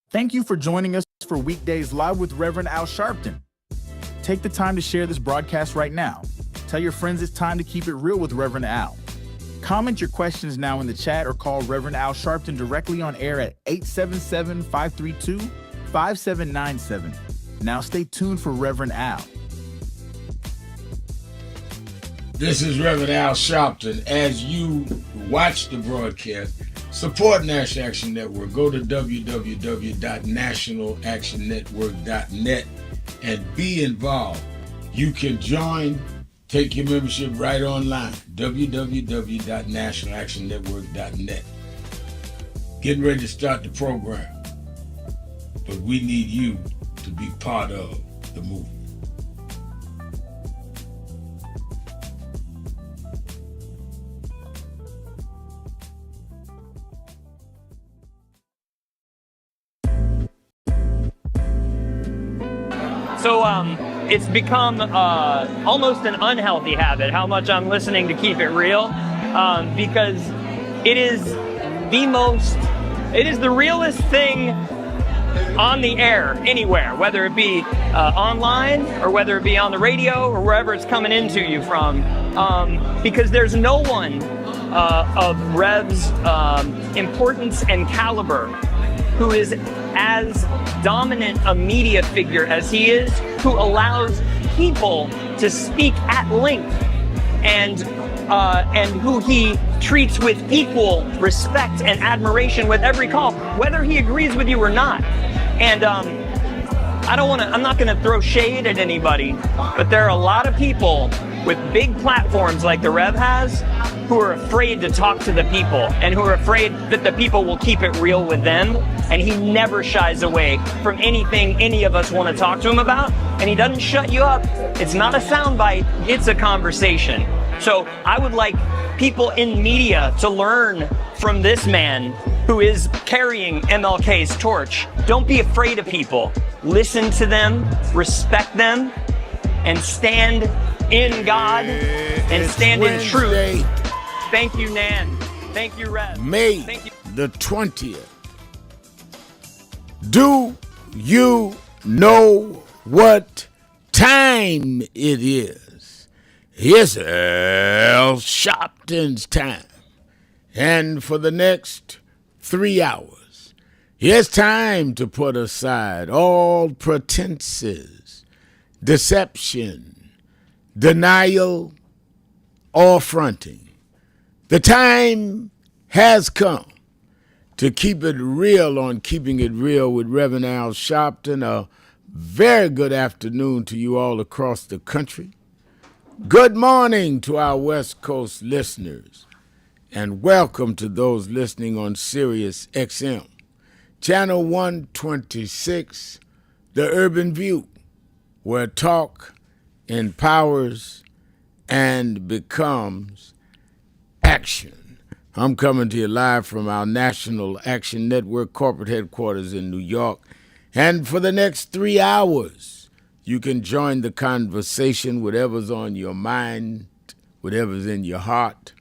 Thank you for joining us for Weekdays Live with Reverend Al Sharpton. Take the time to share this broadcast right now. Tell your friends it's time to keep it real with Reverend Al. Comment your questions now in the chat or call Reverend Al Sharpton directly on air at 877-532-5797. Now stay tuned for Reverend Al. This is Reverend Al Sharpton. As you watch the broadcast, support National Action Network. Go to www.nationalactionnetwork.net and be involved. You can join, take your membership right online, www.nationalactionnetwork.net. Getting ready to start the program, but we need you to be part of the movement. So it's become almost an unhealthy habit how much I'm listening to Keep It Real, because it is the realest thing on the air anywhere, whether it be online or whether it be on the radio or wherever it's coming into you from, because there's no one of Rev's importance and caliber who is as dominant a media figure as he is, who allows people to speak at length, and who he treats with equal respect and admiration with every call, whether he agrees with you or not. And I'm not gonna throw shade at anybody, but there are a lot of people with big platforms like the Rev has who are afraid to talk to the people and who are afraid that the people will keep it real with them. And he never shies away from anything any of us want to talk to him about. And he doesn't shut you up. It's not a soundbite, it's a conversation. So I would like people in media to learn from this man who is carrying MLK's torch. Don't be afraid of people. Listen to them, respect them, and stand in God and stand in truth. Thank you, Nan. Thank you, Rev. May Thank you. the 20th. Do you know what time it is? It's Al Sharpton's time. And for the next 3 hours, it's time to put aside all pretenses, deception, denial, or fronting. The time has come to keep it real on Keeping It Real with Reverend Al Sharpton. A very good afternoon to you all across the country. Good morning to our West Coast listeners, and welcome to those listening on Sirius XM, Channel 126, The Urban View, where talk empowers and becomes action. I'm coming to you live from our National Action Network corporate headquarters in New York. And for the next 3 hours, you can join the conversation, whatever's on your mind, whatever's in your heart.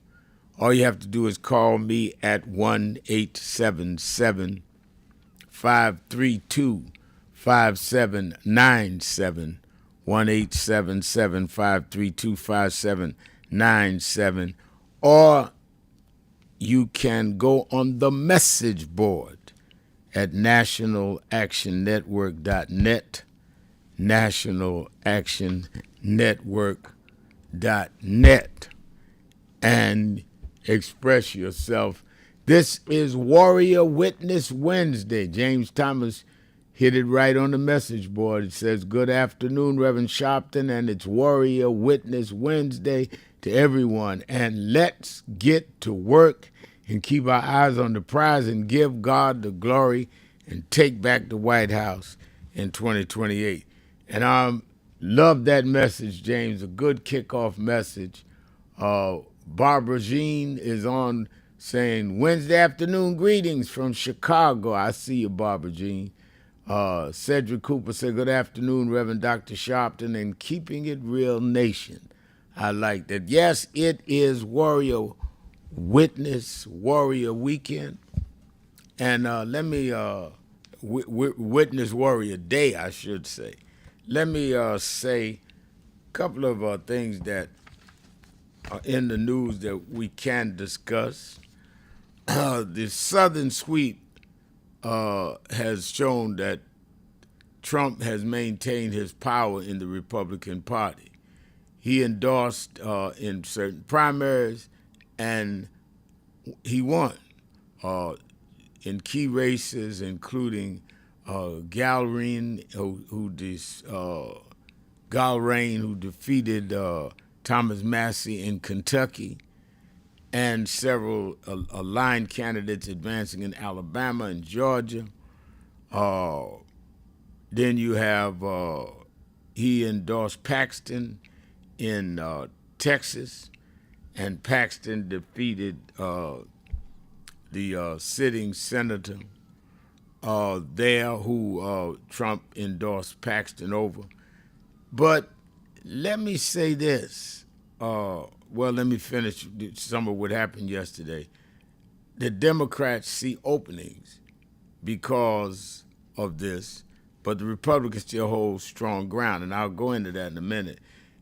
All you have to do is call me at 1-877-532-5797, 1-877-532-5797, or you can go on the message board at nationalactionnetwork.net, nationalactionnetwork.net, and express yourself. This is Warrior Witness Wednesday. James Thomas hit it right on the message board. It says, good afternoon, Reverend Sharpton, and it's Warrior Witness Wednesday to everyone. And let's get to work and keep our eyes on the prize and give God the glory and take back the White House in 2028. And I love that message, James, a good kickoff message. Barbara Jean is on saying, Wednesday afternoon greetings from Chicago. I see you, Barbara Jean. Cedric Cooper said, good afternoon, Reverend Dr. Sharpton and Keeping It Real Nation. I like that. Yes, it is Warrior Witness Warrior Weekend. And let me Witness Warrior Day, I should say. Let me say a couple of things that are in the news that we can discuss. The Southern Sweep has shown that Trump has maintained his power in the Republican Party. He endorsed in certain primaries, and he won in key races, including Galrain, who defeated Thomas Massey in Kentucky, and several aligned candidates advancing in Alabama and Georgia. Then you have he endorsed Paxton in Texas, and Paxton defeated the sitting senator there, who Trump endorsed Paxton over. But let me say this. Let me finish some of what happened yesterday. The Democrats see openings because of this, but the Republicans still hold strong ground, and I'll go into that in a minute.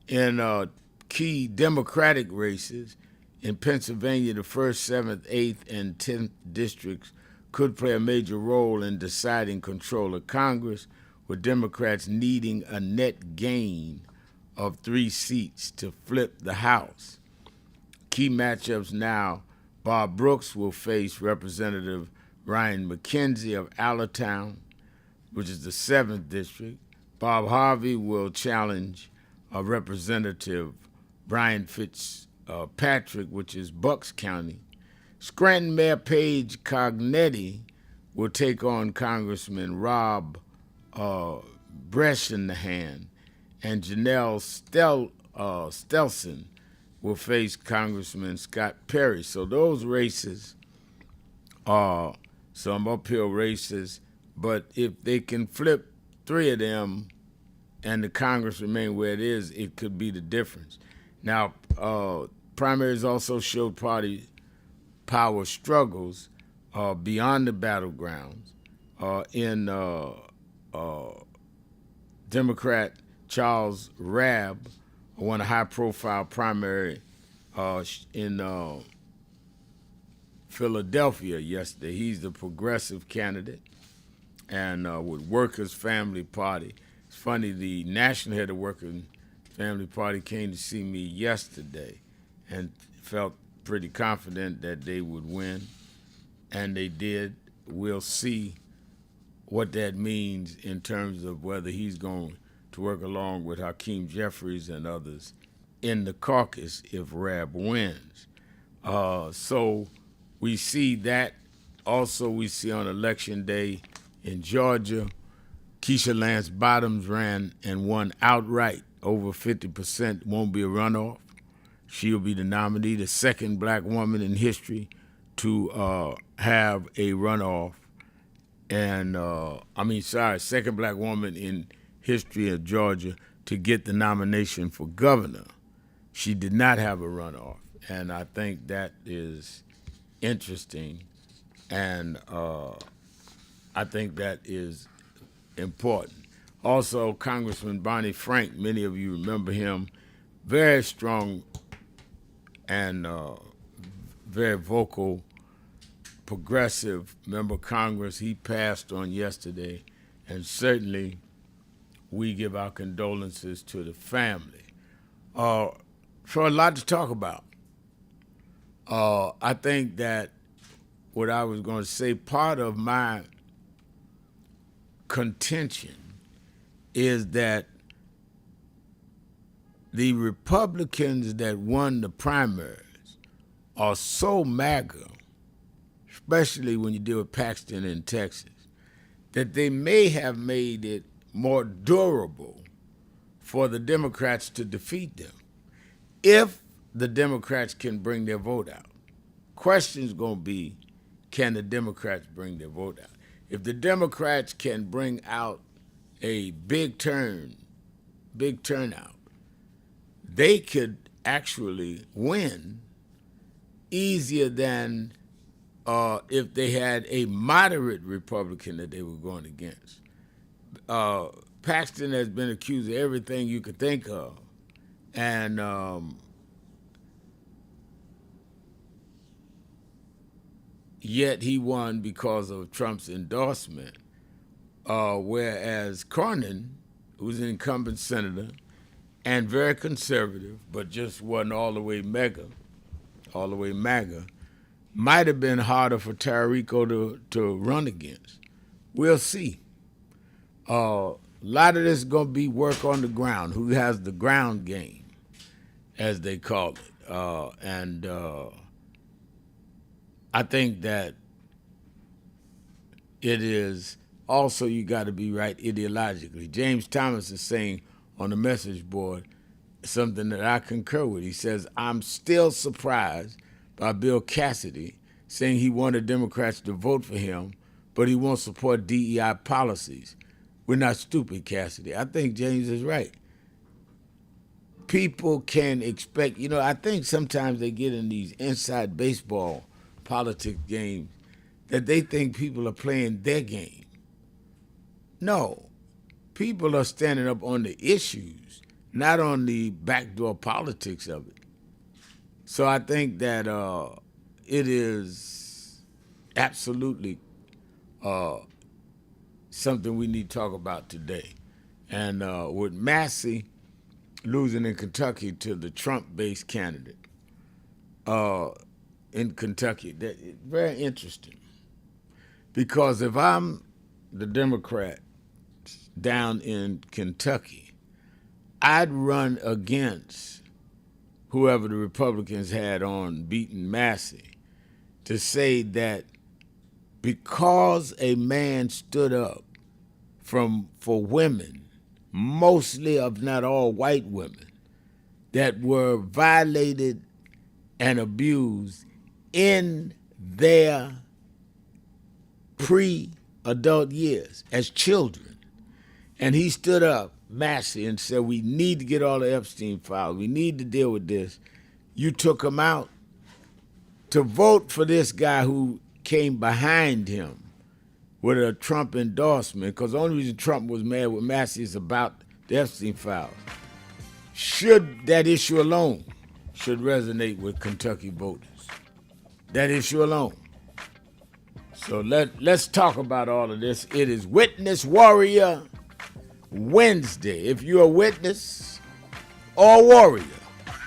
In key Democratic races in Pennsylvania, the 1st, 7th, 8th, and 10th districts could play a major role in deciding control of Congress, with Democrats needing a net gain of 3 seats to flip the House. Key matchups now: Bob Brooks will face Representative Ryan McKenzie of Allentown, which is the 7th district. Bob Harvey will challenge Representative Brian Fitzpatrick, which is Bucks County. Scranton Mayor Paige Cognetti will take on Congressman Rob Bresnahan, and Janelle Stelson will face Congressman Scott Perry. So those races are some uphill races, but if they can flip 3 of them and the Congress remain where it is, it could be the difference. Now, primaries also showed party power struggles beyond the battlegrounds. In Democrat Charles Rabb won a high-profile primary in Philadelphia yesterday. He's the progressive candidate, and with Workers' Family Party. It's funny, the national head of Workers' Family Party came to see me yesterday and felt pretty confident that they would win, and they did. We'll see what that means in terms of whether he's going to work along with Hakeem Jeffries and others in the caucus if Rabb wins. So we see that. Also, we see on Election Day in Georgia, Keisha Lance Bottoms ran and won outright, over 50%. Won't be a runoff. She'll be the nominee, the second black woman in history to have a runoff. And second black woman in history of Georgia to get the nomination for governor. She did not have a runoff, and I think that is interesting, and I think that is important. Also, Congressman Barney Frank, many of you remember him, very strong and very vocal progressive member of Congress. He passed on yesterday, and certainly we give our condolences to the family. So a lot to talk about. I think that what I was going to say, part of my contention is that the Republicans that won the primaries are so MAGA, especially when you deal with Paxton in Texas, that they may have made it more durable for the Democrats to defeat them if the Democrats can bring their vote out. Question's going to be, can the Democrats bring their vote out? If the Democrats can bring out a big turnout, they could actually win easier than if they had a moderate Republican that they were going against. Paxton has been accused of everything you could think of. And yet he won because of Trump's endorsement. Whereas Cornyn, who's an incumbent senator and very conservative, but just wasn't all the way MAGA, might have been harder for Tarico to run against. We'll see. A lot of this is going to be work on the ground, who has the ground game, as they call it. And I think that it is also, you got to be right ideologically. James Thomas is saying on the message board something that I concur with. He says, I'm still surprised by Bill Cassidy saying he wanted Democrats to vote for him, but he won't support DEI policies. We're not stupid, Cassidy. I think James is right. People can expect, I think sometimes they get in these inside baseball politics games that they think people are playing their game. No, people are standing up on the issues, not on the backdoor politics of it. So I think that it is absolutely something we need to talk about today. And with Massey losing in Kentucky to the Trump-based candidate in Kentucky, that very interesting. Because if I'm the Democrat down in Kentucky, I'd run against whoever the Republicans had on beating Massey to say that because a man stood up for women, mostly of not all white women, that were violated and abused in their pre-adult years as children. And he stood up, Massey, and said, we need to get all the Epstein files. We need to deal with this. You took him out to vote for this guy who came behind him with a Trump endorsement, because the only reason Trump was mad with Massey is about the Epstein files. Should that issue alone should resonate with Kentucky voters. That issue alone. So let's talk about all of this. It is Witness Warrior Wednesday. If you're a witness or warrior,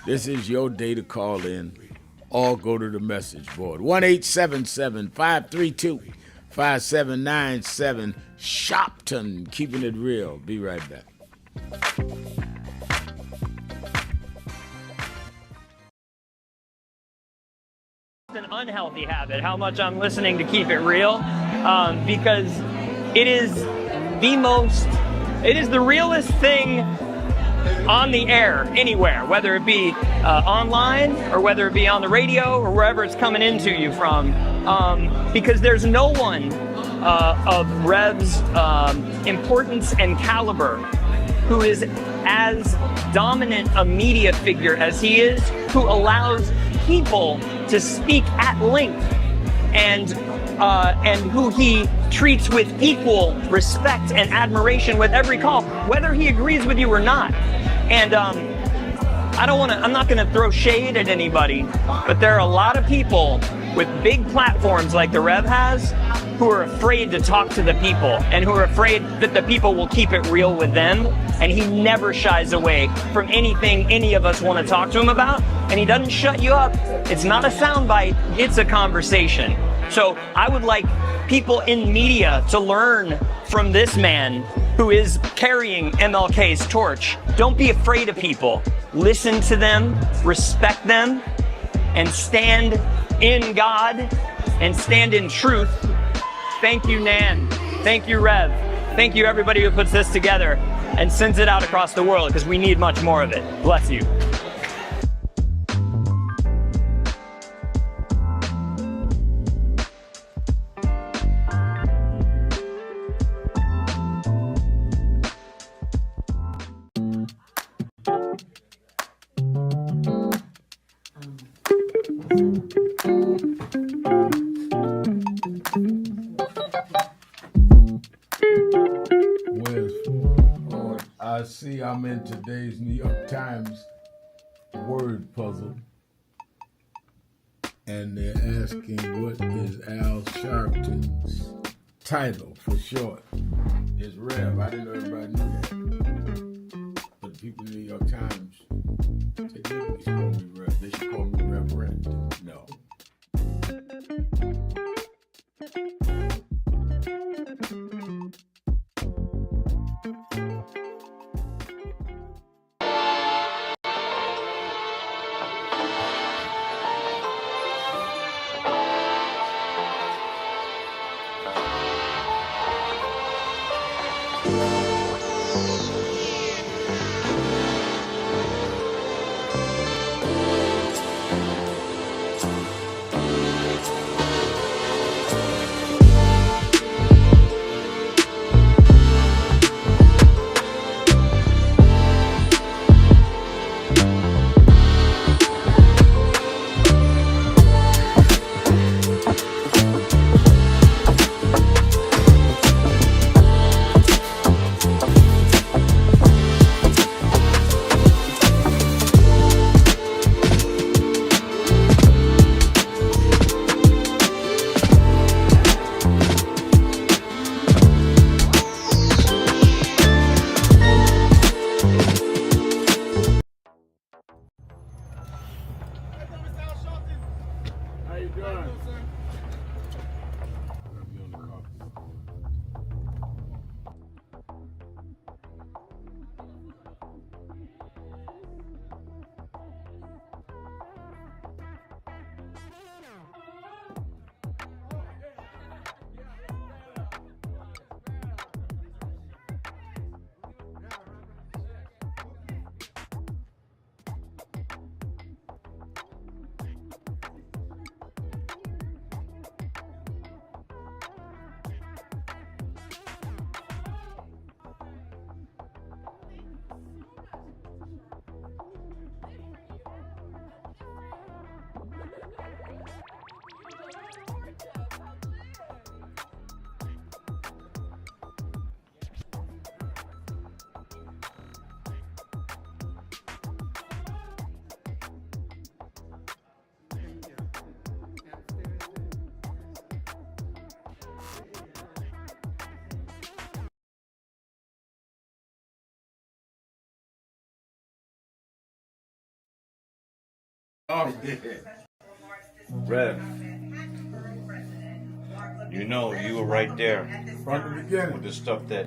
this is your day to call in or go to the message board. 1-877-532-5797. Shopton, keeping it real. Be right back. It's an unhealthy habit, how much I'm listening to Keep It Real, because it is the realest thing on the air anywhere, whether it be online or whether it be on the radio or wherever it's coming into you from, because there's no one of Rev's importance and caliber who is as dominant a media figure as he is, who allows people to speak at length, and who he treats with equal respect and admiration with every call, whether he agrees with you or not. And I'm not gonna throw shade at anybody, but there are a lot of people with big platforms like the Rev has who are afraid to talk to the people and who are afraid that the people will keep it real with them. And he never shies away from anything any of us want to talk to him about. And he doesn't shut you up. It's not a soundbite, it's a conversation. So I would like people in media to learn from this man who is carrying MLK's torch. Don't be afraid of people. Listen to them, respect them, and stand in God and stand in truth. Thank you, Nan. Thank you, Rev. Thank you, everybody who puts this together and sends it out across the world, because we need much more of it. Bless you. puzzle, and they're asking what is Al Sharpton's title for short. It's Rev. I didn't know everybody knew that. But the people in the New York Times, they didn't call me Rev. They should call me Reverend. No. Rev, you know you were right there From the beginning. with the stuff that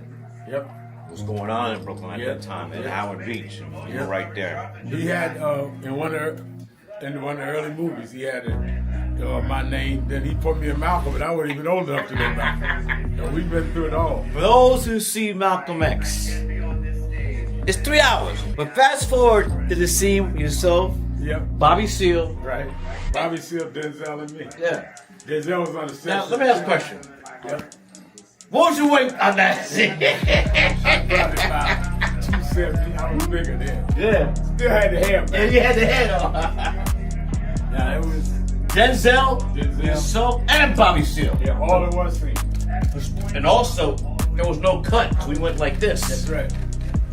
Yep. was going on in Brooklyn at Yep. that time, at Yep. Howard Beach. And you Yep. were right there. He had in one of the early movies, he had my name. Then he put me in Malcolm, and I wasn't even old enough to know Malcolm. So we've been through it all. For those who see Malcolm X, it's 3 hours. But fast forward to the scene with yourself, Yep. Bobby Seale. Right. Bobby Seale, Denzel, and me. Yeah. Denzel was on the set. Now let me ask a question. Yep. What was your weight on that scene? I probably about 270. I was bigger then. Yeah. Still had the hair, Yeah, man. you had the head on. Yeah, it was. Denzel, yourself, and Bobby Seale. Yeah, all in one scene. And also, there was no cut. We went like this. That's right.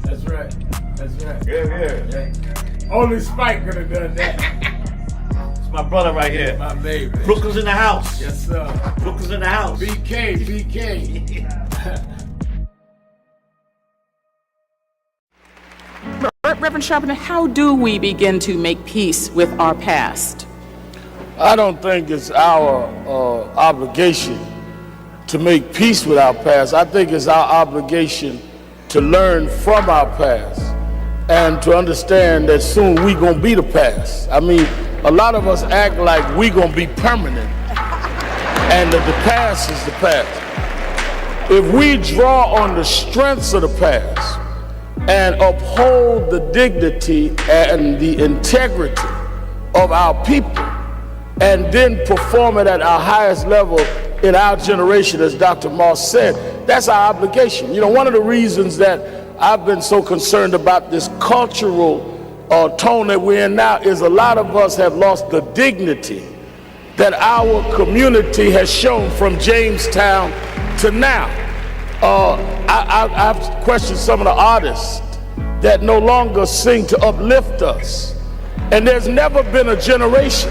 That's right. That's right. Yeah. Yeah. Only Spike could have done that. It's my brother right here. My baby. Brooklyn's in the house. Yes, sir. Brooklyn's in the house. BK. Reverend Sharpton, how do we begin to make peace with our past? I don't think it's our obligation to make peace with our past. I think it's our obligation to learn from our past and to understand that soon we gonna be the past. I mean, a lot of us act like we gonna be permanent and that the past is the past. If we draw on the strengths of the past and uphold the dignity and the integrity of our people, and then perform it at our highest level in our generation, as Dr. Moss said, that's our obligation. You know, one of the reasons that I've been so concerned about this cultural tone that we're in now is a lot of us have lost the dignity that our community has shown from Jamestown to now. I've questioned some of the artists that no longer sing to uplift us, And there's never been a generation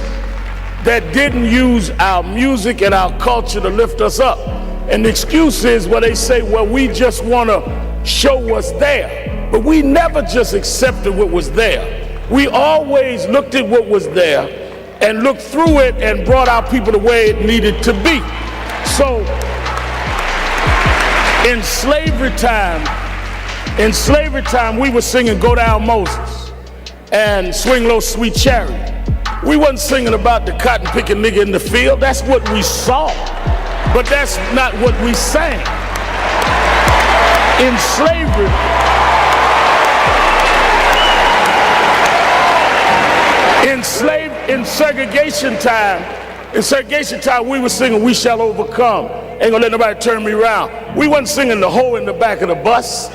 that didn't use our music and our culture to lift us up. And the excuse is where they say, well, we just want to show what's there. But we never just accepted what was there. We always looked at what was there and looked through it and brought our people the way it needed to be. So in slavery time, we were singing Go Down Moses and Swing Low Sweet Chariot. We wasn't singing about the cotton picking nigga in the field. That's what we saw, but that's not what we sang. In slavery, in segregation time, we were singing We Shall Overcome. Ain't gonna let nobody turn me around. We wasn't singing the hoe in the back of the bus.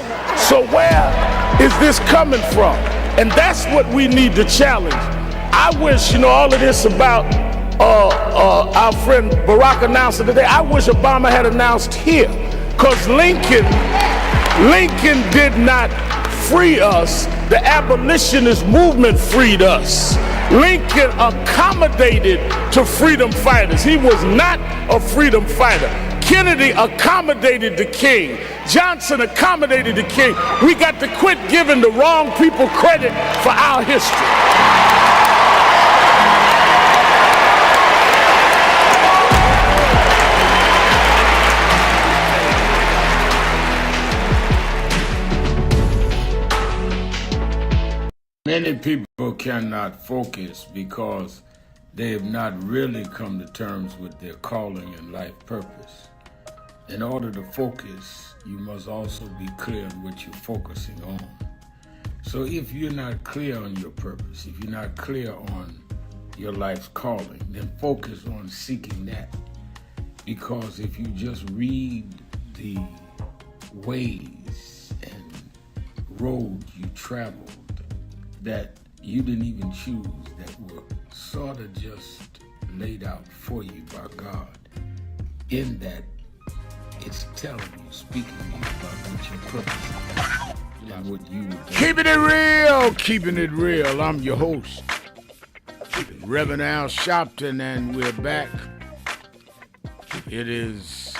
So where is this coming from? And that's what we need to challenge. I wish, all of this about our friend Barack announcing today, I wish Obama had announced here. Because Lincoln did not free us. The abolitionist movement freed us. Lincoln accommodated to freedom fighters. He was not a freedom fighter. Kennedy accommodated the king. Johnson accommodated the king. We got to quit giving the wrong people credit for our history. Many people cannot focus because they have not really come to terms with their calling and life purpose. In order to focus, you must also be clear on what you're focusing on. So if you're not clear on your purpose, if you're not clear on your life's calling, then focus on seeking that. Because if you just read the ways and roads you traveled that you didn't even choose, that were sort of just laid out for you by God, in that it's telling you, speaking to you about what your purpose is and what you would do. Keeping it real. I'm your host, Reverend Al Sharpton, and we're back. It is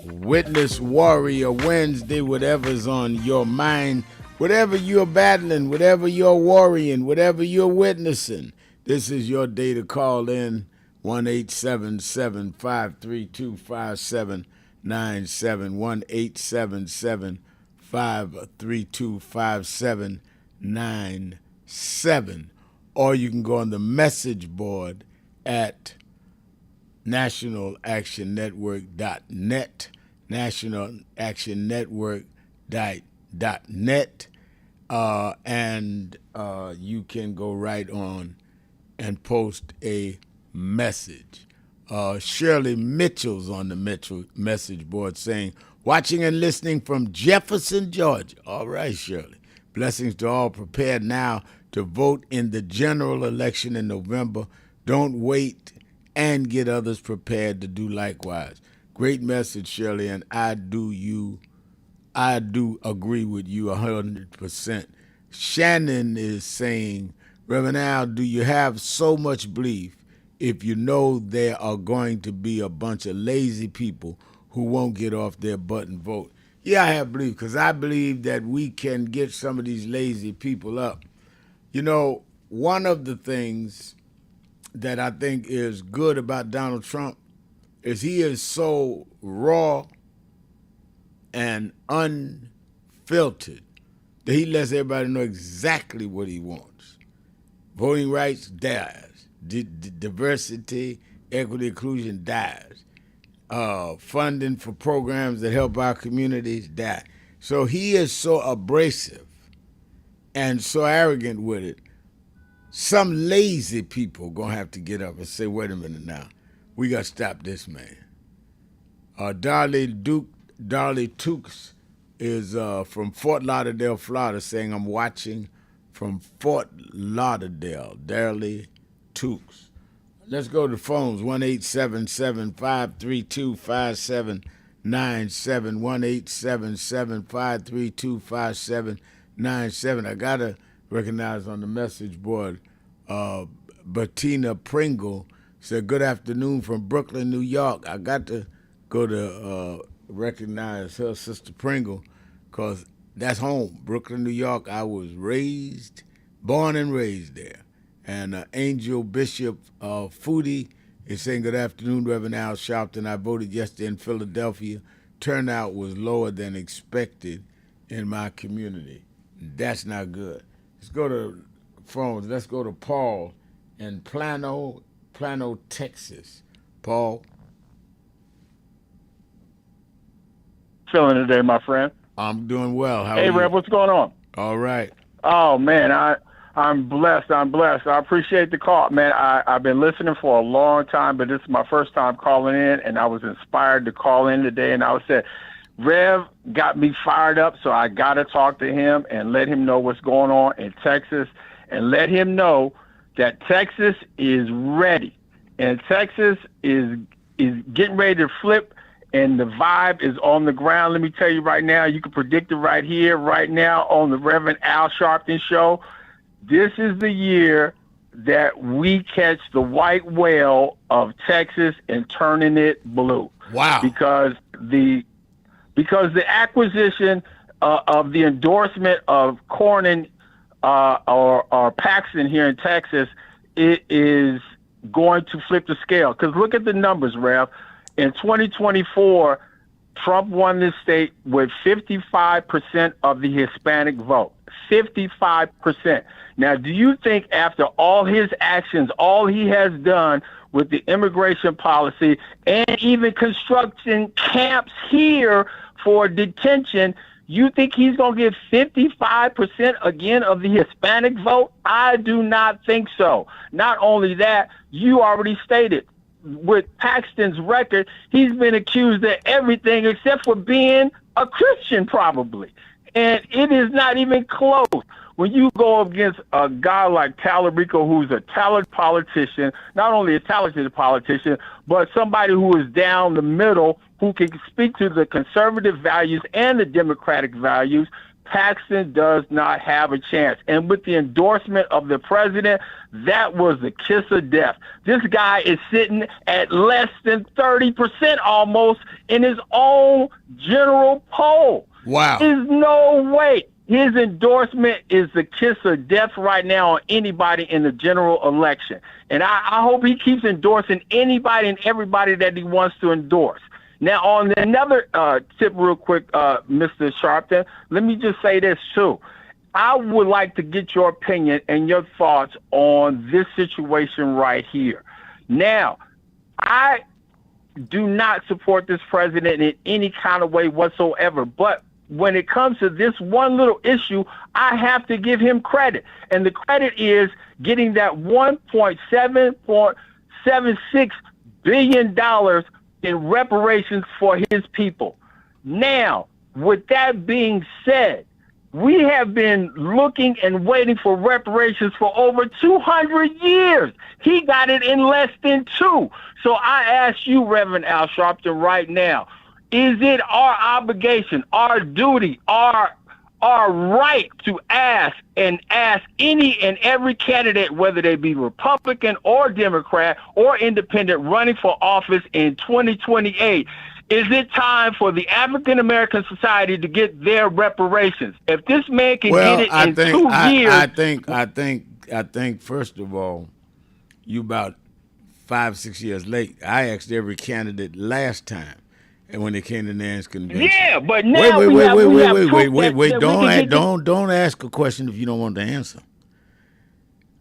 Witness Warrior Wednesday. Whatever's on your mind, whatever you're battling, whatever you're worrying, whatever you're witnessing, this is your day to call in. 1-877-532-5797, 1-877-532-5797. Or you can go on the message board at nationalactionnetwork.net, nationalactionnetwork.net. And you can go right on and post a message. Shirley Mitchell's on the message board saying, watching and listening from Jefferson, Georgia. All right, Shirley. Blessings to all prepared now to vote in the general election in November. Don't wait and get others prepared to do likewise. Great message, Shirley, and I do agree with you 100%. Shannon is saying, Reverend Al, do you have so much belief if you know there are going to be a bunch of lazy people who won't get off their butt and vote? Yeah, I have belief, because I believe that we can get some of these lazy people up. One of the things that I think is good about Donald Trump is he is so raw and unfiltered that he lets everybody know exactly what he wants. Voting rights dies. Diversity, equity, inclusion dies. Funding for programs that help our communities die. So he is so abrasive and so arrogant with it. Some lazy people gonna have to get up and say, wait a minute now, we gotta stop this man. Darley Tukes is from Fort Lauderdale, Florida, saying, I'm watching from Fort Lauderdale. Darley Tukes. Let's go to the phones. 1-877-532-5797, 1-877-532-5797. I gotta recognize on the message board Bettina Pringle said, "Good afternoon from Brooklyn, New York." I got to go to recognize her sister Pringle because that's home, Brooklyn, New York. I was born and raised there. And Angel Bishop Foodie is saying, "Good afternoon, Reverend Al Sharpton. I voted yesterday in Philadelphia. Turnout was lower than expected in my community." That's not good. Let's go to phones. Let's go to Paul in Plano, Texas. Paul. Feeling today, my friend? I'm doing well. How are Hey, you? Rev, what's going on? All right. Oh, man, I'm blessed. I'm blessed. I appreciate the call, man. I've been listening for a long time, but this is my first time calling in, and I was inspired to call in today, and I said, Rev got me fired up, so I got to talk to him and let him know what's going on in Texas and let him know that Texas is ready, and Texas is getting ready to flip, and the vibe is on the ground. Let me tell you right now, you can predict it right here, right now on the Reverend Al Sharpton Show. This is the year that we catch the white whale of Texas and turning it blue. Wow. Because the acquisition of the endorsement of Cornyn or Paxton here in Texas, it is going to flip the scale. Because look at the numbers, Rev. In 2024, Trump won this state with 55% of the Hispanic vote. 55%. Now, do you think after all his actions, all he has done with the immigration policy and even constructing camps here for detention, you think he's going to get 55% again of the Hispanic vote? I do not think so. Not only that, you already stated, with Paxton's record, he's been accused of everything except for being a Christian, probably. And it is not even close. When you go against a guy like Talarico, who's a talented politician, not only a talented politician, but somebody who is down the middle, who can speak to the conservative values and the democratic values, Paxton does not have a chance. And with the endorsement of the president, that was the kiss of death. This guy is sitting at less than 30% almost in his own general poll. Wow. There's no way. His endorsement is the kiss of death right now on anybody in the general election. And I hope he keeps endorsing anybody and everybody that he wants to endorse. Now, on another tip real quick, Mr. Sharpton, let me just say this, too. I would like to get your opinion and your thoughts on this situation right here. Now, I do not support this president in any kind of way whatsoever, but when it comes to this one little issue, I have to give him credit. And the credit is getting that $1.76 billion in reparations for his people. Now, with that being said, we have been looking and waiting for reparations for over 200 years. He got it in less than 2. So I ask you, Reverend Al Sharpton, right now, is it our obligation, our duty, our right to ask any and every candidate, whether they be Republican or Democrat or independent, running for office in 2028, is it time for the African American society to get their reparations? If this man can get it in 2 years, I think first of all, you about 5-6 years late. I asked every candidate last time. And when they came to Nan's convention. Yeah, but now wait. Don't ask a question if you don't want the answer.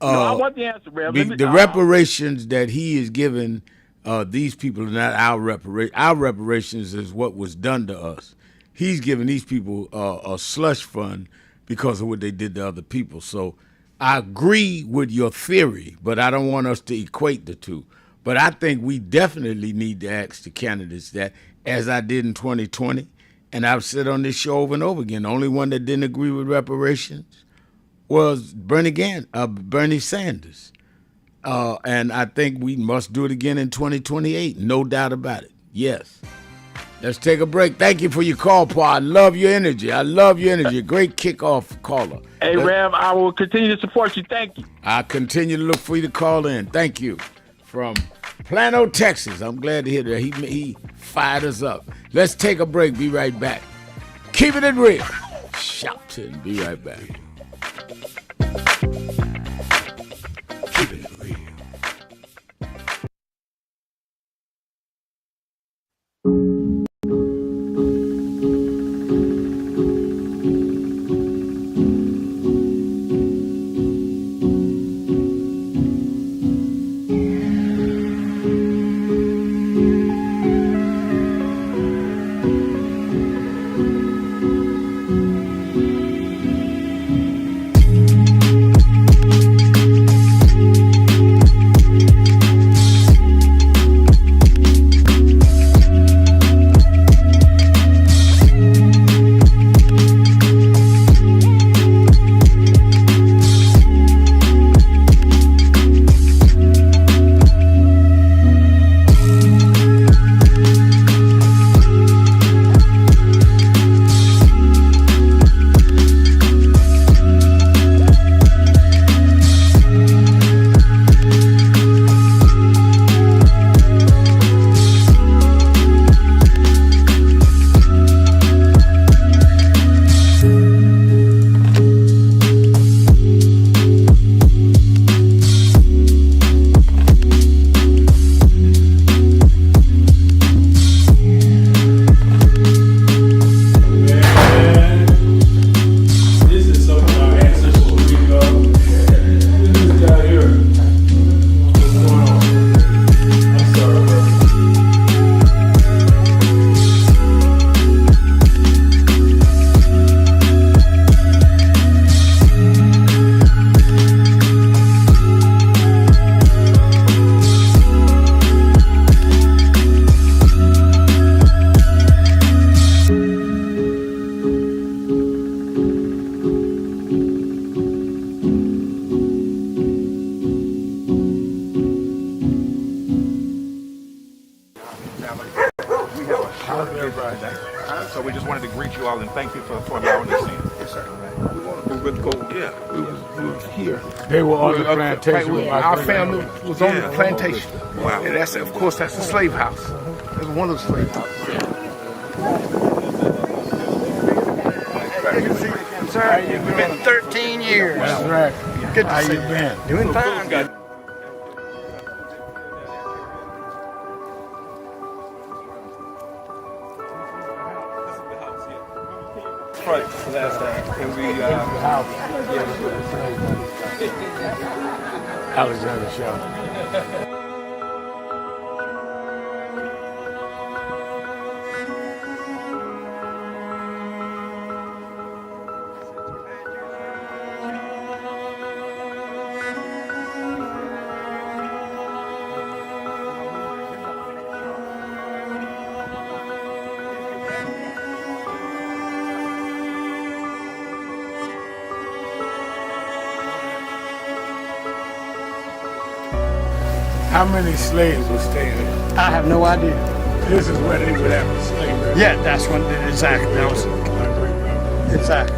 No, I want the answer, Rev. The reparations that he is giving these people are not our reparations. Our reparations is what was done to us. He's giving these people a slush fund because of what they did to other people. So I agree with your theory, but I don't want us to equate the two. But I think we definitely need to ask the candidates that, as I did in 2020, and I've said on this show over and over again, the only one that didn't agree with reparations was Bernie Sanders. And I think we must do it again in 2028, no doubt about it. Yes. Let's take a break. Thank you for your call, Paul. I love your energy. Great kickoff caller. Hey, Rev, I will continue to support you. Thank you. I continue to look for you to call in. Thank you. From Plano, Texas. I'm glad to hear that. He fired us up. Let's take a break. Be right back. Keep it real. Shopton. Be right back. Keep it real. So we just wanted to greet you all and thank you for allowing us in. Yes, sir. We were cool. Yeah. We was here. They were on the plantation. Our family was on the plantation. Wow. And that's, of course, that's the slave house. It was one of the slave houses. Sir, it's been 13 years. That's right. Good to How see you been? Doing fine. Good. Right, last time. And we, Alexander Shaw. How many slaves were staying here? I have no idea. This is where they would have a slave. Yeah, that's when exactly. That was exactly.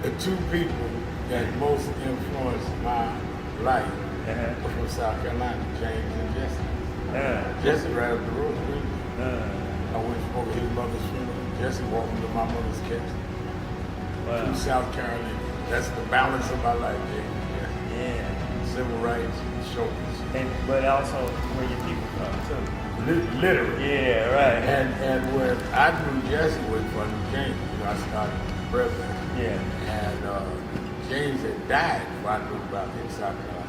The two people that most influenced my life were from South Carolina, James and Jesse. Jesse right up the road. I went over his mother's funeral. Jesse walked me to my mother's casket. Wow. From South Carolina. That's the balance of my life, James. Yeah. Civil rights, shoulders. But also where your people from too. Literally. Yeah, right. And when I knew Jesse was from James, I started president. Yeah. And James had died before I knew about him in South Carolina.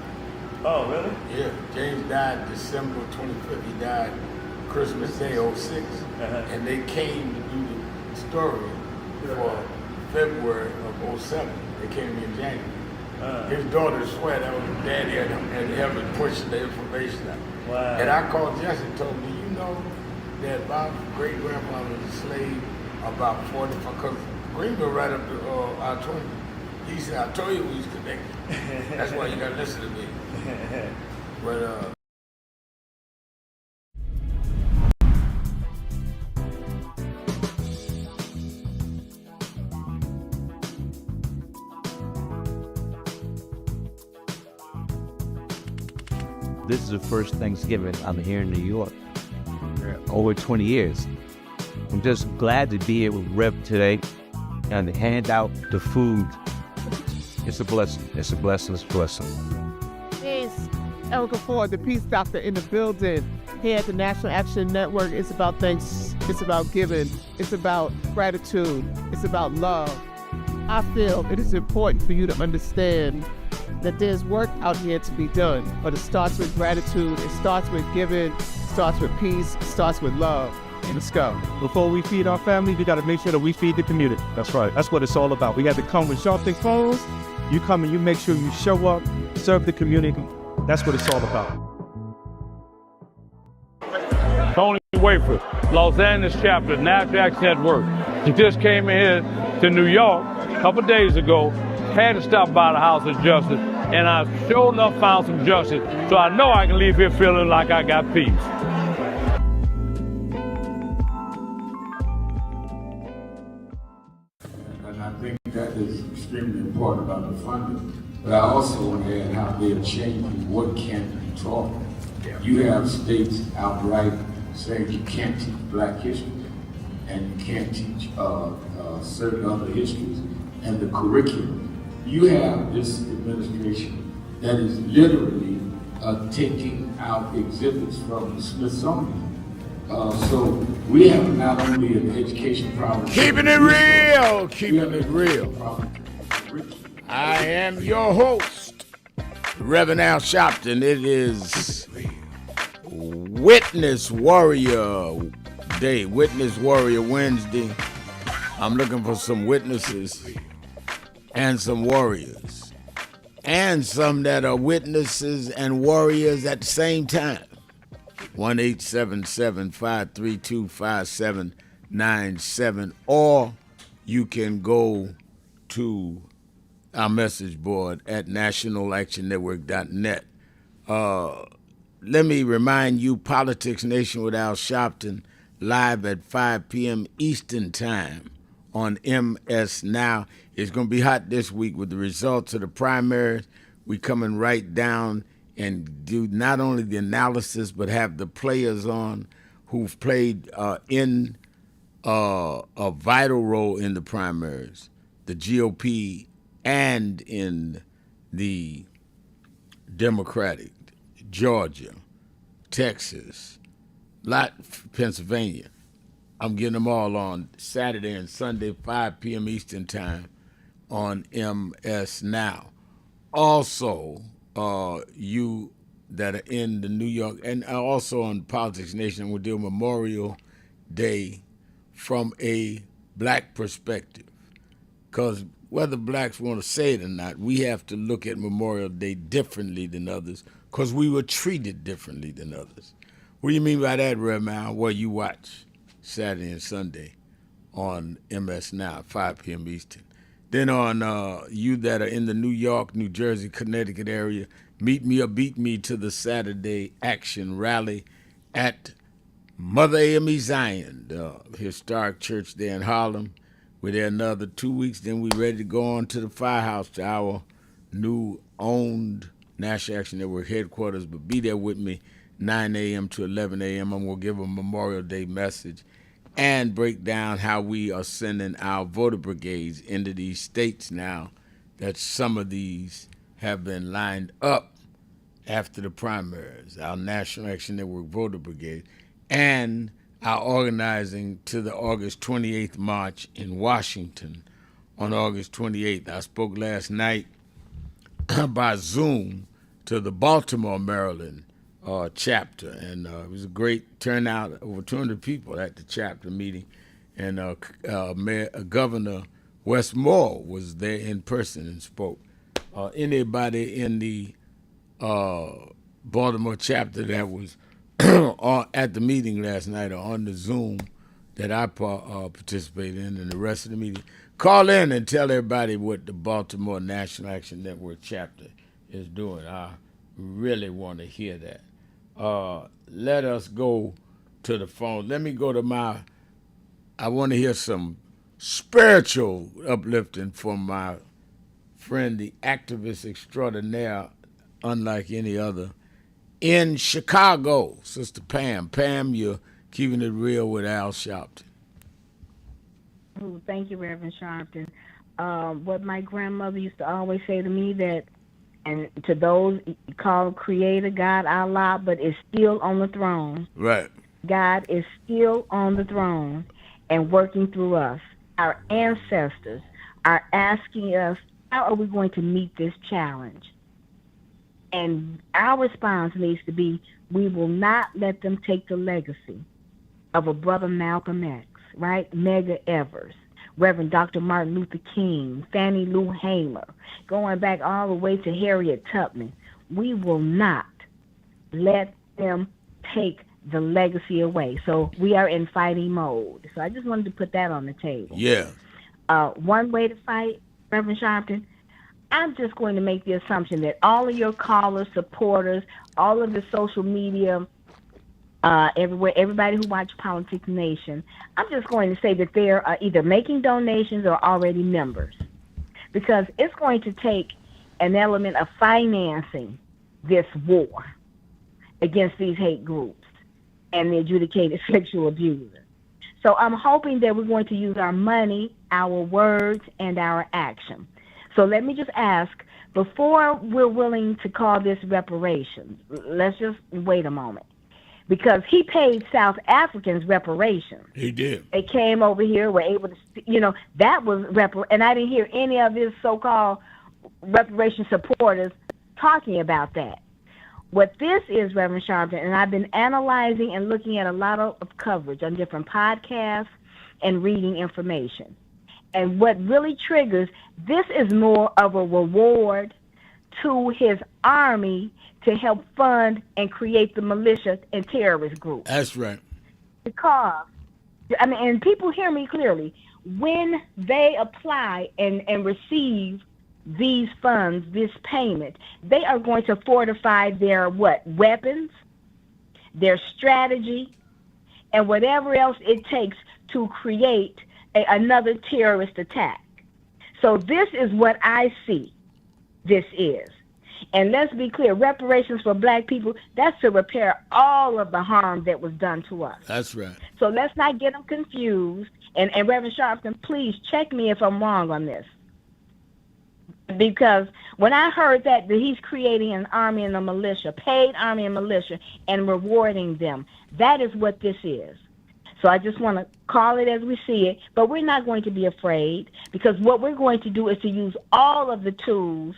Oh, really? Yeah. James died December 25th. He died Christmas Day, 06. And they came to do the story for February of 07. They came to me in January. His daughter swear that was his daddy and him pushing the information out. Wow. And I called Jesse and told me, you know that my great grandfather was a slave about 45, because Greenville right up to I-20. He said, I told you we was connected. That's why you gotta listen to me. But this is the first Thanksgiving I'm here in New York. Over 20 years. I'm just glad to be here with Rev today and to hand out the food. It's a blessing. It's a blessing. It's a blessing. It's Erica Ford, the Peace Doctor in the building. Here at the National Action Network, it's about thanks. It's about giving. It's about gratitude. It's about love. I feel it is important for you to understand that there's work out here to be done, but it starts with gratitude, it starts with giving, it starts with peace, it starts with love. Let's go. Before we feed our family, we got to make sure that we feed the community. That's right. That's what it's all about. We got to come with sharp phones. You come and you make sure you show up, serve the community. That's what it's all about. Tony Wafer, Los Angeles chapter, National Action Network. He just came in here to New York a couple days ago, had to stop by the House of Justice, and I sure enough found some justice, so I know I can leave here feeling like I got peace. And I think that is extremely important about the funding. But I also want to add how they're changing what can be taught. You have states outright saying you can't teach Black history and you can't teach certain other histories and the curriculum. You have this administration that is literally taking out exhibits from the Smithsonian. So we have not only an education problem. Keeping it real, keeping it real. I am your host, Reverend Al Sharpton. It is Witness Warrior Day, Witness Warrior Wednesday. I'm looking for some witnesses and some warriors, and some that are witnesses and warriors at the same time. 1-877-532-5797, or you can go to our message board at nationalactionnetwork.net. Let me remind you, Politics Nation with Al Sharpton, live at 5 p.m. Eastern Time on MS Now. It's going to be hot this week with the results of the primaries. We coming right down and do not only the analysis, but have the players on who've played in a vital role in the primaries, the GOP and in the Democratic, Georgia, Texas, Pennsylvania. I'm getting them all on Saturday and Sunday, 5 p.m. Eastern Time on MS Now. Also, you that are in the New York, and also on Politics Nation, we'll do Memorial Day from a Black perspective. Because whether blacks want to say it or not, we have to look at Memorial Day differently than others because we were treated differently than others. What do you mean by that, Rev Mal? Well, you watch Saturday and Sunday on MS Now, 5 p.m. Eastern. Then on you that are in the New York, New Jersey, Connecticut area, meet me or beat me to the Saturday Action Rally at Mother AME Zion, the historic church there in Harlem. We're there another 2 weeks, then we ready to go on to the firehouse to our new owned National Action Network headquarters. But be there with me 9 a.m. to 11 a.m. I'm going to give a Memorial Day message and break down how we are sending our voter brigades into these states now that some of these have been lined up after the primaries, our National Action Network voter brigade, and our organizing to the August 28th march in Washington on August 28th. I spoke last night by Zoom to the Baltimore, Maryland chapter, and it was a great turnout, over 200 people at the chapter meeting, and Governor Westmore was there in person and spoke. Anybody in the Baltimore chapter that was at the meeting last night or on the Zoom that I participated in, and the rest of the meeting, call in and tell everybody what the Baltimore National Action Network chapter is doing. I really want to hear that. Let us go to the phone. Let me go to I want to hear some spiritual uplifting from my friend, the activist extraordinaire, unlike any other, in Chicago, Sister Pam. Pam, you're keeping it real with Al Sharpton. Oh, thank you, Reverend Sharpton. What my grandmother used to always say to me, that, and to those called Creator, God, Allah, but is still on the throne. Right. God is still on the throne and working through us. Our ancestors are asking us, how are we going to meet this challenge? And our response needs to be, we will not let them take the legacy of a brother Malcolm X, right? Medgar Evers, Reverend Dr. Martin Luther King, Fannie Lou Hamer, going back all the way to Harriet Tubman. We will not let them take the legacy away. So we are in fighting mode. So I just wanted to put that on the table. Yeah. One way to fight, Reverend Sharpton, I'm just going to make the assumption that all of your callers, supporters, all of the social media, everywhere, everybody who watches Politics Nation, I'm just going to say that they're either making donations or already members, because it's going to take an element of financing this war against these hate groups and the adjudicated sexual abuser. So I'm hoping that we're going to use our money, our words, and our action. So let me just ask, before we're willing to call this reparations, let's just wait a moment. Because he paid South Africans reparations. He did. They came over here, were able to, that was and I didn't hear any of his so-called reparation supporters talking about that. What this is, Reverend Sharpton, and I've been analyzing and looking at a lot of coverage on different podcasts and reading information. And what really triggers, this is more of a reward to his army to help fund and create the militia and terrorist groups. That's right. Because, and people hear me clearly, when they apply and receive these funds, this payment, they are going to fortify their weapons, their strategy, and whatever else it takes to create another terrorist attack. So this is what I see this is. And let's be clear, reparations for black people, that's to repair all of the harm that was done to us. That's right. So let's not get them confused. And Reverend Sharpton, please check me if I'm wrong on this. Because when I heard that he's creating an army and a militia, paid army and militia, and rewarding them, that is what this is. So I just want to call it as we see it, but we're not going to be afraid, because what we're going to do is to use all of the tools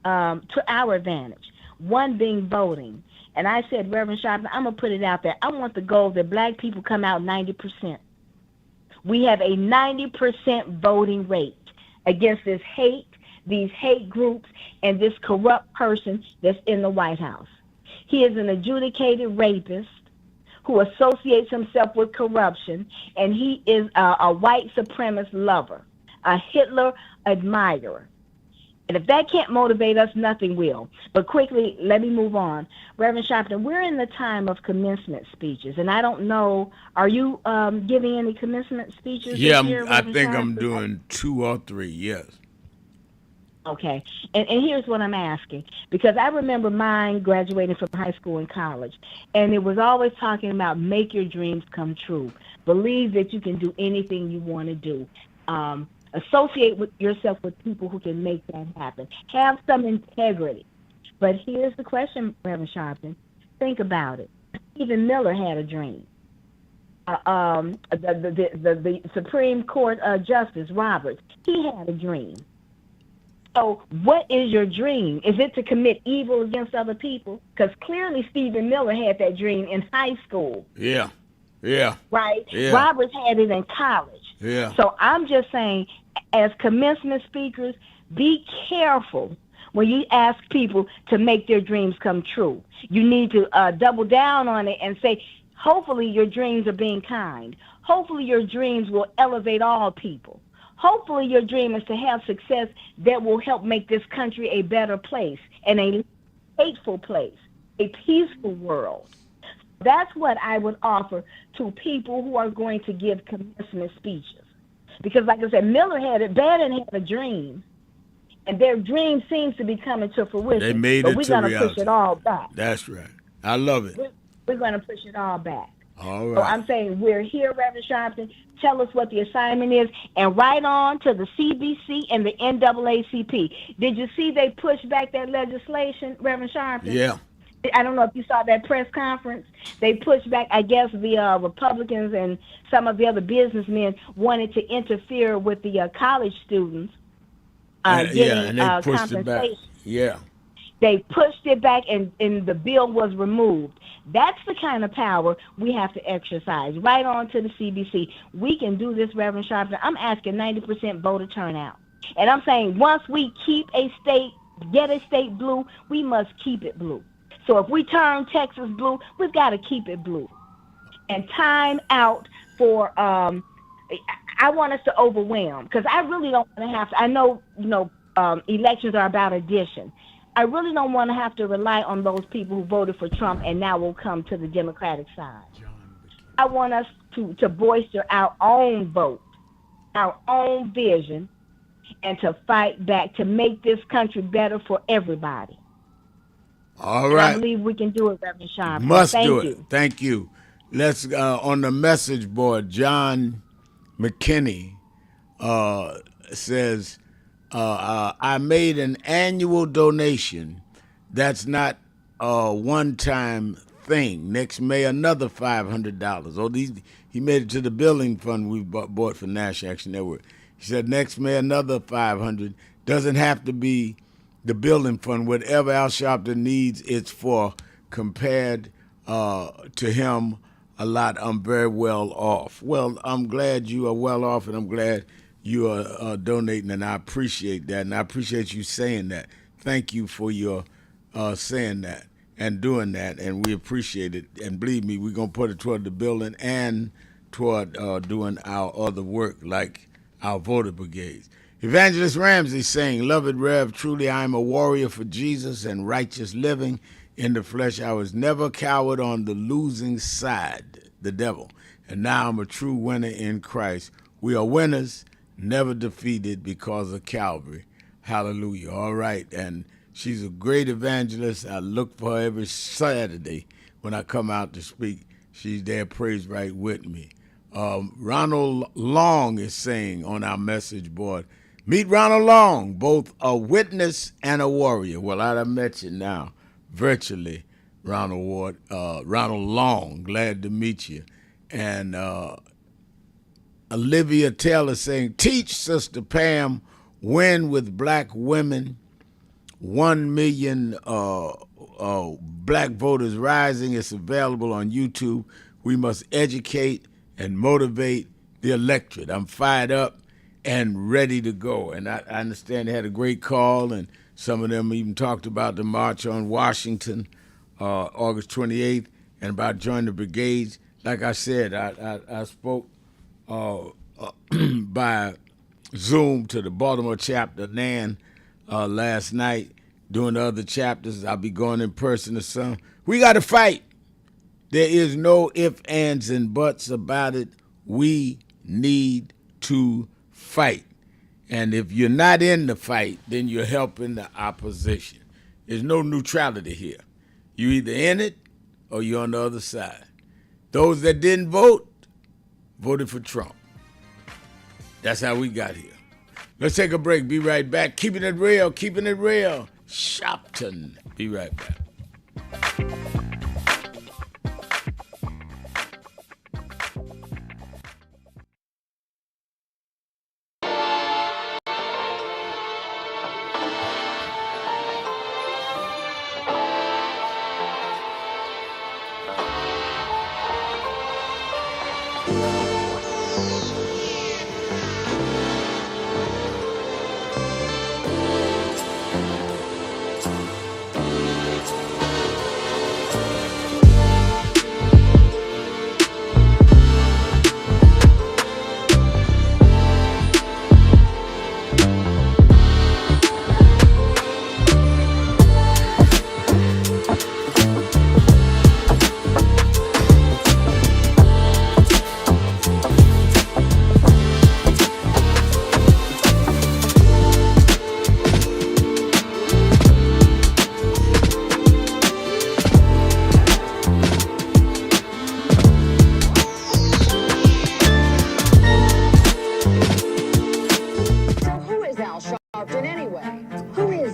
to our advantage, one being voting. And I said, Reverend Sharpton, I'm going to put it out there. I want the goal that black people come out 90%. We have a 90% voting rate against this hate, these hate groups, and this corrupt person that's in the White House. He is an adjudicated rapist who associates himself with corruption, and he is a white supremacist lover, a Hitler admirer. And if that can't motivate us, nothing will. But quickly, let me move on. Reverend Sharpton, we're in the time of commencement speeches, and I don't know, are you giving any commencement speeches Yeah, this year, I Reverend think I'm Sharpton? doing 2 or 3, yes. Okay. And here's what I'm asking, because I remember mine graduating from high school and college, and it was always talking about make your dreams come true. Believe that you can do anything you want to do. Associate with yourself with people who can make that happen. Have some integrity. But here's the question, Reverend Sharpton. Think about it. Stephen Miller had a dream. The Supreme Court Justice Roberts, he had a dream. So what is your dream? Is it to commit evil against other people? Because clearly Stephen Miller had that dream in high school. Yeah. Right? Yeah. Roberts had it in college. Yeah. So I'm just saying, as commencement speakers, be careful when you ask people to make their dreams come true. You need to double down on it and say, hopefully your dreams are being kind. Hopefully your dreams will elevate all people. Hopefully your dream is to have success that will help make this country a better place and a hateful place, a peaceful world. That's what I would offer to people who are going to give commencement speeches. Because like I said, Miller had it bad and had a dream. And their dream seems to be coming to fruition. They made but it we're to going to reality. push it all back. That's right. I love it. We're going to push it all back. All So right. I'm saying we're here, Reverend Sharpton. Tell us what the assignment is, and write on to the CBC and the NAACP. Did you see they pushed back that legislation, Reverend Sharpton? Yeah. I don't know if you saw that press conference. They pushed back, I guess the Republicans and some of the other businessmen wanted to interfere with the college students getting and they pushed it back. compensation. Yeah. They pushed it back, and the bill was removed. That's the kind of power we have to exercise. Right on to the CBC. We can do this, Reverend Sharpton. I'm asking 90% voter turnout. And I'm saying once we keep a state, get a state blue, we must keep it blue. So if we turn Texas blue, we've got to keep it blue. And time out for, I want us to overwhelm, because I really don't want to have to, I know, elections are about addition. I really don't want to have to rely on those people who voted for Trump and now will come to the Democratic side. I want us to bolster our own vote, our own vision, and to fight back to make this country better for everybody. All And right. I believe we can do it, Reverend Sharpton. Must Thank do you. it. Thank you. Let's on the message board. John McKinney says, I made an annual donation. That's not a one-time thing. Next May, another $500. Oh, he made it to the building fund we bought for National Action Network. He said next May, another $500. Doesn't have to be the building fund. Whatever Al Sharpton needs, it's for. Compared to him, a lot, I'm very well off. Well, I'm glad you are well off, and I'm glad you are donating, and I appreciate that, and I appreciate you saying that. Thank you for your saying that and doing that, and we appreciate it. And believe me, we're going to put it toward the building and toward doing our other work, like our voter brigades. Evangelist Ramsey saying, "Love it, Rev. Truly, I am a warrior for Jesus and righteous living in the flesh. I was never a coward on the losing side, the devil. And now I'm a true winner in Christ. We are winners, never defeated because of Calvary." Hallelujah. All right. And she's a great evangelist. I look for her every Saturday when I come out to speak. She's there, praise right with me. Ronald Long is saying on our message board, meet Ronald Long, both a witness and a warrior. Well, I met you now, virtually, Ronald Long. Glad to meet you. And Olivia Taylor saying, teach Sister Pam, win with black women, 1 million black voters rising. It's available on YouTube. We must educate and motivate the electorate. I'm fired up and ready to go. And I understand they had a great call, and some of them even talked about the March on Washington, August 28th, and about joining the brigades. Like I said, I spoke by Zoom to the Baltimore chapter, Nan last night doing the other chapters. I'll be going in person or something. We got to fight. There is no ifs, ands, and buts about it. We need to fight. And if you're not in the fight, then you're helping the opposition. There's no neutrality here. You're either in it or you're on the other side. Those that didn't vote, voted for Trump. That's how we got here. Let's take a break. Be right back. Keeping it real, keeping it real. Shopton. Be right back.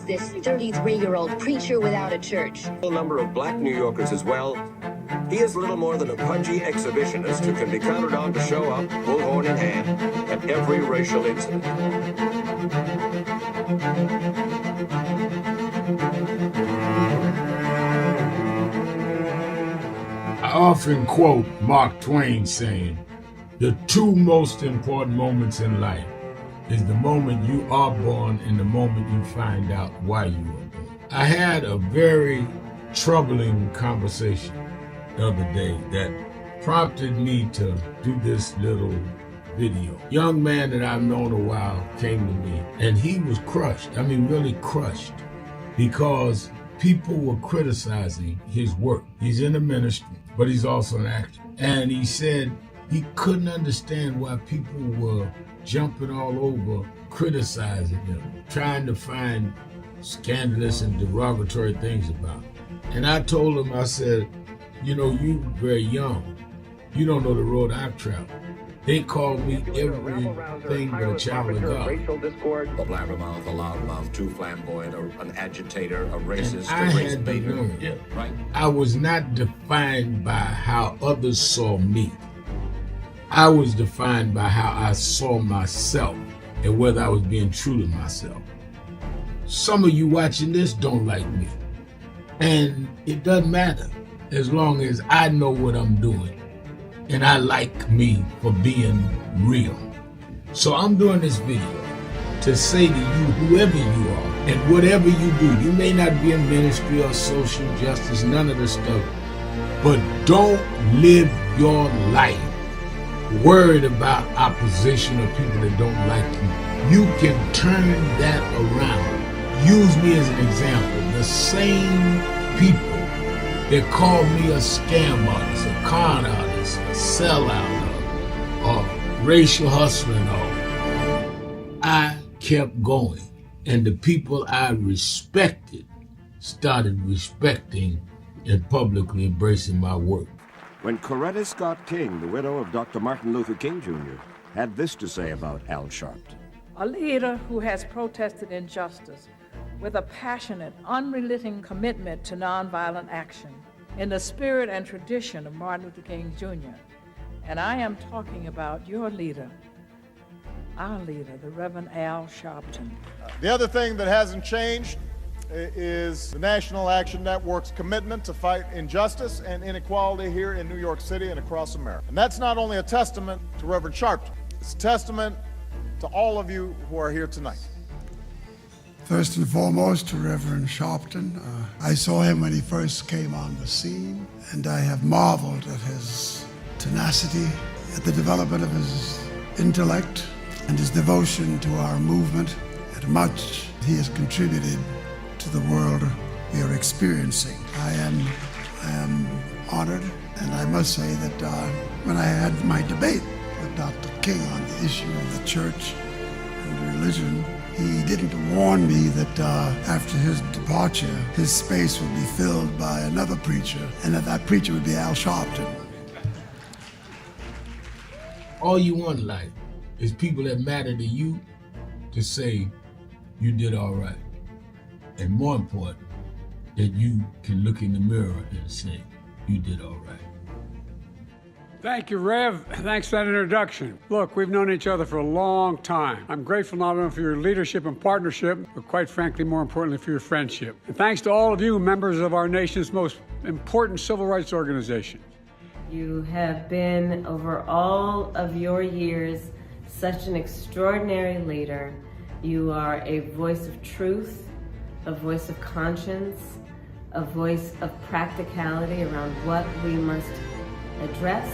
This 33-year-old preacher without a church. A number of black New Yorkers as well. He is little more than a pudgy exhibitionist who can be counted on to show up, bullhorn in hand, at every racial incident. I often quote Mark Twain saying, "The two most important moments in life is the moment you are born and the moment you find out why you were born." I had a very troubling conversation the other day that prompted me to do this little video. Young man that I've known a while came to me and he was crushed. I mean, really crushed, because people were criticizing his work. He's in the ministry, but he's also an actor. And he said he couldn't understand why people were jumping all over, criticizing him, trying to find scandalous and derogatory things about him. And I told him, I said, you know, you very young. You don't know the road I've traveled. They called me everything but a child of God. A blabbermouth, a loudmouth, too flamboyant, an agitator, a racist, and I had to learn. Yeah, right. I was not defined by how others saw me. I was defined by how I saw myself and whether I was being true to myself. Some of you watching this don't like me. And it doesn't matter as long as I know what I'm doing and I like me for being real. So I'm doing this video to say to you, whoever you are and whatever you do, you may not be in ministry or social justice, none of this stuff, but don't live your life worried about opposition or people that don't like you. You can turn that around. Use me as an example. The same people that call me a scam artist, a con artist, a sellout, or racial hustler and all, I kept going. And the people I respected started respecting and publicly embracing my work. When Coretta Scott King, the widow of Dr. Martin Luther King Jr., had this to say about Al Sharpton. A leader who has protested injustice with a passionate, unrelenting commitment to nonviolent action in the spirit and tradition of Martin Luther King Jr. And I am talking about your leader, our leader, the Reverend Al Sharpton. The other thing that hasn't changed is the National Action Network's commitment to fight injustice and inequality here in New York City and across America. And that's not only a testament to Reverend Sharpton, it's a testament to all of you who are here tonight. First and foremost, to Reverend Sharpton. I saw him when he first came on the scene, and I have marveled at his tenacity, at the development of his intellect, and his devotion to our movement, and much he has contributed to the world we are experiencing. I am honored, and I must say that when I had my debate with Dr. King on the issue of the church and religion, he didn't warn me that after his departure, his space would be filled by another preacher, and that preacher would be Al Sharpton. All you want in life is people that matter to you to say you did all right. And more important, that you can look in the mirror and say you did all right. Thank you, Rev. Thanks for that introduction. Look, we've known each other for a long time. I'm grateful not only for your leadership and partnership, but quite frankly, more importantly, for your friendship. And thanks to all of you, members of our nation's most important civil rights organization. You have been, over all of your years, such an extraordinary leader. You are a voice of truth, a voice of conscience, a voice of practicality around what we must address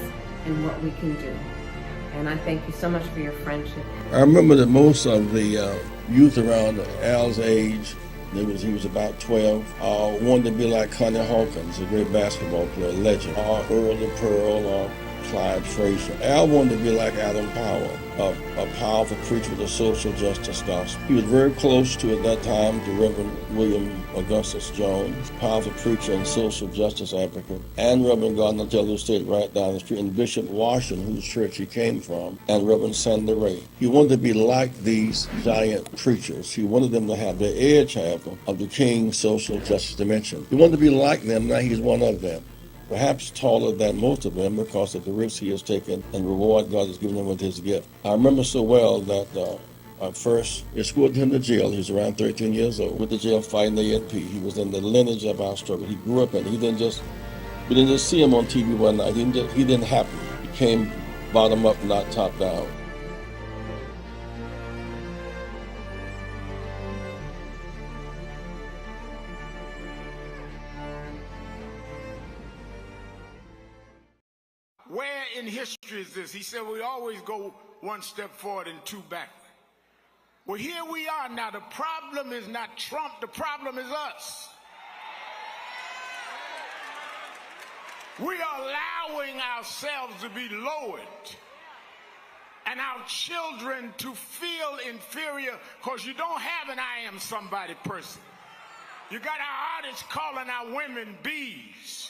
and what we can do. And I thank you so much for your friendship. I remember that most of the youth around Al's age, he was about 12, wanted to be like Connie Hawkins, a great basketball player, legend, or Earl the Pearl, or Clyde Frazier. Al wanted to be like Adam Powell, a powerful preacher with a social justice gospel. He was very close to, at that time, the Reverend William Augustus Jones, powerful preacher and social justice advocate, and Reverend Gardner Taylor State right down the street, and Bishop Washington, whose church he came from, and Reverend Sandy Ray. He wanted to be like these giant preachers. He wanted them to have the edge, however, of the King's social justice dimension. He wanted to be like them. Now he's one of them. Perhaps taller than most of them because of the risks he has taken and the reward God has given him with his gift. I remember so well that I first escorted him to jail. He was around 13 years old with the jail fighting the ANP. He was in the lineage of our struggle. He grew up in it. We didn't just see him on TV one night. He didn't happen. He came bottom up, not top down. Where in history is this? He said we always go one step forward and two backward. Well, here we are now. The problem is not Trump. The problem is us. We are allowing ourselves to be lowered and our children to feel inferior because you don't have an I am somebody person. You got our artists calling our women bees.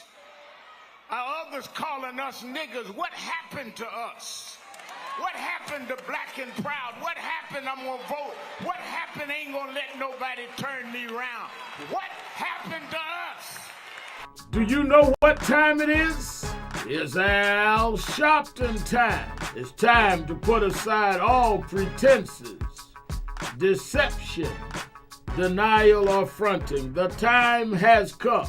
Our others calling us niggas. What happened to us? What happened to black and proud? What happened? I'm gonna vote. What happened? Ain't gonna let nobody turn me around. What happened to us? Do you know what time it is? It's Al Sharpton time. It's time to put aside all pretenses, deception, denial, or fronting. The time has come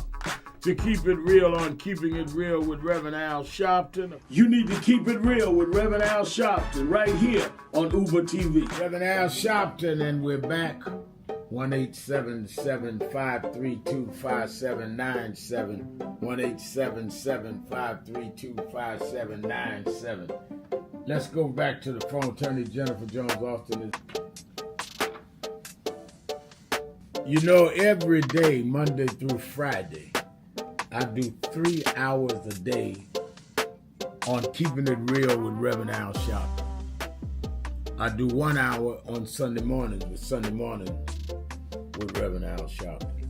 to keep it real on Keeping It Real with Reverend Al Sharpton. You need to keep it real with Reverend Al Sharpton right here on Uber TV. Reverend Al Sharpton, and we're back. 1-877-532-5797. 1-877-532-5797. Let's go back to the phone. Attorney Jennifer Jones Austin is. Every day, Monday through Friday, I do 3 hours a day on Keeping It Real with Reverend Al Sharpton. I do 1 hour on Sunday mornings with Reverend Al Sharpton.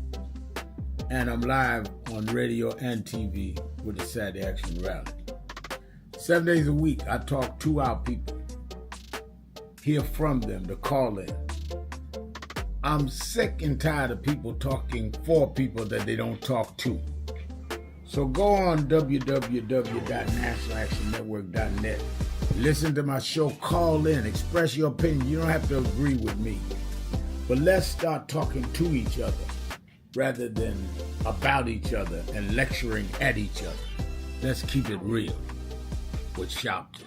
And I'm live on radio and TV with the Saturday Action Rally. 7 days a week, I talk to our people, hear from them, to call in. I'm sick and tired of people talking for people that they don't talk to. So go on www.nationalactionnetwork.net. Listen to my show, call in, express your opinion. You don't have to agree with me. But let's start talking to each other rather than about each other and lecturing at each other. Let's keep it real with Sharpton.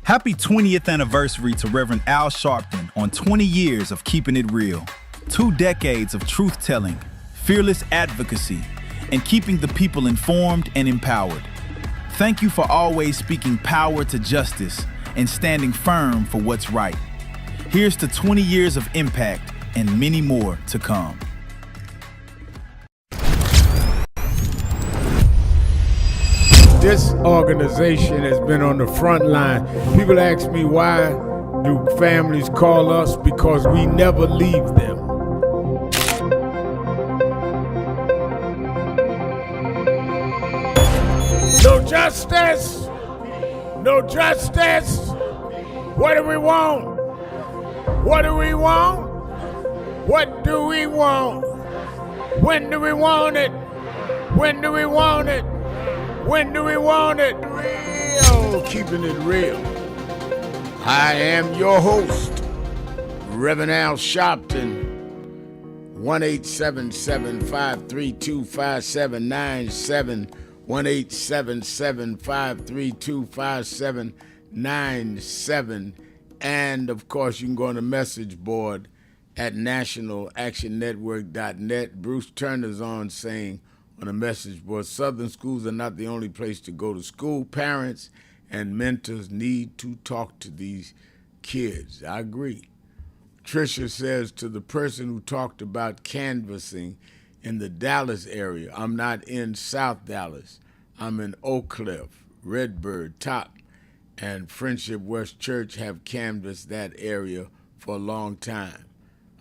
Happy 20th anniversary to Reverend Al Sharpton on 20 years of Keeping It Real. 2 decades of truth-telling, fearless advocacy, and keeping the people informed and empowered. Thank you for always speaking power to justice and standing firm for what's right. Here's to 20 years of impact and many more to come. This organization has been on the front line. People ask me, why do families call us? Because we never leave them. No justice! No justice! What do we want? What do we want? What do we want? When do we want it? When do we want it? When do we want it? Real, keeping it real. I am your host, Reverend Al Sharpton. 1-877-532-5797. 1-877-532-5797. And, of course, you can go on the message board at nationalactionnetwork.net. Bruce Turner's on saying on the message board, Southern schools are not the only place to go to school. Parents and mentors need to talk to these kids. I agree. Tricia says, to the person who talked about canvassing in the Dallas area, I'm not in South Dallas. I'm in Oak Cliff, Redbird, Top, and Friendship West Church have canvassed that area for a long time.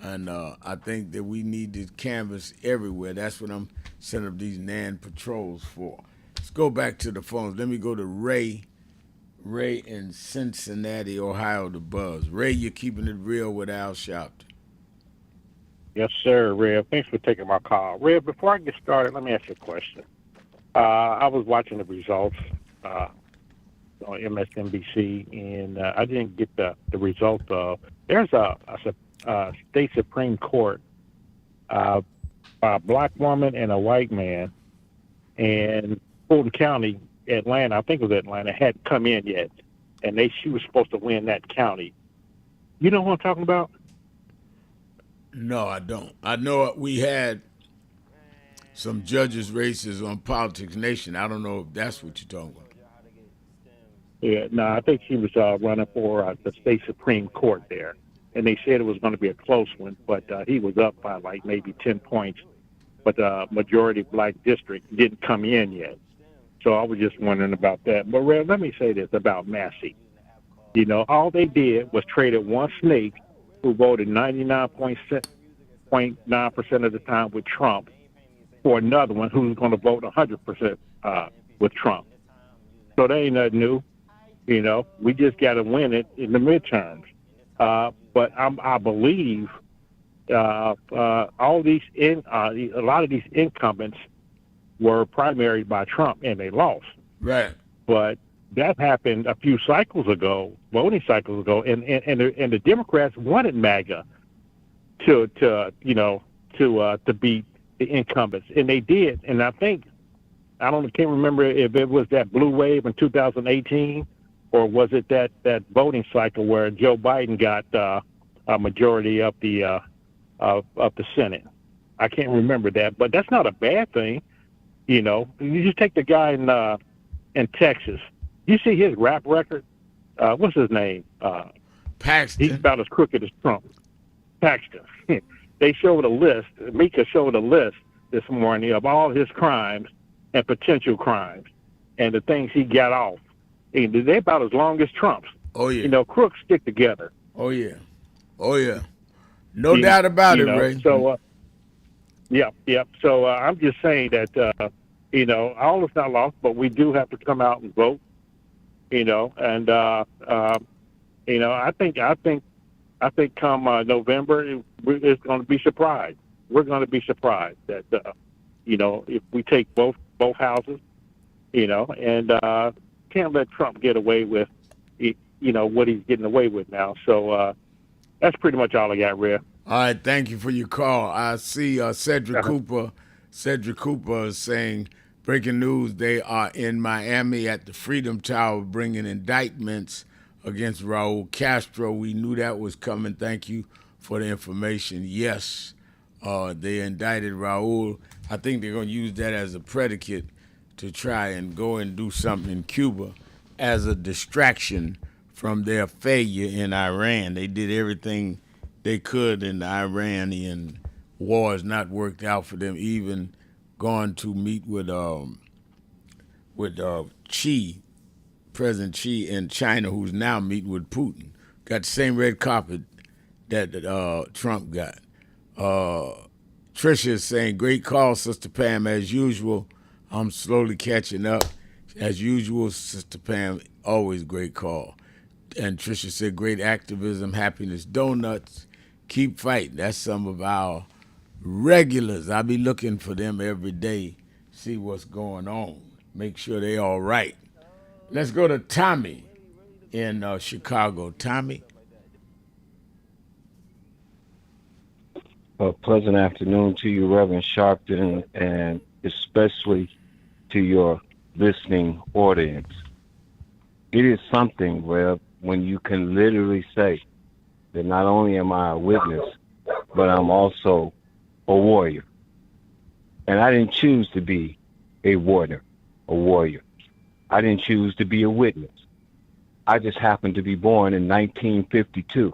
And I think that we need to canvass everywhere. That's what I'm setting up these NAN patrols for. Let's go back to the phones. Let me go to Ray. Ray in Cincinnati, Ohio, the Buzz. Ray, you're keeping it real with Al Sharpton. Yes, sir, Rev. Thanks for taking my call. Rev, before I get started, let me ask you a question. I was watching the results on MSNBC, and I didn't get the result of, there's a state Supreme Court, a black woman and a white man, and Fulton County, Atlanta, I think it was Atlanta, hadn't come in yet, and she was supposed to win that county. You know what I'm talking about? No, I don't. I know we had some judges' races on Politics Nation. I don't know if that's what you're talking about. Yeah, no, I think she was running for the state Supreme Court there. And they said it was going to be a close one, but he was up by like maybe 10 points. But the majority black district didn't come in yet. So I was just wondering about that. But Rev, let me say this about Massey. You know, all they did was traded one snake who voted 99.9% of the time with Trump for another one who's going to vote 100% with Trump. So that ain't nothing new. You know, we just got to win it in the midterms. But I believe all these a lot of these incumbents were primaried by Trump and they lost. Right. But that happened a few cycles ago, voting cycles ago, and the Democrats wanted MAGA to beat the incumbents, and they did. And I think can't remember if it was that blue wave in 2018. Or was it that voting cycle where Joe Biden got a majority of the Senate? I can't remember that, but that's not a bad thing. You know, you just take the guy in Texas. You see his rap record. What's his name? Paxton. He's about as crooked as Trump. Paxton. They showed a list. Mika showed a list this morning of all his crimes and potential crimes and the things he got off. They're about as long as Trump's. Oh, yeah. You know, crooks stick together. Oh, yeah. Oh, yeah. No doubt about it, Ray. So, yeah. So I'm just saying that, all is not lost, but we do have to come out and vote, and, I think come November, it's going to be surprised. We're going to be surprised that, if we take both houses, and can't let Trump get away with, what he's getting away with now. So that's pretty much all I got, Rev. All right, thank you for your call. I see Cedric Cooper. Cedric Cooper is saying, breaking news, they are in Miami at the Freedom Tower bringing indictments against Raul Castro. We knew that was coming. Thank you for the information. Yes, they indicted Raul. I think they're going to use that as a predicate to try and go and do something in Cuba as a distraction from their failure in Iran. They did everything they could, and the Iranian war has not worked out for them. Even going to meet with Xi, President Xi in China, who's now meeting with Putin. Got the same red carpet that Trump got. Tricia is saying, great call, Sister Pam, as usual. I'm slowly catching up. As usual, Sister Pam, always great call. And Tricia said, great activism, happiness, donuts. Keep fighting. That's some of our regulars. I'll be looking for them every day, see what's going on, make sure they all right. Let's go to Tommy in Chicago. Tommy? A pleasant afternoon to you, Reverend Sharpton, and especially to your listening audience. It is something, Rev, when you can literally say that not only am I a witness, but I'm also a warrior. And I didn't choose to be a warrior. I didn't choose to be a witness. I just happened to be born in 1952.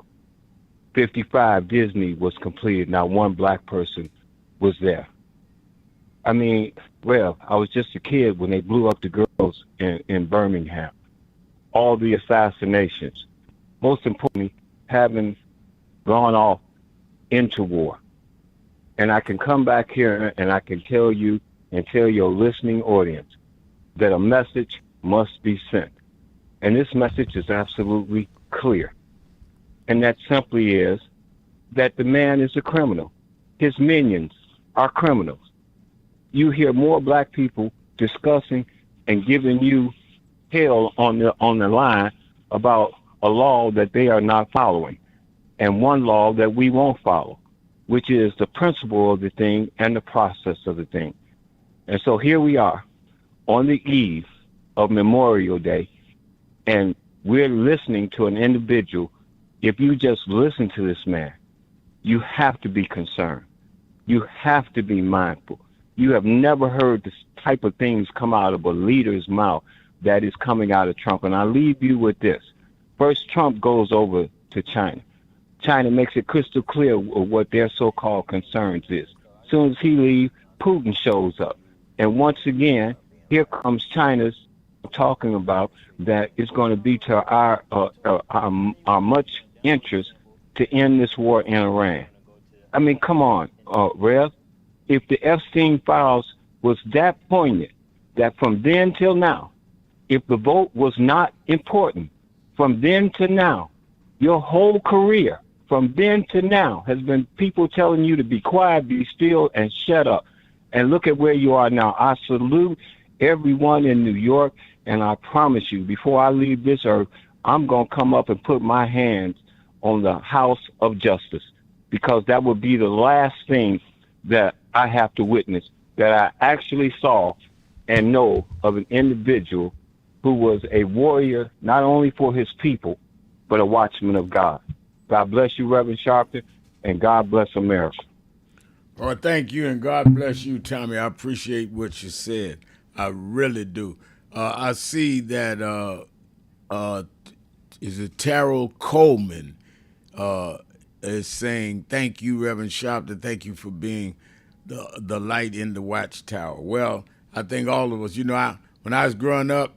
55, Disney was completed. Not one black person was there. I mean, well, I was just a kid when they blew up the girls in Birmingham. All the assassinations. Most importantly, having gone off into war. And I can come back here and I can tell you and tell your listening audience that a message must be sent. And this message is absolutely clear. And that simply is that the man is a criminal. His minions are criminals. You hear more black people discussing and giving you hell on the line about a law that they are not following, and one law that we won't follow, which is the principle of the thing and the process of the thing. And so here we are on the eve of Memorial Day, and we're listening to an individual. If you just listen to this man, you have to be concerned. You have to be mindful. You have never heard this type of things come out of a leader's mouth that is coming out of Trump. And I'll leave you with this. First, Trump goes over to China. China makes it crystal clear what their so-called concerns is. As soon as he leaves, Putin shows up. And once again, here comes China's talking about that it's going to be to our much interest to end this war in Iran. I mean, come on, Rev. If the Epstein files was that poignant, that from then till now, if the vote was not important, from then to now, your whole career, from then to now, has been people telling you to be quiet, be still, and shut up. And look at where you are now. I salute everyone in New York, and I promise you, before I leave this earth, I'm going to come up and put my hands on the House of Justice, because that would be the last thing that I have to witness, that I actually saw and know of an individual who was a warrior, not only for his people, but a watchman of God. God bless you, Reverend Sharpton, and God bless America. Oh, thank you, and God bless you, Tommy. I appreciate what you said. I really do. I see that, is it Terrell Coleman is saying, thank you, Reverend Sharpton. Thank you for being the light in the watchtower. Well, I think all of us, when I was growing up,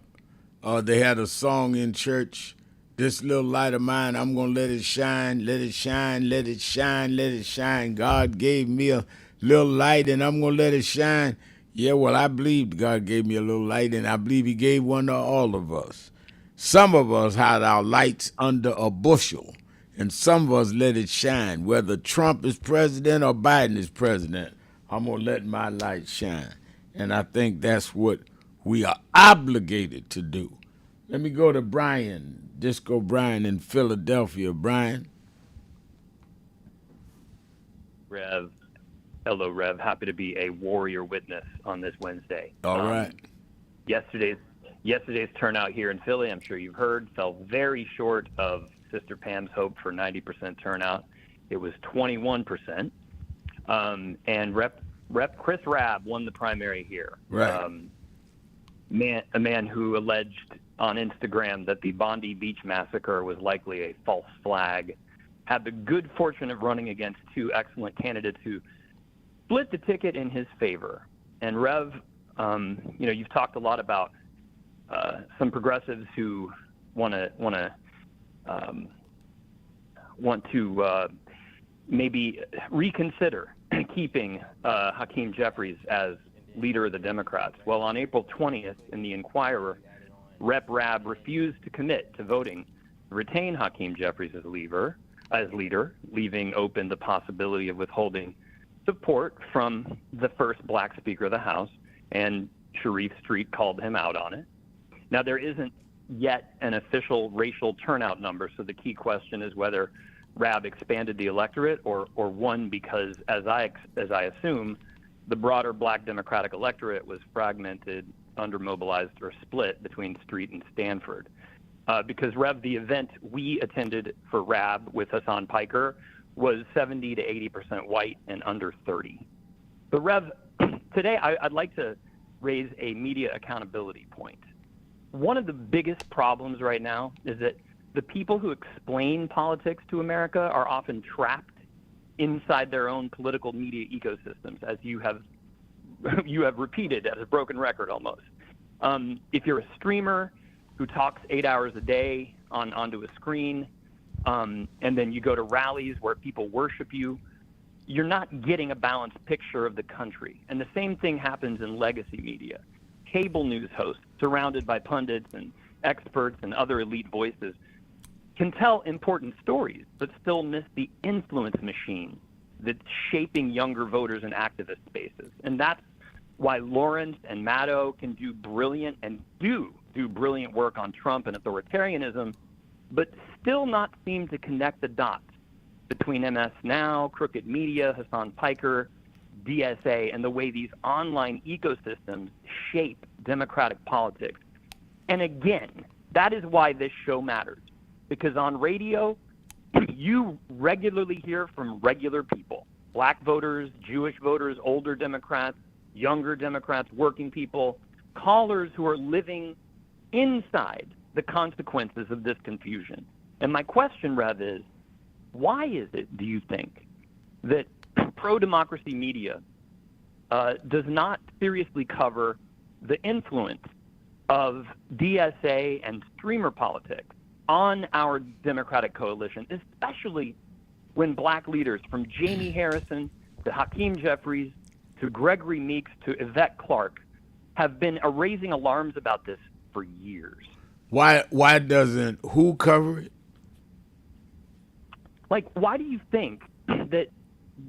they had a song in church, this little light of mine, I'm going to let it shine, let it shine, let it shine, let it shine. God gave me a little light, and I'm going to let it shine. Yeah, well, I believe God gave me a little light, and I believe he gave one to all of us. Some of us had our lights under a bushel, and some of us let it shine. Whether Trump is president or Biden is president, I'm going to let my light shine. And I think that's what we are obligated to do. Let me go to Brian, Disco Brian in Philadelphia. Brian? Rev. Hello, Rev. Happy to be a warrior witness on this Wednesday. All right. Yesterday's turnout here in Philly, I'm sure you've heard, fell very short of Sister Pam's hope for 90% turnout. It was 21%. And Rep Chris Rabb won the primary here. Right. A man who alleged on Instagram that the Bondi Beach massacre was likely a false flag, had the good fortune of running against two excellent candidates who split the ticket in his favor. And Rev, you've talked a lot about some progressives who want to maybe reconsider keeping Hakeem Jeffries as leader of the Democrats. Well, on April 20th in the Inquirer, Rep. Rabb refused to commit to voting to retain Hakeem Jeffries as leader, leaving open the possibility of withholding support from the first black Speaker of the House, and Sharif Street called him out on it. Now, there isn't yet an official racial turnout number, so the key question is whether Rabb expanded the electorate or won because, as I assume, the broader black Democratic electorate was fragmented, undermobilized, or split between Street and Stanford. Because, Rev, the event we attended for Rabb with Hassan Piker was 70 to 80% white and under 30. But, Rev, today I'd like to raise a media accountability point. One of the biggest problems right now is that the people who explain politics to America are often trapped inside their own political media ecosystems, as you have repeated as a broken record almost. If you're a streamer who talks 8 hours a day onto a screen, and then you go to rallies where people worship you, you're not getting a balanced picture of the country. And the same thing happens in legacy media. Cable news hosts surrounded by pundits and experts and other elite voices can tell important stories, but still miss the influence machine that's shaping younger voters in activist spaces. And that's why Lawrence and Maddow can do brilliant and do brilliant work on Trump and authoritarianism, but still not seem to connect the dots between MS Now, Crooked Media, Hassan Piker, DSA, and the way these online ecosystems shape democratic politics. And again, that is why this show matters. Because on radio, you regularly hear from regular people, black voters, Jewish voters, older Democrats, younger Democrats, working people, callers who are living inside the consequences of this confusion. And my question, Rev, is why is it, do you think, that pro-democracy media does not seriously cover the influence of DSA and streamer politics on our Democratic coalition, especially when black leaders from Jamie Harrison to Hakeem Jeffries to Gregory Meeks to Yvette Clarke have been raising alarms about this for years? Why doesn't who cover it? Like, why do you think that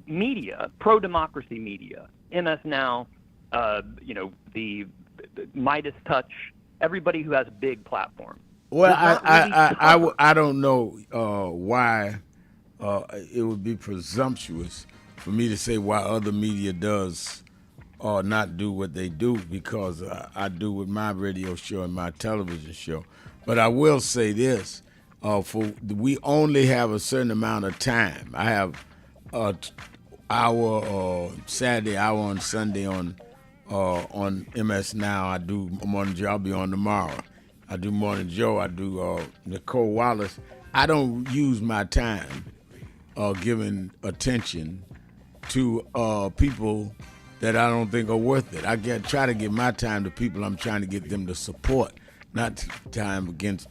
media, pro-democracy media, MS Now, the Midas Touch, everybody who has a big platform? Well, I don't know why it would be presumptuous for me to say why other media does or not do what they do, because I do with my radio show and my television show. But I will say this, we only have a certain amount of time. I have hour Saturday, hour on Sunday on MS Now. I do Morning Joe. I'll be on tomorrow. I do Morning Joe. I do Nicole Wallace. I don't use my time giving attention to people that I don't think are worth it. I try to give my time to people I'm trying to get them to support, not time against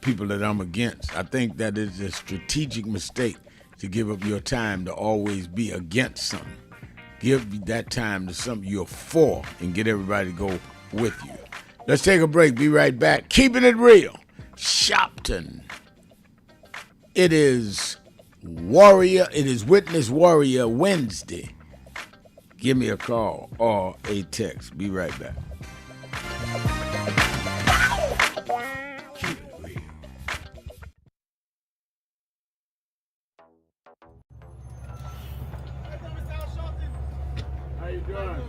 people that I'm against. I think that is a strategic mistake to give up your time to always be against something. Give that time to something you're for and get everybody to go with you. Let's take a break. Be right back. Keeping it real. Shopton. It is Witness Warrior Wednesday. Give me a call or a text. Be right back. How you doing?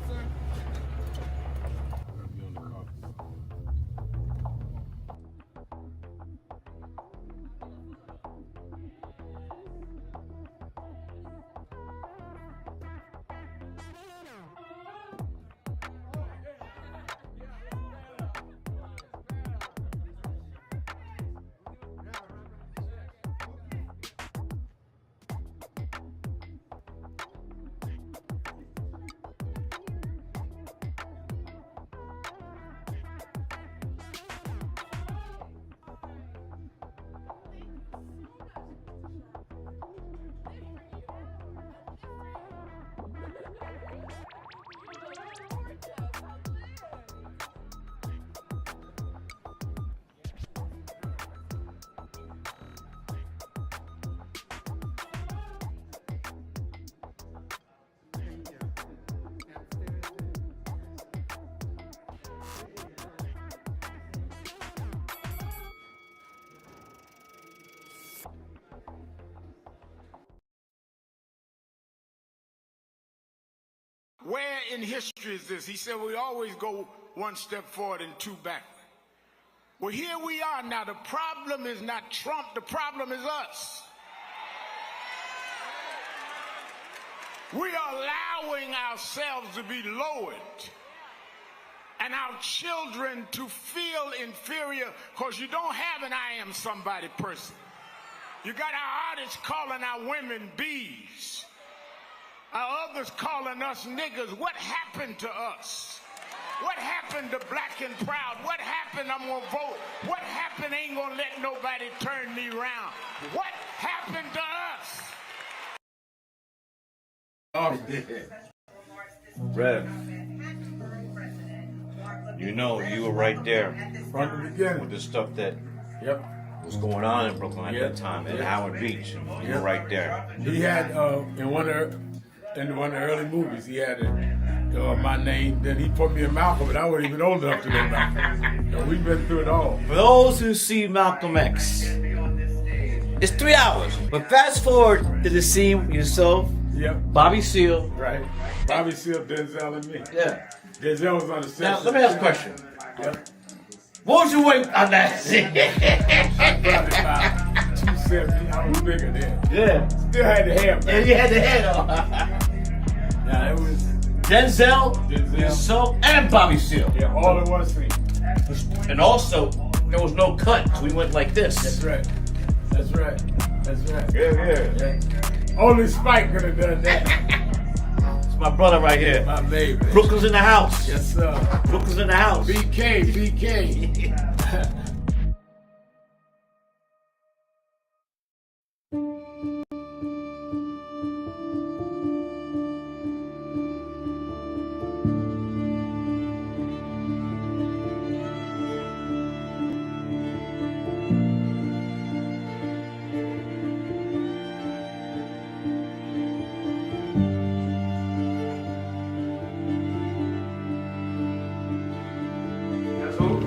Where in history is this? He said we always go one step forward and two backward. Well, here we are now. The problem is not Trump. The problem is us. We are allowing ourselves to be lowered and our children to feel inferior because you don't have an I am somebody person. You got our artists calling our women bees. Our others calling us niggas. What happened to us? What happened to black and proud? What happened? I'm gonna vote. What happened? Ain't gonna let nobody turn me around. What happened to us? Oh, Rev, you know you were right there from the beginning with the stuff that was going on in Brooklyn at that time, at Howard Beach. You were right there. He had in one of the early movies, he had my name. Then he put me in Malcolm, and I wasn't even old enough to know Malcolm. So we've been through it all. For those who see Malcolm X, it's 3 hours. But fast forward to the scene with yourself. Yep. Bobby Seale. Right. Bobby Seale, Denzel, and me. Yeah. Denzel was on the set. Now, let me ask a question. Yep. What was your weight on that scene? I probably about 270. I was bigger then. Yeah. Still had the hair, man. Yeah, you had the head on. Yeah, it was Denzel, yourself, and Bobby Seale. Yeah, all in one scene. And also, there was no cut, so we went like this. That's right. That's right. That's right. Yeah. Only Spike could have done that. It's my brother right here. My baby. Brooklyn's in the house. Yes, sir. Brooklyn's in the house. BK.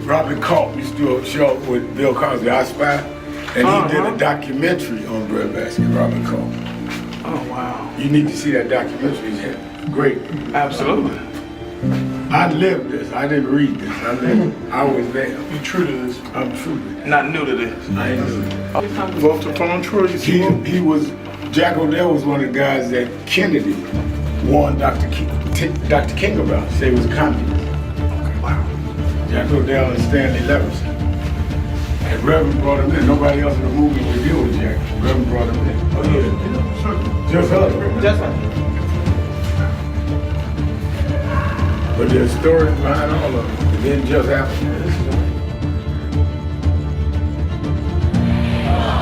Robin Culp used to do a show with Bill Cosby, I Spy, and he did a documentary on breadbasket, Robin Culp. Oh, wow. You need to see that documentary. It's great. Absolutely. I lived this. I didn't read this. I lived it. I was there. You true to this? I'm true to this. Not new to this. I ain't new to this. Vote to phone Troy. He was, Jack O'Dell was one of the guys that Kennedy warned Dr. King about. Say he was a communist. Jack O'Dell and Stanley Levinson. And Reverend brought him in. Nobody else in the movie would deal with Jack. Reverend brought him in. Oh, yeah. Sure. Just us. Just us. But there's stories behind all of it. It didn't just happen.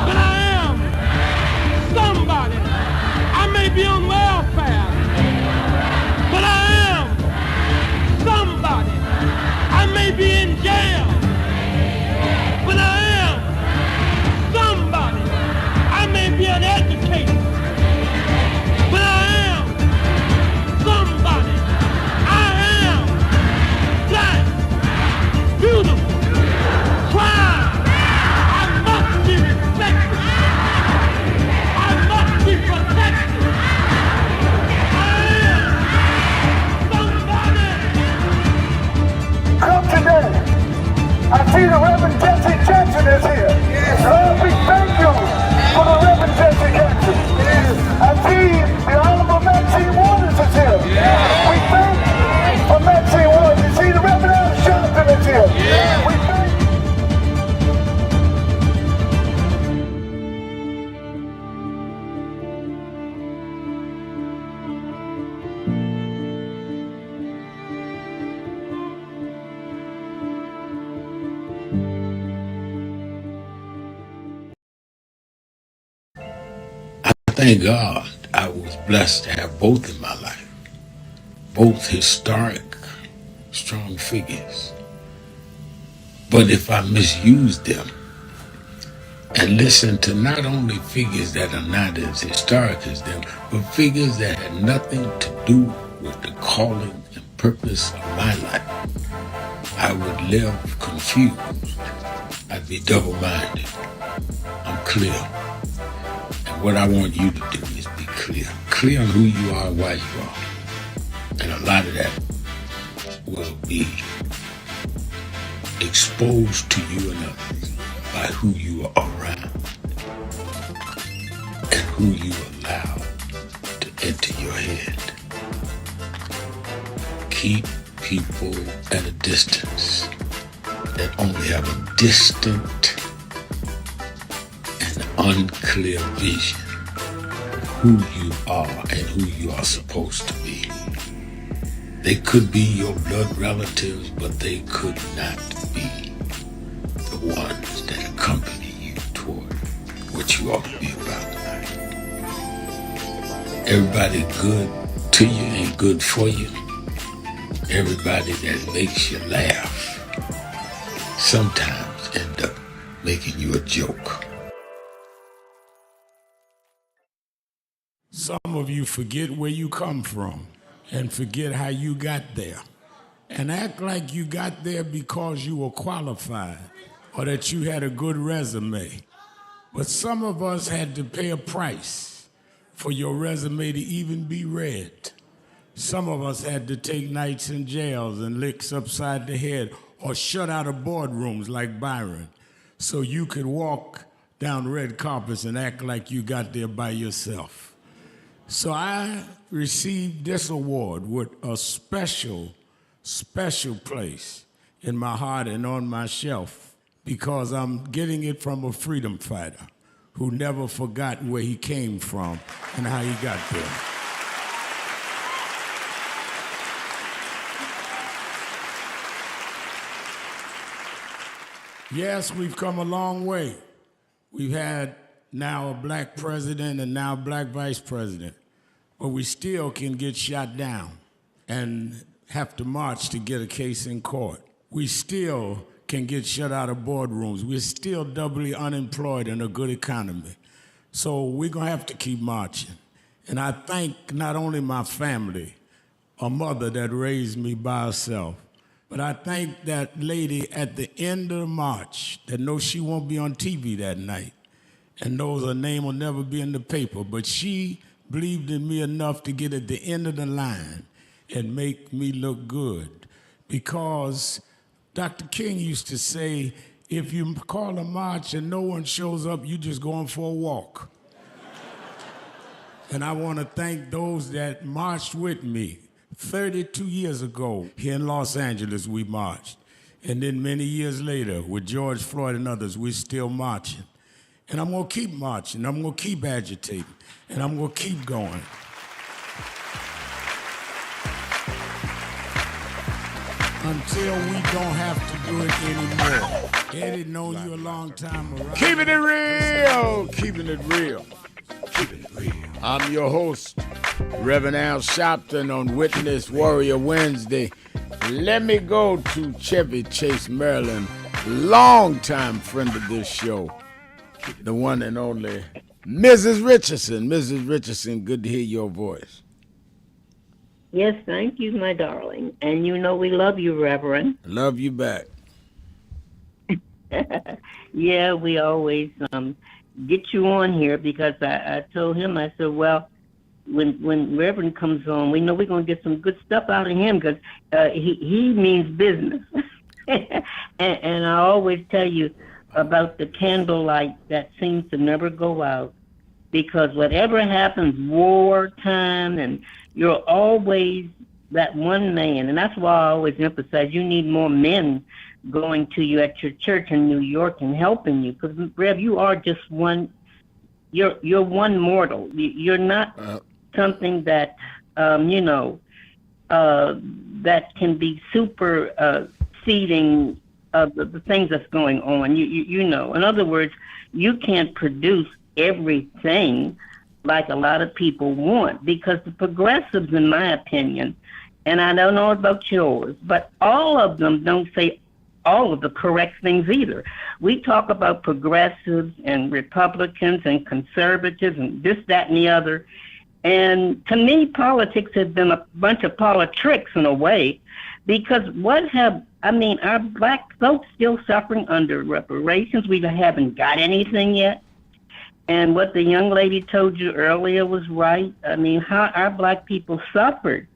But I am somebody. I may be on welfare, but I am somebody. I may be in jail, but I am somebody. I may be an educator, but I am somebody. I am black, beautiful, proud. I must be respected. I must be protected. I am somebody. Come today. I see the Reverend Jesse Jackson is here. Yes. Lord, we thank you for the Reverend Jesse Jackson. Yes. I see the Honorable Maxine Waters is here. Yes. We thank for Maxine Waters. You see the Reverend Al Sharpton is here. Yes. We thank Thank God I was blessed to have both in my life. Both historic, strong figures. But if I misuse them and listen to not only figures that are not as historic as them, but figures that had nothing to do with the calling and purpose of my life, I would live confused. I'd be double-minded. I'm clear. And what I want you to do is be clear. Clear on who you are and why you are. And a lot of that will be exposed to you and others by who you are around and who you allow to enter your head. Keep people at a distance that only have a distant and unclear vision of who you are and who you are supposed to be. They could be your blood relatives, but they could not be the ones that accompany you toward what you ought to be about tonight. Everybody good to you ain't good for you. Everybody that makes you laugh sometimes end up making you a joke. Some of you forget where you come from and forget how you got there and act like you got there because you were qualified or that you had a good resume. But some of us had to pay a price for your resume to even be read. Some of us had to take nights in jails and licks upside the head or shut out of boardrooms like Byron so you could walk down red carpets and act like you got there by yourself. So I received this award with a special place in my heart and on my shelf because I'm getting it from a freedom fighter who never forgot where he came from and how he got there. Yes, we've come a long way. We've had now a black president and now a black vice president, but we still can get shot down and have to march to get a case in court. We still can get shut out of boardrooms. We're still doubly unemployed in a good economy. So we're gonna have to keep marching. And I thank not only my family, a mother that raised me by herself, but I thank that lady at the end of the march that knows she won't be on TV that night and knows her name will never be in the paper, but she believed in me enough to get at the end of the line and make me look good. Because Dr. King used to say, if you call a march and no one shows up, you just going for a walk. And I want to thank those that marched with me. 32 years ago, here in Los Angeles, we marched. And then many years later, with George Floyd and others, we're still marching. And I'm going to keep marching. I'm going to keep agitating. And I'm going to keep going. Until we don't have to do it anymore. Eddie known you a long time around. Keeping it real, keeping it real, keeping it real. I'm your host, Reverend Al Sharpton on Witness Warrior Wednesday. Let me go to Chevy Chase, Maryland, longtime friend of this show, the one and only Mrs. Richardson. Mrs. Richardson, good to hear your voice. Yes, thank you, my darling. And you know we love you, Reverend. Love you back. Yeah, we always get you on here because I told him, I said, well, when Reverend comes on, we know we're going to get some good stuff out of him because he means business. and I always tell you about the candlelight that seems to never go out because whatever happens, wartime, and you're always that one man. And that's why I always emphasize you need more men going to you at your church in New York and helping you. Because, Rev, you are just one, you're one mortal. You're not something that, that can be superseding the things that's going on. You know, in other words, you can't produce everything like a lot of people want because the progressives, in my opinion, and I don't know about yours, but all of them don't say all of the correct things either. We talk about progressives and Republicans and conservatives and this, that, and the other. And to me, politics has been a bunch of politics in a way because are black folks still suffering under reparations? We haven't got anything yet. And what the young lady told you earlier was right. I mean, how our black people suffered.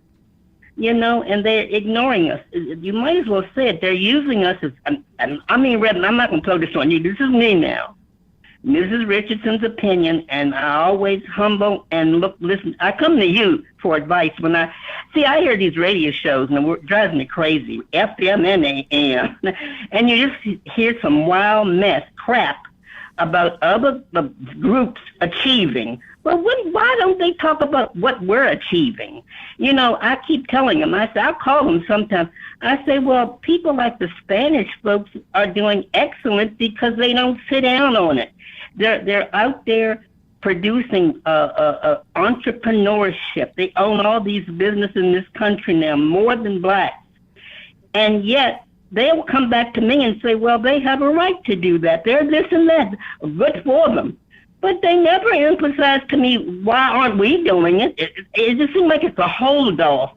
and they're ignoring us. You might as well say it. They're using us as, Reverend, I'm not going to throw this on you. This is me now. Mrs. Richardson's opinion, and I always humble and listen. I come to you for advice when I hear these radio shows and it drives me crazy, FM and AM, and you just hear some wild mess crap about other groups achieving. Well, why don't they talk about what we're achieving? I keep telling them, I'll call them sometimes. I say, well, people like the Spanish folks are doing excellent because they don't sit down on it. They're out there producing entrepreneurship. They own all these businesses in this country now, more than blacks. And yet, they'll come back to me and say, well, they have a right to do that. They're this and that. Good for them. But they never emphasize to me, why aren't we doing it? It just seems like it's a hold off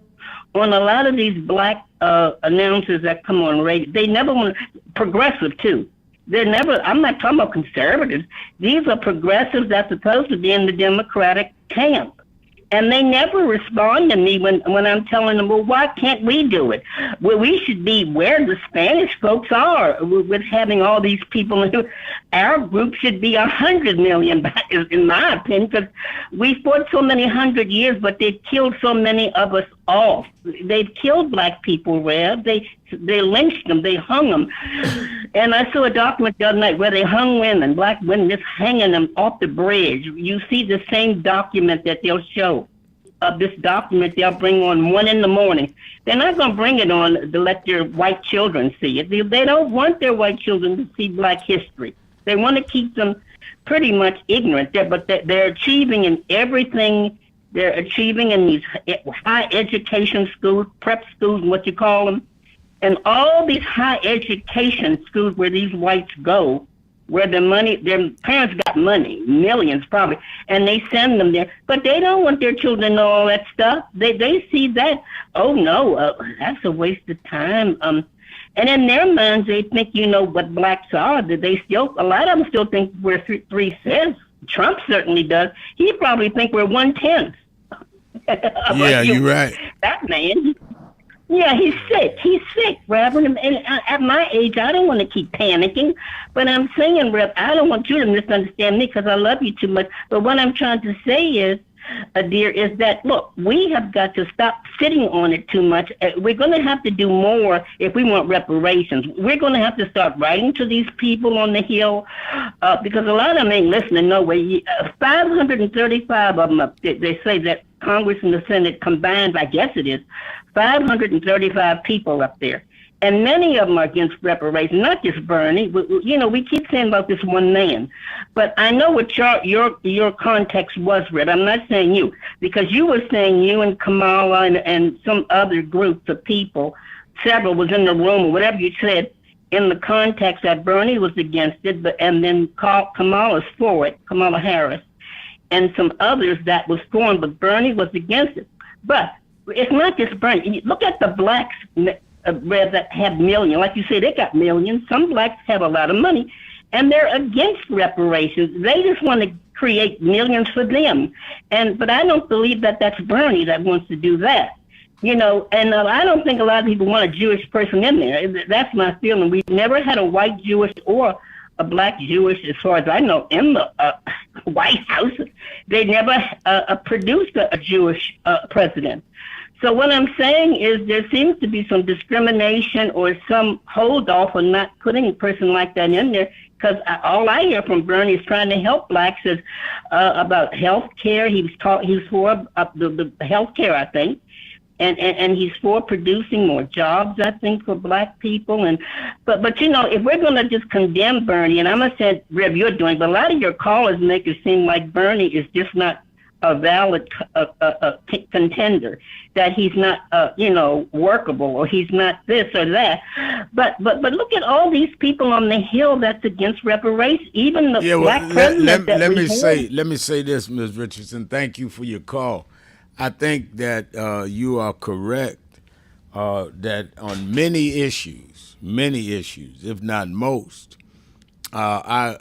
on a lot of these black announcers that come on radio. They never want to, progressive too. They're never, I'm not talking about conservatives. These are progressives that's supposed to be in the Democratic camp. And they never respond to me when I'm telling them, well, why can't we do it? Well, we should be where the Spanish folks are with having all these people. Our group should be 100 million, in my opinion, because we fought so many 100 years, but they've killed so many of us off. They've killed black people, Rev. They lynched them. They hung them. And I saw a document the other night where they hung women, black women, just hanging them off the bridge. You see the same document that they'll show. This document they'll bring on 1 a.m. They're not going to bring it on to let their white children see it. They don't want their white children to see black history. They want to keep them pretty much ignorant. But they're achieving in everything. They're achieving in these high education schools, prep schools, what you call them. And all these high education schools where these whites go, where their parents got money, millions probably, and they send them there. But they don't want their children to know all that stuff. They see that, oh no, that's a waste of time. And in their minds, they think, what blacks are. That a lot of them still think we're 3/5. Trump certainly does. He probably think we're 1/10. Yeah, you're right. That man. Yeah, he's sick. He's sick, Reverend. And at my age, I don't want to keep panicking. But I'm saying, Rev, I don't want you to misunderstand me because I love you too much. But what I'm trying to say is, dear, is that, look, we have got to stop sitting on it too much. We're going to have to do more if we want reparations. We're going to have to start writing to these people on the Hill because a lot of them ain't listening no way. 535 of them, they say that Congress and the Senate combined, I guess it is, 535 people up there. And many of them are against reparations, not just Bernie. We keep saying about this one man. But I know what your context was, Red. I'm not saying you, because you were saying you and Kamala and some other groups of people, several was in the room or whatever you said, in the context that Bernie was against it, and then Kamala's for it, Kamala Harris, and some others that was for it, but Bernie was against it. But it's not just Bernie. Look at the blacks that have millions. Like you say, they got millions. Some blacks have a lot of money, and they're against reparations. They just want to create millions for them. But I don't believe that that's Bernie that wants to do that. And I don't think a lot of people want a Jewish person in there. That's my feeling. We've never had a white Jewish or a black Jewish, as far as I know, in the White House. They never produced a Jewish president. So what I'm saying is there seems to be some discrimination or some hold off on not putting a person like that in there, because all I hear from Bernie is trying to help blacks is about health care. He's for the health care, I think. And he's for producing more jobs, I think, for black people. But if we're going to just condemn Bernie, and I'm not saying, Rev, you're doing, but a lot of your callers make it seem like Bernie is just not a valid contender, that he's not, workable, or he's not this or that. But look at all these people on the Hill that's against reparations. Even the black president. Let me say this, Ms. Richardson. Thank you for your call. I think that you are correct that on many issues, if not most, I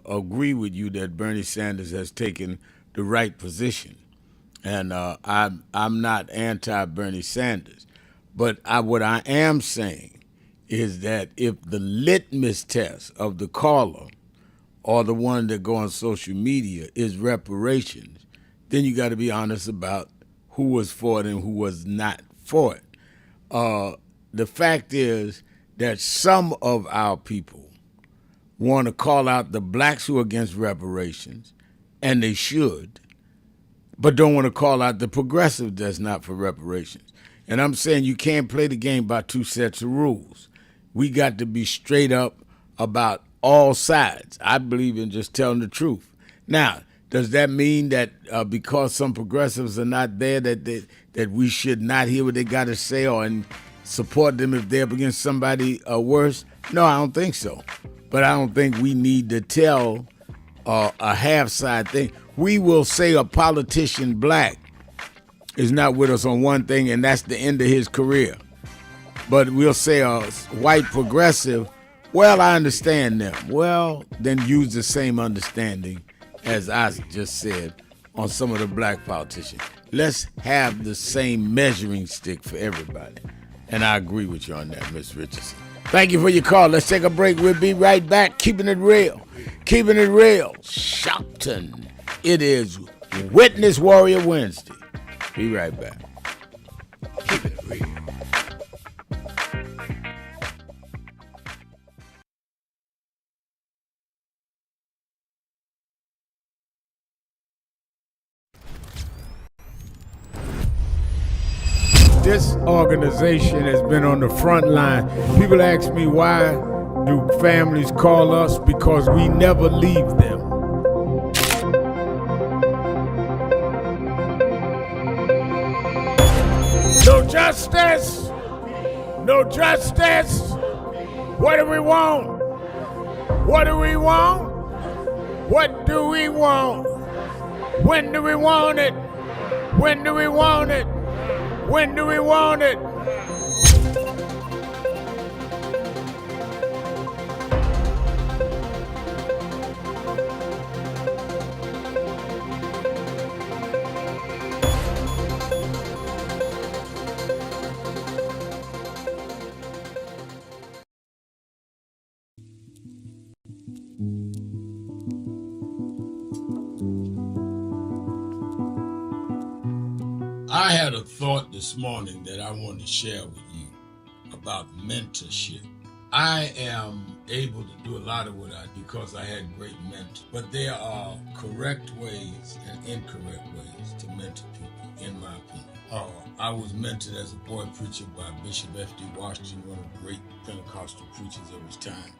agree with you that Bernie Sanders has taken the right position, and I'm not anti-Bernie Sanders. But what I am saying is that if the litmus test of the caller or the one that go on social media is reparations, then you got to be honest about who was for it and who was not for it. The fact is that some of our people want to call out the blacks who are against reparations, and they should, but don't want to call out the progressive that's not for reparations. And I'm saying you can't play the game by two sets of rules. We got to be straight up about all sides. I believe in just telling the truth. Now, does that mean that because some progressives are not there that we should not hear what they got to say or and support them if they're up against somebody worse? No, I don't think so. But I don't think we need to tell a half-side thing. We will say a politician black is not with us on one thing, and that's the end of his career. But we'll say a white progressive, well, I understand them. Well, then use the same understanding as I just said on some of the black politicians. Let's have the same measuring stick for everybody. And I agree with you on that, Ms. Richardson. Thank you for your call. Let's take a break. We'll be right back. Keeping it real. Keeping it real. Sharpton. It is Witness Warrior Wednesday. Be right back. Keep it real. This organization has been on the front line. People ask me, why do families call us? Because we never leave them. No justice. No justice. What do we want? What do we want? What do we want? When do we want it? When do we want it? When do we want it? I had a thought this morning that I want to share with you about mentorship. I am able to do a lot of what I do because I had great mentors, but there are correct ways and incorrect ways to mentor people, in my opinion. I was mentored as a boy preacher by Bishop F.D. Washington, one of the great Pentecostal preachers of his time.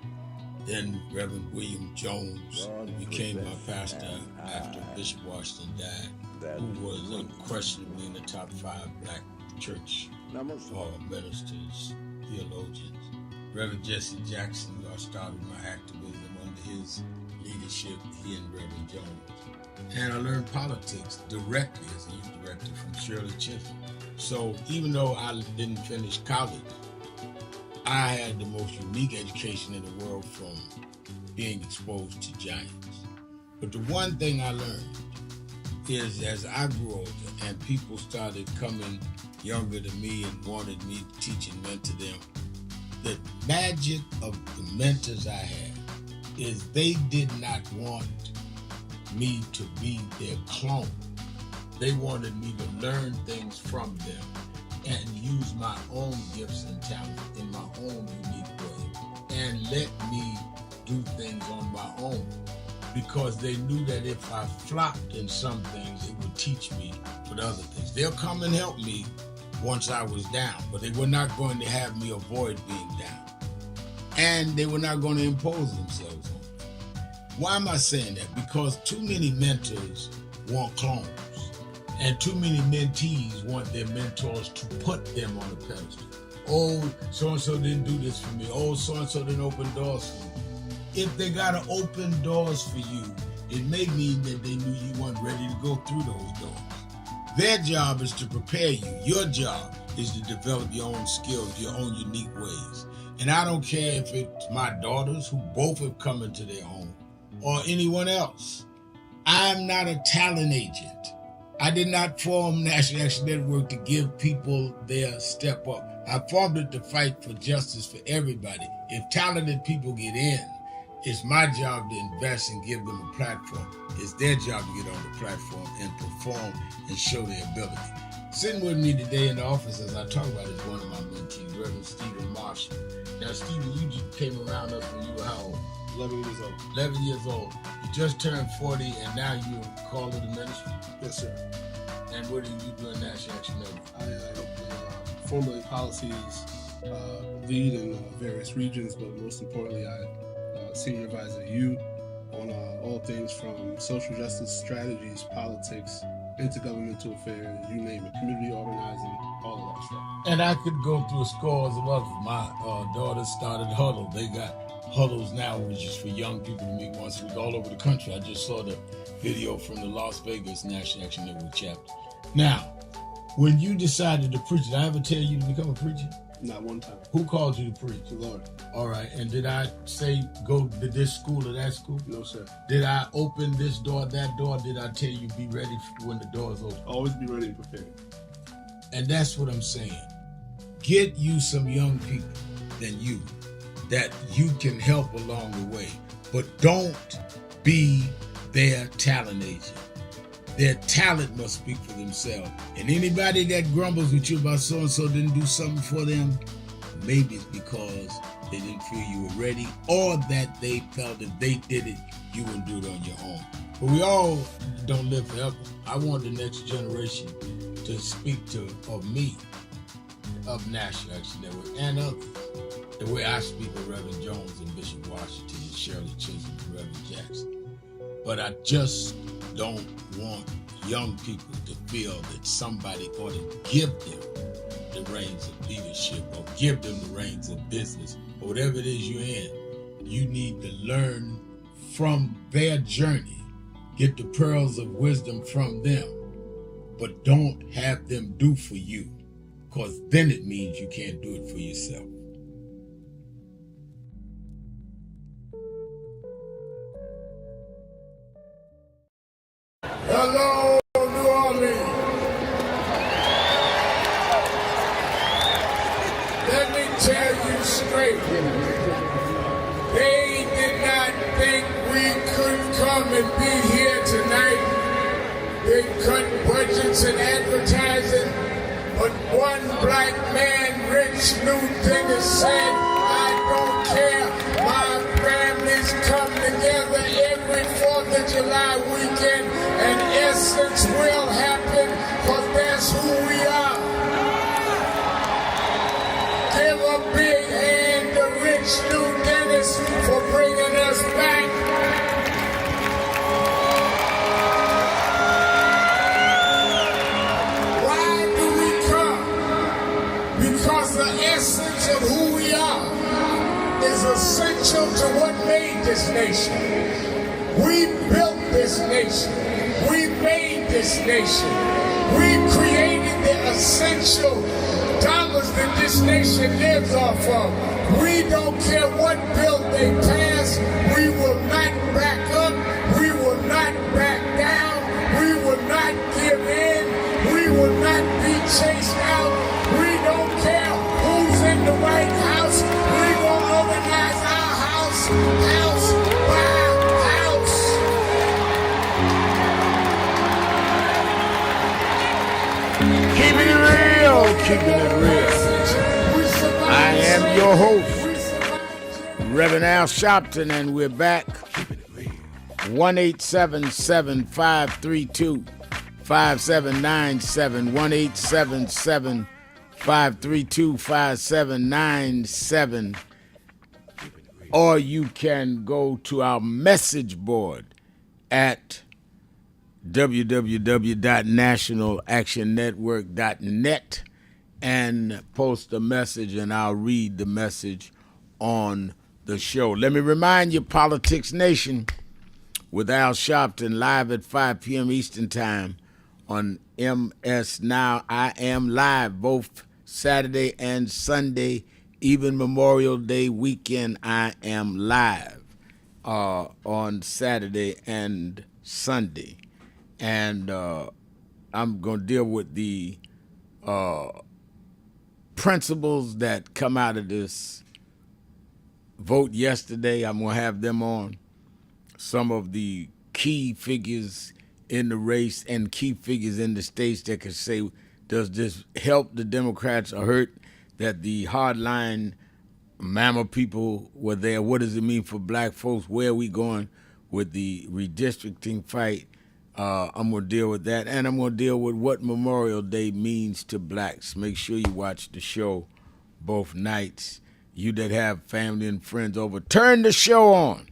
Then Reverend William Jones became my pastor after Bishop Washington died, who was unquestionably in the top 5 black church ministers, theologians. Reverend Jesse Jackson, who I started my activism under his leadership, he and Reverend Jones. And I learned politics directly as a youth director from Shirley Chisholm. So even though I didn't finish college, I had the most unique education in the world from being exposed to giants. But the one thing I learned is as I grew older and people started coming younger than me and wanted me to teach and mentor them, the magic of the mentors I had is they did not want me to be their clone. They wanted me to learn things from them and use my own gifts and talents in my own unique way and let me do things on my own, because they knew that if I flopped in some things, it would teach me for the other things. They'll come and help me once I was down, but they were not going to have me avoid being down. And they were not going to impose themselves on me. Why am I saying that? Because too many mentors want clones. And too many mentees want their mentors to put them on a pedestal. Oh, so-and-so didn't do this for me. Oh, so-and-so didn't open doors for me. If they got to open doors for you, it may mean that they knew you weren't ready to go through those doors. Their job is to prepare you. Your job is to develop your own skills, your own unique ways. And I don't care if it's my daughters, who both have come into their own, or anyone else. I'm not a talent agent. I did not form National Action Network to give people their step up. I formed it to fight for justice for everybody. If talented people get in, it's my job to invest and give them a platform. It's their job to get on the platform and perform and show their ability. Sitting with me today in the office as I talk about it is one of my mentees, Reverend Stephen Marshall. Now, Stephen, you just came around us when you were how old? 11 years old. 11 years old. You just turned 40 and now you're called to the ministry? Yes, sir. And what do you do in National Action Network? I formulate policies, lead in various regions, but most importantly, I senior advise you on all things from social justice strategies, politics, intergovernmental affairs, you name it, community organizing, all of that stuff. And I could go through scores of others. My daughter started Huddle. They got Huddles now, which is for young people to meet once a week all over the country. I just saw the video from the Las Vegas National Action Network chapter. Now, when you decided to preach, did I ever tell you to become a preacher? Not one time. Who called you to preach? The Lord. All right. And did I say go to this school or that school? No, sir. Did I open this door, that door? Did I tell you be ready when the door's open? Always be ready and prepared. And that's what I'm saying. Get you some young people than you that you can help along the way. But don't be their talent agent. Their talent must speak for themselves. And anybody that grumbles with you about so-and-so didn't do something for them, maybe it's because they didn't feel you were ready or that they felt if they did it, you wouldn't do it on your own. But we all don't live forever. I want the next generation to speak of me, of National Action Network and others, the way I speak of Reverend Jones and Bishop Washington and Shirley Chisholm and Reverend Jackson. But I just don't want young people to feel that somebody ought to give them the reins of leadership or give them the reins of business or whatever it is you're in. You need to learn from their journey, get the pearls of wisdom from them, but don't have them do for you, because then it means you can't do it for yourself. Hello, New Orleans. Let me tell you straight. They did not think we could come and be here tonight. They cut budgets and advertising, but one black man, Rich Newton, said, I don't care. My families come together every 4th of July weekend, and Essence will happen, because that's who we are. Give a big hand to Rich New Dennis for bringing us back. Why do we come? Because the essence of who we are is essential to what made this nation. We built this nation. We made this nation. We created the essential dollars that this nation lives off of. We don't care what bill they pass. We will not back up. We will not back down. We will not give in. We will not be chased out. We don't care who's in the White House. We will organize our house by house. Keeping it real, keeping it real. I am your host, Reverend Al Sharpton, and we're back. 1-877-532-5797, 1-877-532-5797, or you can go to our message board at www.nationalactionnetwork.net and post a message, and I'll read the message on the show. Let me remind you, Politics Nation with Al Sharpton, live at 5 p.m. Eastern Time on MS Now. I am live both Saturday and Sunday, even Memorial Day weekend. I am live on Saturday and Sunday. And I'm going to deal with the principles that come out of this vote yesterday. I'm going to have them on. Some of the key figures in the race and key figures in the states that can say, does this help the Democrats or hurt that the hardline Mama people were there? What does it mean for black folks? Where are we going with the redistricting fight? I'm going to deal with that, and I'm going to deal with what Memorial Day means to blacks. Make sure you watch the show both nights. You that have family and friends over, turn the show on.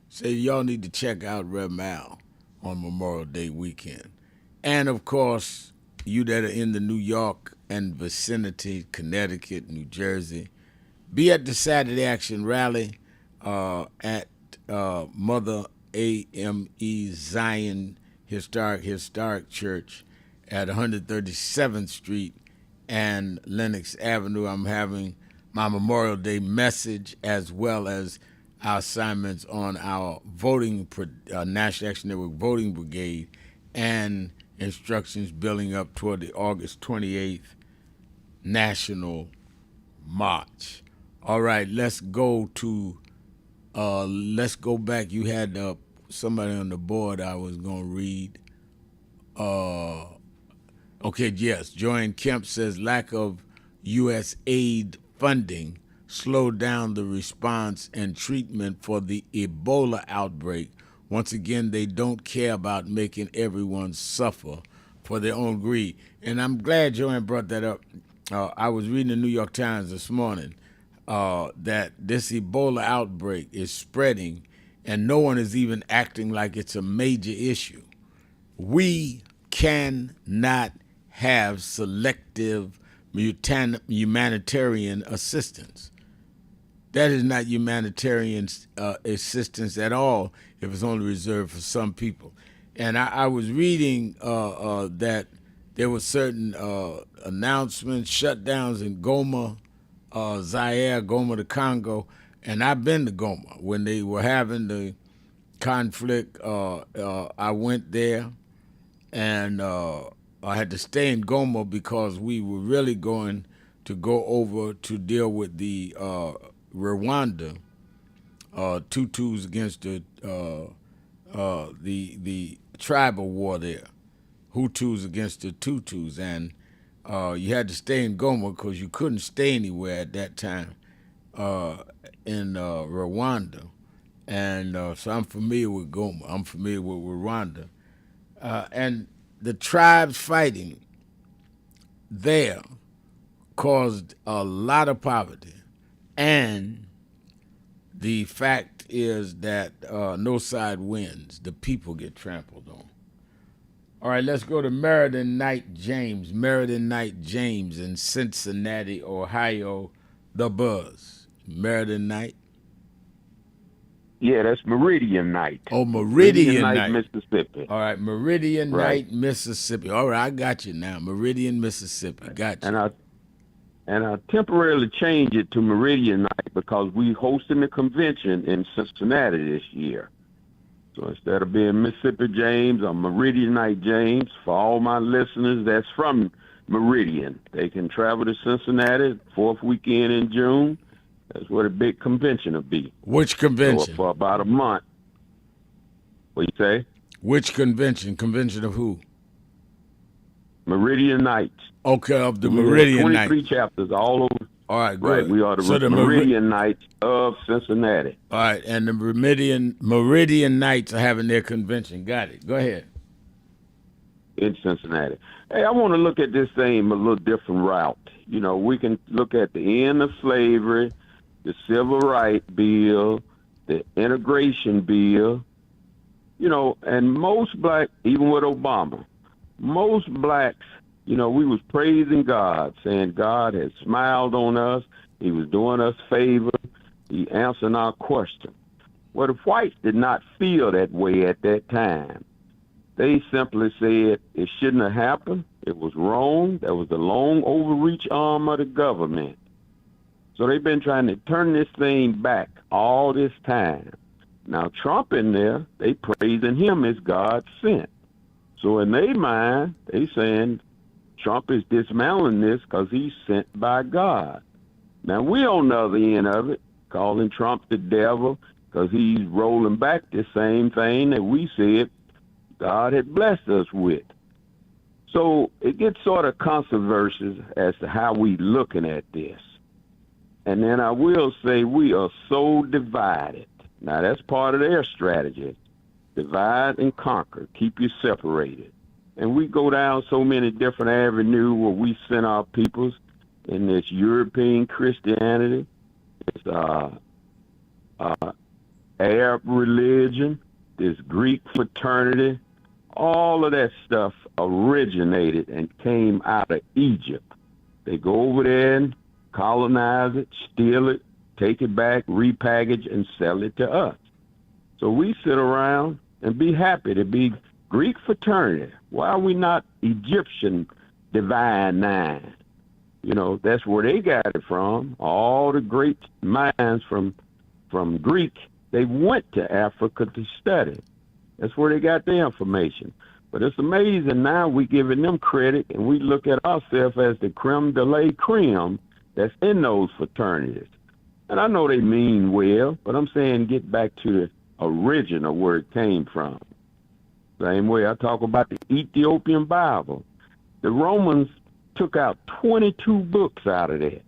Say y'all need to check out Rev Mal on Memorial Day weekend. And, of course, you that are in the New York and vicinity, Connecticut, New Jersey, be at the Saturday Action Rally at Mother AME Zion Historic Church at 137th Street and Lenox Avenue. I'm having my Memorial Day message as well as our assignments on our voting, National Action Network Voting Brigade, and instructions building up toward the August 28th National March. All right, let's go back. You had somebody on the board I was going to read. Okay, yes. Joanne Kemp says lack of U.S. aid funding slowed down the response and treatment for the Ebola outbreak. Once again, they don't care about making everyone suffer for their own greed. And I'm glad Joanne brought that up. I was reading the New York Times this morning that this Ebola outbreak is spreading and no one is even acting like it's a major issue. We cannot have selective humanitarian assistance. That is not humanitarian assistance at all if it's only reserved for some people. And I was reading that there were certain announcements, shutdowns in Goma, Zaire, Goma to Congo, and I've been to Goma. When they were having the conflict, I went there, and I had to stay in Goma because we were really going to go over to deal with the Rwanda, Tutus against the tribal war there, Hutus against the Tutus, and you had to stay in Goma because you couldn't stay anywhere at that time in Rwanda. And so I'm familiar with Goma. I'm familiar with Rwanda. And the tribes fighting there caused a lot of poverty. And the fact is that no side wins. The people get trampled on. All right, let's go to Meriden Knight James. Meriden Knight James in Cincinnati, Ohio, the Buzz. Meriden Knight. Yeah, that's Meridian Night. Oh, Meridian Night, Mississippi. All right, Meridian Right. Night, Mississippi. All right, I got you now. Meridian, Mississippi. Got you. And I temporarily changed it to Meridian Night because we hosting the convention in Cincinnati this year. So instead of being Mississippi James, I'm Meridian Night James. For all my listeners that's from Meridian, they can travel to Cincinnati, fourth weekend in June. That's where the big convention will be. Which convention? So for about a month. What you say? Which convention? Convention of who? Meridian Nights. Okay, of the We have Meridian Night. 23 chapters all over. All right, good. Right, we are the Meridian Knights of Cincinnati. All right, and the Meridian Knights are having their convention. Got it. Go ahead. In Cincinnati. Hey, I want to look at this thing a little different route. You know, we can look at the end of slavery, the Civil Rights Bill, the Integration Bill, you know, and most black, even with Obama, most blacks, you know, we was praising God, saying God had smiled on us. He was doing us favor. He answered our question. Well, the whites did not feel that way at that time. They simply said it shouldn't have happened. It was wrong. That was the long overreach arm of the government. So they've been trying to turn this thing back all this time. Now, Trump in there, they praising him as God sent. So in their mind, they saying Trump is dismantling this because he's sent by God. Now, we on the other end of it, calling Trump the devil because he's rolling back the same thing that we said God had blessed us with. So it gets sort of controversial as to how we looking at this. And then I will say we are so divided. Now, that's part of their strategy. Divide and conquer. Keep you separated. And we go down so many different avenues where we send our peoples in this European Christianity, this Arab religion, this Greek fraternity. All of that stuff originated and came out of Egypt. They go over there and colonize it, steal it, take it back, repackage, and sell it to us. So we sit around and be happy to be Greek fraternity. Why are we not Egyptian divine nine? You know, that's where they got it from. All the great minds from Greek, they went to Africa to study. That's where they got their information. But it's amazing now we giving them credit and we look at ourselves as the creme de la creme that's in those fraternities. And I know they mean well, but I'm saying get back to the original where it came from. Same way I talk about the Ethiopian Bible. The Romans took out 22 books out of that.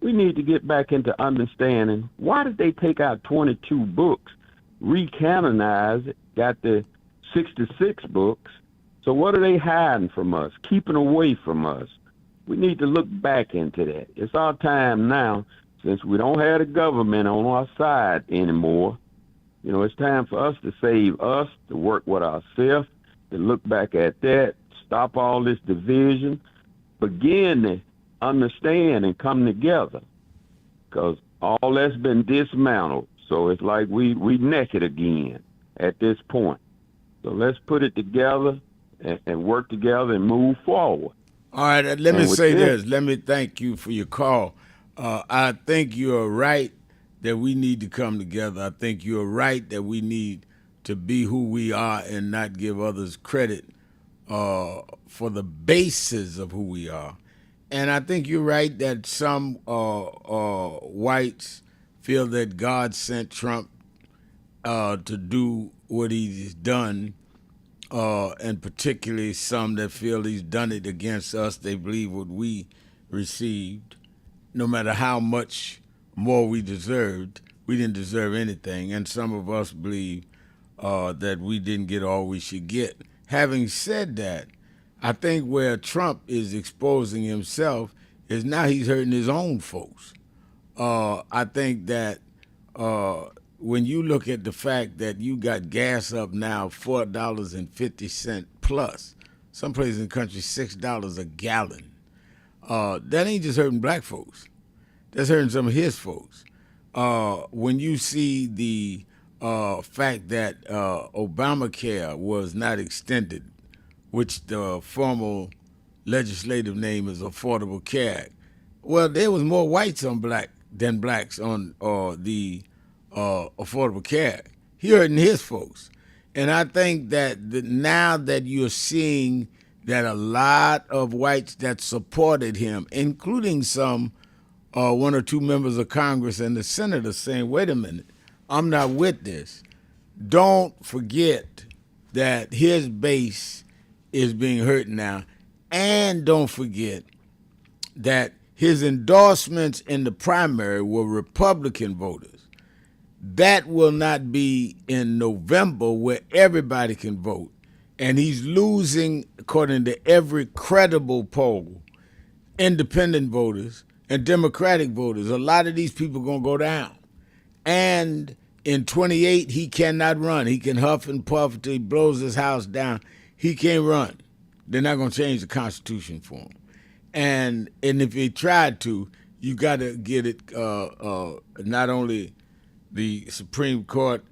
We need to get back into understanding why did they take out 22 books, recanonize it, got the 66 books. So what are they hiding from us, keeping away from us? We need to look back into that. It's our time now, since we don't have the government on our side anymore. You know, it's time for us to save us, to work with ourselves, to look back at that, stop all this division, begin to understand and come together. Because all that's been dismantled. So it's like we naked again at this point. So let's put it together and work together and move forward. All right, let me say this. Let me thank you for your call. I think you're right that we need to come together. I think you're right that we need to be who we are and not give others credit for the basis of who we are. And I think you're right that some whites feel that God sent Trump to do what he's done, and particularly some that feel he's done it against us. They believe what we received, no matter how much more we deserved, we didn't deserve anything. And some of us believe that we didn't get all we should get. Having said that, I think where Trump is exposing himself is now he's hurting his own folks. I think that when you look at the fact that you got gas up now $4.50 plus, some places in the country $6 a gallon, that ain't just hurting black folks. That's hurting some of his folks. When you see the fact that Obamacare was not extended, which the formal legislative name is Affordable Care Act, well, there was more whites on than blacks on the Affordable Care Act. He hurting his folks. And I think that now that you're seeing that a lot of whites that supported him, including some one or two members of Congress and the Senate, are saying, wait a minute, I'm not with this. Don't forget that his base is being hurt now. And don't forget that his endorsements in the primary were Republican voters. That will not be in November where everybody can vote. And he's losing, according to every credible poll, independent voters and Democratic voters. A lot of these people are going to go down. And in 28, he cannot run. He can huff and puff until he blows his house down. He can't run. They're not going to change the Constitution for him. And if he tried to, you got to get it not only the Supreme Court,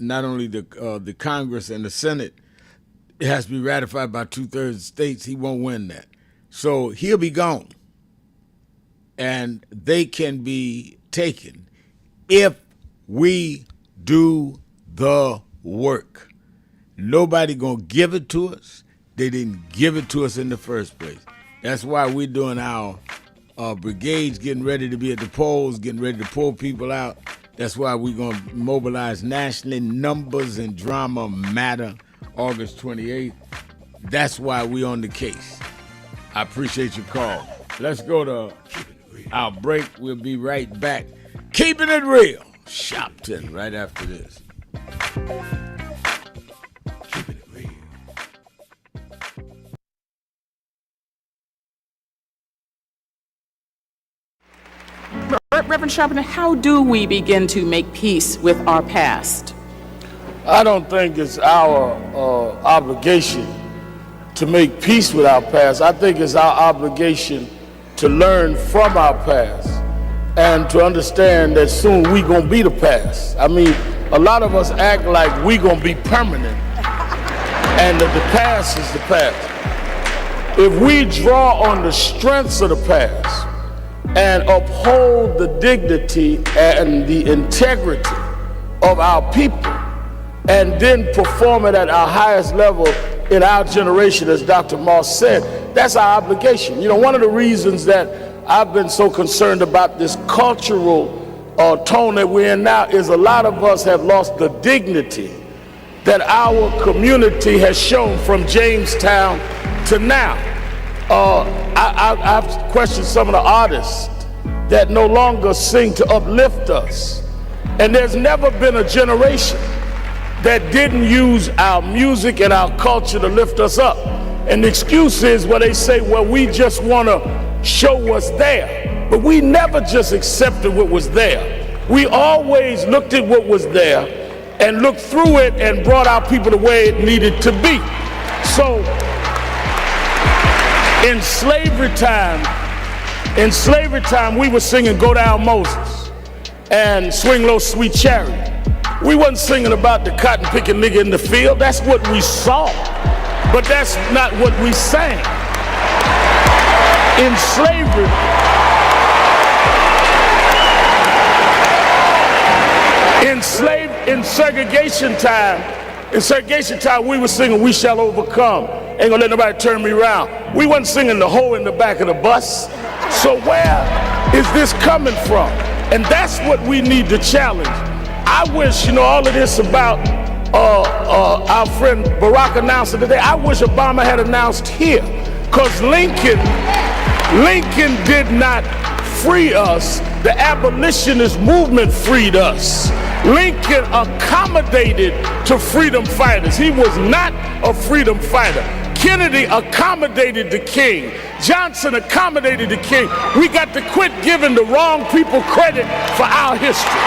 not only the Congress and the Senate. It has to be ratified by 2/3 of states. He won't win that. So he'll be gone. And they can be taken if we do the work. Nobody going to give it to us. They didn't give it to us in the first place. That's why we're doing our brigades, getting ready to be at the polls, getting ready to pull people out. That's why we're going to mobilize nationally. Numbers and drama matter, August 28th. That's why we're on the case. I appreciate your call. Let's go to our break. We'll be right back. Keeping it real. Shopton right after this. Reverend Sharpton, how do we begin to make peace with our past? I don't think it's our obligation to make peace with our past. I think it's our obligation to learn from our past and to understand that soon we gonna be the past. I mean, a lot of us act like we gonna be permanent and that the past is the past. If we draw on the strengths of the past and uphold the dignity and the integrity of our people, and then perform it at our highest level in our generation, as Dr. Moss said, that's our obligation. You know, one of the reasons that I've been so concerned about this cultural tone that we're in now is a lot of us have lost the dignity that our community has shown from Jamestown to now. I've questioned some of the artists that no longer sing to uplift us. And there's never been a generation that didn't use our music and our culture to lift us up. And the excuse is where they say, well, we just want to show what's there. But we never just accepted what was there. We always looked at what was there and looked through it and brought our people the way it needed to be. So in slavery time, we were singing Go Down Moses and Swing Low Sweet Chariot. We wasn't singing about the cotton picking nigga in the field. That's what we saw, but that's not what we sang. In slavery, in segregation time, we were singing We Shall Overcome. Ain't gonna let nobody turn me around. We wasn't singing the hoe in the back of the bus. So where is this coming from? And that's what we need to challenge. I wish, all of this about our friend Barack announcing today, I wish Obama had announced here. Because Lincoln did not free us. The abolitionist movement freed us. Lincoln accommodated to freedom fighters. He was not a freedom fighter. Kennedy accommodated the king. Johnson accommodated the king. We got to quit giving the wrong people credit for our history.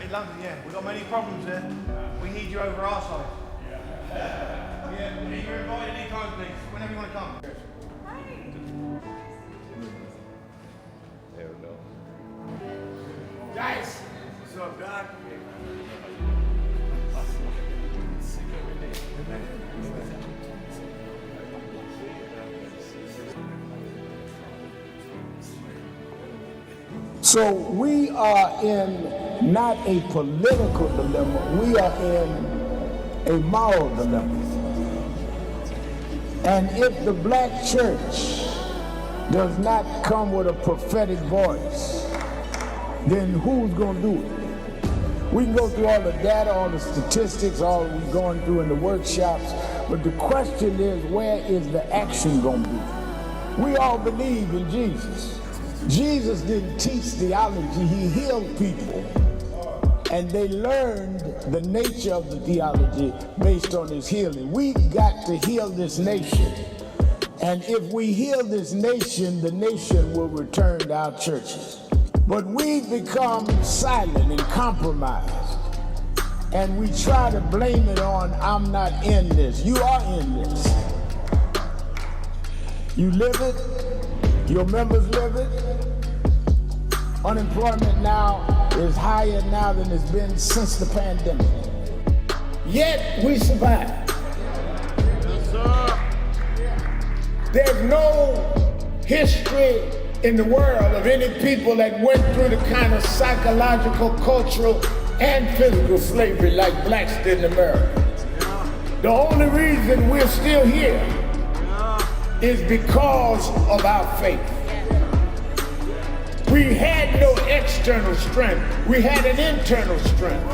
in London, yeah. We've got many problems there. We need you over our side. Yeah, you're invited anytime, please. Whenever you want to come. There we go. Guys! What's up, Doc? So we are in not a political dilemma, we are in a moral dilemma. And if the black church does not come with a prophetic voice, then who's going to do it? We can go through all the data, all the statistics, all we're going through in the workshops, but the question is, where is the action going to be? We all believe in Jesus. Jesus didn't teach theology, he healed people. And they learned the nature of the theology based on his healing. We've got to heal this nation. And if we heal this nation, the nation will return to our churches. But we've become silent and compromised. And we try to blame it on, I'm not in this. You are in this. You live it, your members live it. Unemployment now is higher now than it's been since the pandemic. Yet we survive. Yes, sir. There's no history in the world of any people that went through the kind of psychological, cultural, and physical slavery like blacks did in America. The only reason we're still here is because of our faith. We had no external strength. We had an internal strength.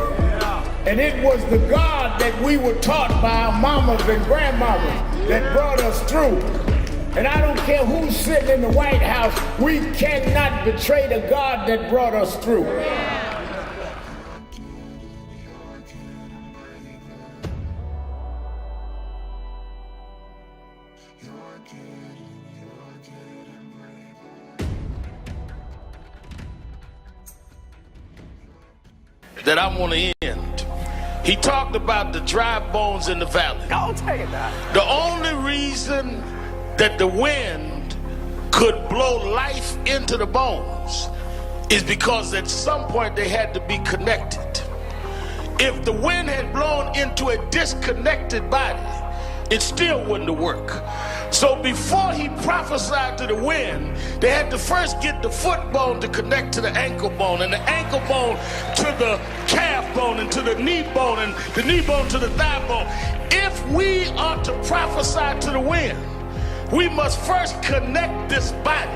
And it was the God that we were taught by our mamas and grandmamas that brought us through. And I don't care who's sitting in the White House, we cannot betray the God that brought us through. That I want to end. He talked about the dry bones in the valley. I'll tell you that. The only reason that the wind could blow life into the bones is because at some point they had to be connected. If the wind had blown into a disconnected body, it still wouldn't have worked. So before he prophesied to the wind, they had to first get the foot bone to connect to the ankle bone, and the ankle bone to the calf bone, and to the knee bone, and the knee bone to the thigh bone. If we are to prophesy to the wind, we must first connect this body.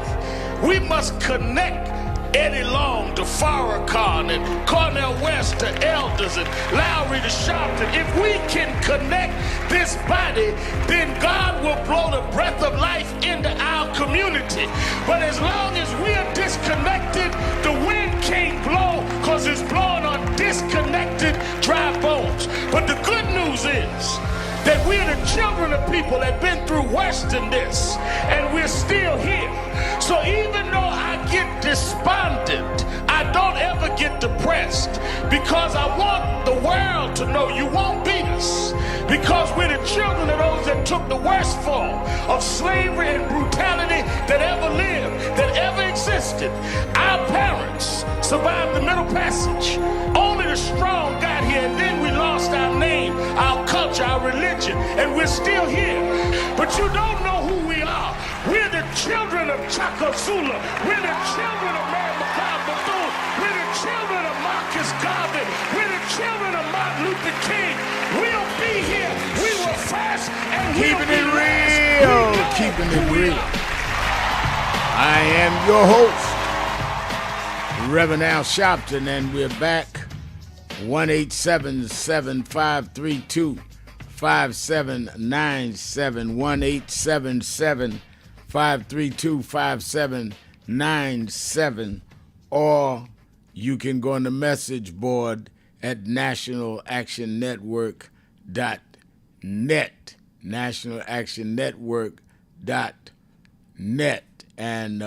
We must connect Eddie Long to Farrakhan and Cornel West to Elders and Lowry to Sharpton. If we can connect this body, then God will blow the breath of life into our community. But as long as we are disconnected, the wind can't blow because it's blowing on disconnected dry bones. But the good news is that we're the children of people that have been through worse than this, and we're still here. So even though I get despondent, I don't ever get depressed, because I want the world to know you won't beat us, because we're the children of those that took the worst form of slavery and brutality that ever lived, that ever existed. Our parents survived the Middle Passage. Only the strong got here, and then we lost our name, our culture, our religion, and we're still here. But you don't know who we are. We're the children of Chaka Zulu. We're the children of Mary McLeod Bethune. We're the children of Marcus Garvey. We're the children of Martin Luther King. We'll be here. We were first, and we'll Keeping be it last. real. Keeping it real. I am your host, Reverend Al Sharpton, and we're back. 1-877-532-5797. 1-877-532-5797. Or you can go on the message board at nationalactionnetwork.net. nationalactionnetwork.net. And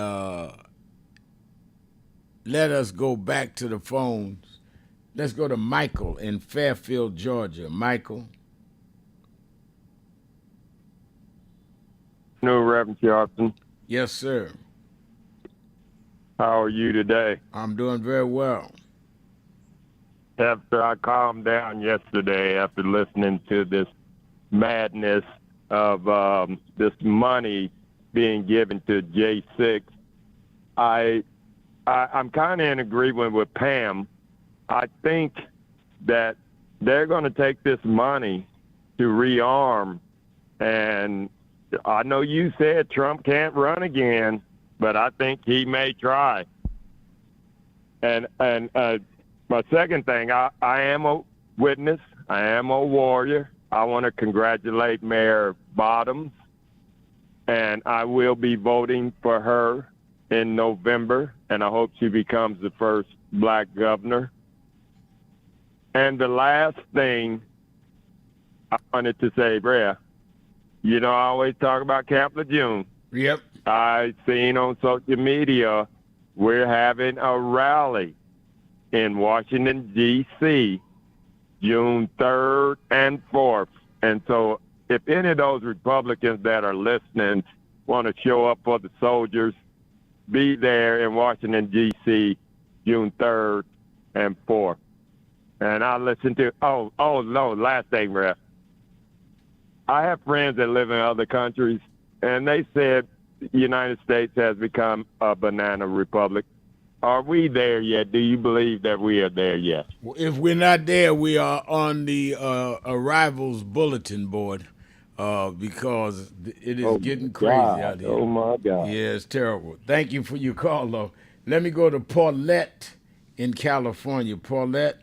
let us go back to the phones. Let's go to Michael in Fairfield, Georgia. Michael. No, Reverend Sharpton. Yes, sir. How are you today? I'm doing very well. After I calmed down yesterday after listening to this madness of this money being given to J6, I'm kind of in agreement with Pam. I think that they're going to take this money to rearm, and I know you said Trump can't run again, but I think he may try. And my second thing, I am a witness. I am a warrior. I want to congratulate Mayor Bottoms, and I will be voting for her in November, and I hope she becomes the first black governor. And the last thing I wanted to say, Brea, you know, I always talk about Camp Lejeune. Yep. I seen on social media we're having a rally in Washington, D.C., June 3rd and 4th. And so if any of those Republicans that are listening want to show up for the soldiers, be there in Washington, D.C., June 3rd and 4th. And I listen to, no, last thing, Ref. I have friends that live in other countries, and they said the United States has become a banana republic. Are we there yet? Do you believe that we are there yet? If we're not there, we are on the arrivals bulletin board because it is getting crazy out here. Oh, my God. Yeah, it's terrible. Thank you for your call, though. Let me go to Paulette in California. Paulette.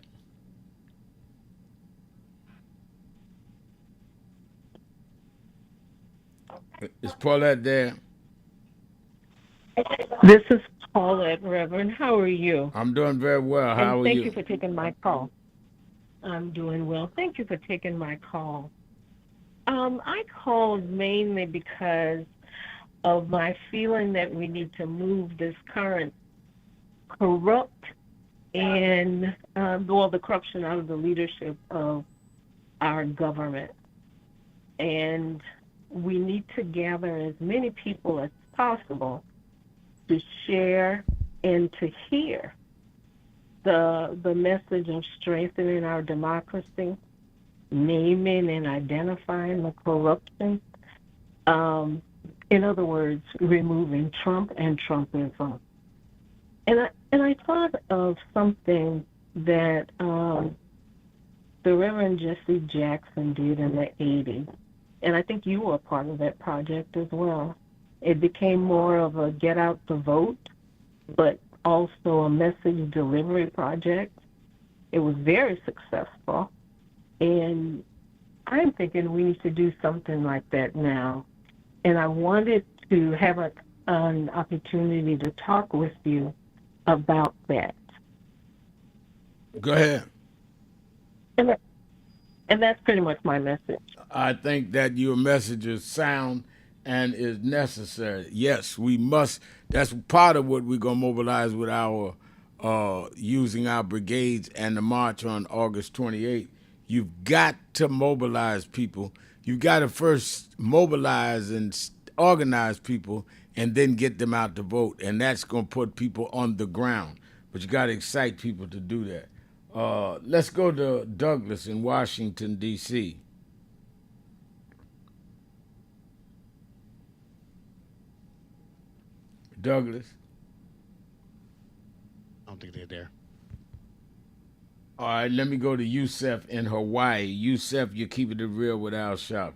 Is Paulette there? This is Paulette, Reverend. How are you? I'm doing very well. How are you? Thank you for taking my call. I'm doing well. Thank you for taking my call. I called mainly because of my feeling that we need to move this current corrupt and the corruption out of the leadership of our government. And we need to gather as many people as possible to share and to hear the message of strengthening our democracy, naming and identifying the corruption. In other words, removing Trump and Trumpism. And I thought of something that the Reverend Jesse Jackson did in the 80s. And I think you were a part of that project as well. It became more of a get out to vote, but also a message delivery project. It was very successful. And I'm thinking we need to do something like that now. And I wanted to have an opportunity to talk with you about that. Go ahead. And that's pretty much my message. I think that your message is sound and is necessary. Yes, we must. That's part of what we're going to mobilize with our using our brigades and the march on August 28th. You've got to mobilize people. You've got to first mobilize and organize people and then get them out to vote. And that's going to put people on the ground. But you got to excite people to do that. Let's go to Douglas in Washington, D.C. Douglas. I don't think they're there. All right, let me go to Yusef in Hawaii. Yusef, you're keeping it real with Al Sharpton.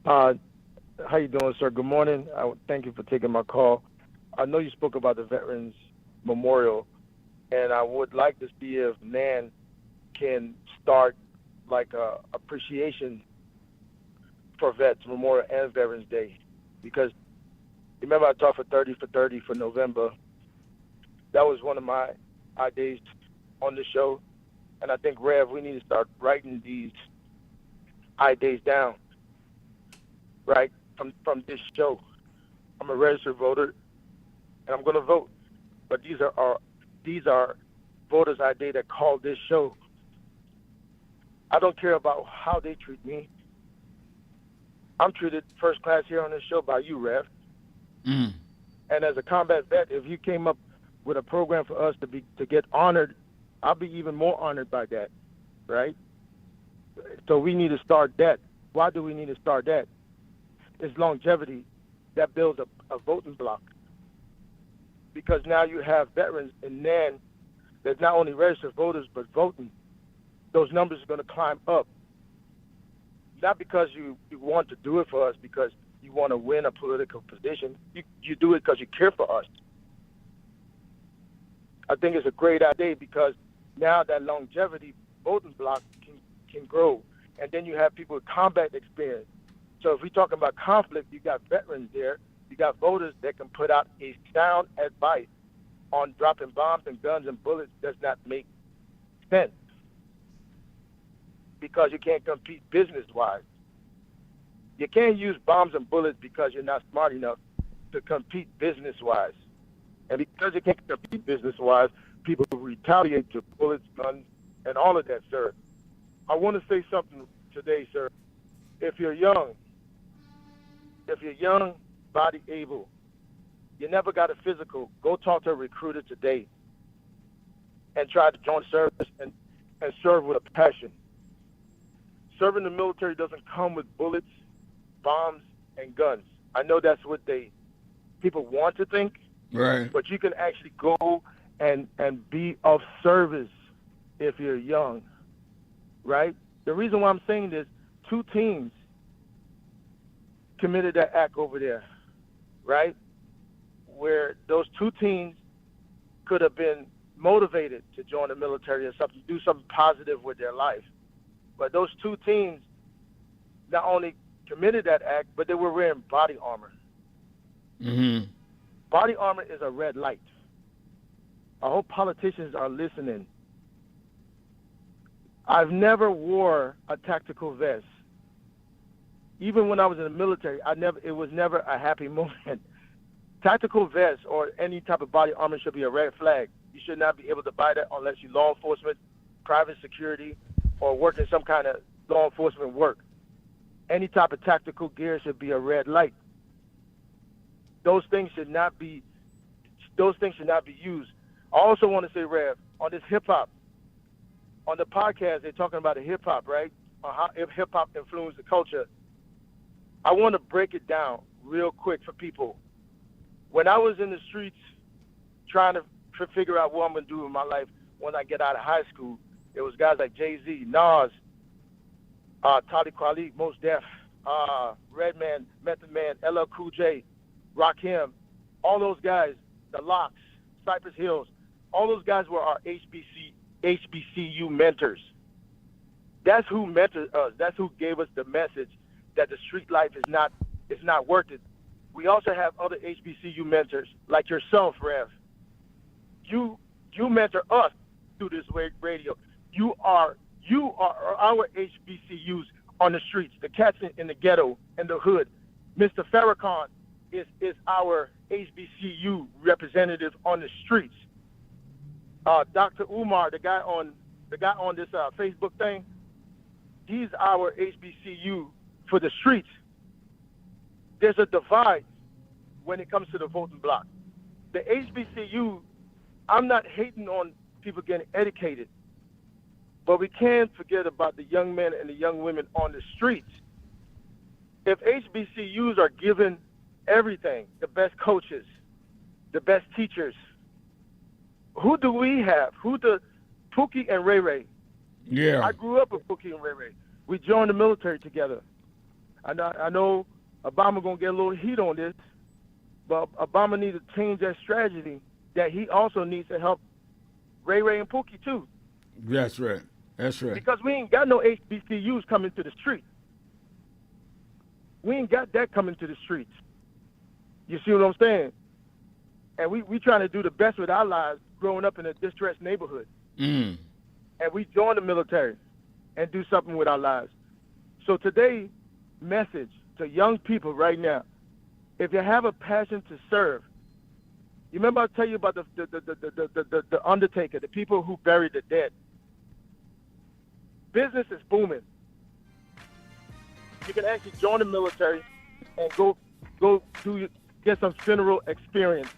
How you doing, sir? Good morning. Thank you for taking my call. I know you spoke about the Veterans Memorial, and I would like to see if NAN can start like a appreciation for Vets Memorial and Veterans Day, because remember I talked for 30 for 30 for November. That was one of my ideas on the show, and I think, Rev, we need to start writing these ideas down, right, from this show. I'm a registered voter, and I'm going to vote, but these are our these are voters ID that call this show. I don't care about how they treat me. I'm treated first class here on this show by you, Rev. Mm. And as a combat vet, if you came up with a program for us to get honored, I'll be even more honored by that, right? So we need to start that. Why do we need to start that? It's longevity that builds a voting block. Because now you have veterans in NAN that's not only registered voters but voting. Those numbers are going to climb up. Not because you want to do it for us, because you want to win a political position. You do it because you care for us. I think it's a great idea because now that longevity voting block can grow. And then you have people with combat experience. So if we're talking about conflict, you got veterans there. You got voters that can put out a sound advice on dropping bombs and guns and bullets does not make sense because you can't compete business-wise. You can't use bombs and bullets because you're not smart enough to compete business-wise. And because you can't compete business-wise, people retaliate to bullets, guns, and all of that, sir. I want to say something today, sir. If you're young, body able, you never got a physical, go talk to a recruiter today and try to join service and serve with a passion. Serving the military doesn't come with bullets, bombs, and guns. I know that's what people want to think, right? But you can actually go and be of service if you're young, right? The reason why I'm saying this, 2 teams committed that act over there, right? Where those 2 teams could have been motivated to join the military or something, do something positive with their life. But those 2 teams not only committed that act, but they were wearing body armor. Mm-hmm. Body armor is a red light. I hope politicians are listening. I've never wore a tactical vest. Even when I was in the military, it was never a happy moment. Tactical vests or any type of body armor should be a red flag. You should not be able to buy that unless you're law enforcement, private security, or work in some kind of law enforcement work. Any type of tactical gear should be a red light. Those things should not be used. I also want to say, Rev, on this hip-hop, on the podcast, they're talking about the hip-hop, right? On how hip-hop influenced the culture. I want to break it down real quick for people. When I was in the streets trying to figure out what I'm going to do in my life when I get out of high school, it was guys like Jay-Z, Nas, Talib Kweli, Mos Def, Redman, Method Man, LL Cool J, Rakim, all those guys, the Locks, Cypress Hills, all those guys were our HBCU mentors. That's who mentored us. That's who gave us the message that the street life is not worth it. We also have other HBCU mentors like yourself, Rev. You mentor us through this radio. You are our HBCUs on the streets, the cats in the ghetto and the hood. Mr. Farrakhan is our HBCU representative on the streets. Dr. Umar, the guy on this Facebook thing, he's our HBCU for the streets. There's a divide when it comes to the voting block. The HBCU, I'm not hating on people getting educated, but we can't forget about the young men and the young women on the streets. If HBCUs are given everything, the best coaches, the best teachers, who do we have? Pookie and Ray Ray. Yeah. I grew up with Pookie and Ray Ray. We joined the military together. I know Obama going to get a little heat on this, but Obama needs to change that strategy that he also needs to help Ray Ray and Pookie too. That's right. That's right. Because we ain't got no HBCUs coming to the street. We ain't got that coming to the streets. You see what I'm saying? And we trying to do the best with our lives growing up in a distressed neighborhood. Mm. And we join the military and do something with our lives. So today's message to young people right now, if you have a passion to serve, You remember I tell you about the undertaker, the people who bury the dead. Business is booming. You can actually join the military and go get some funeral experience,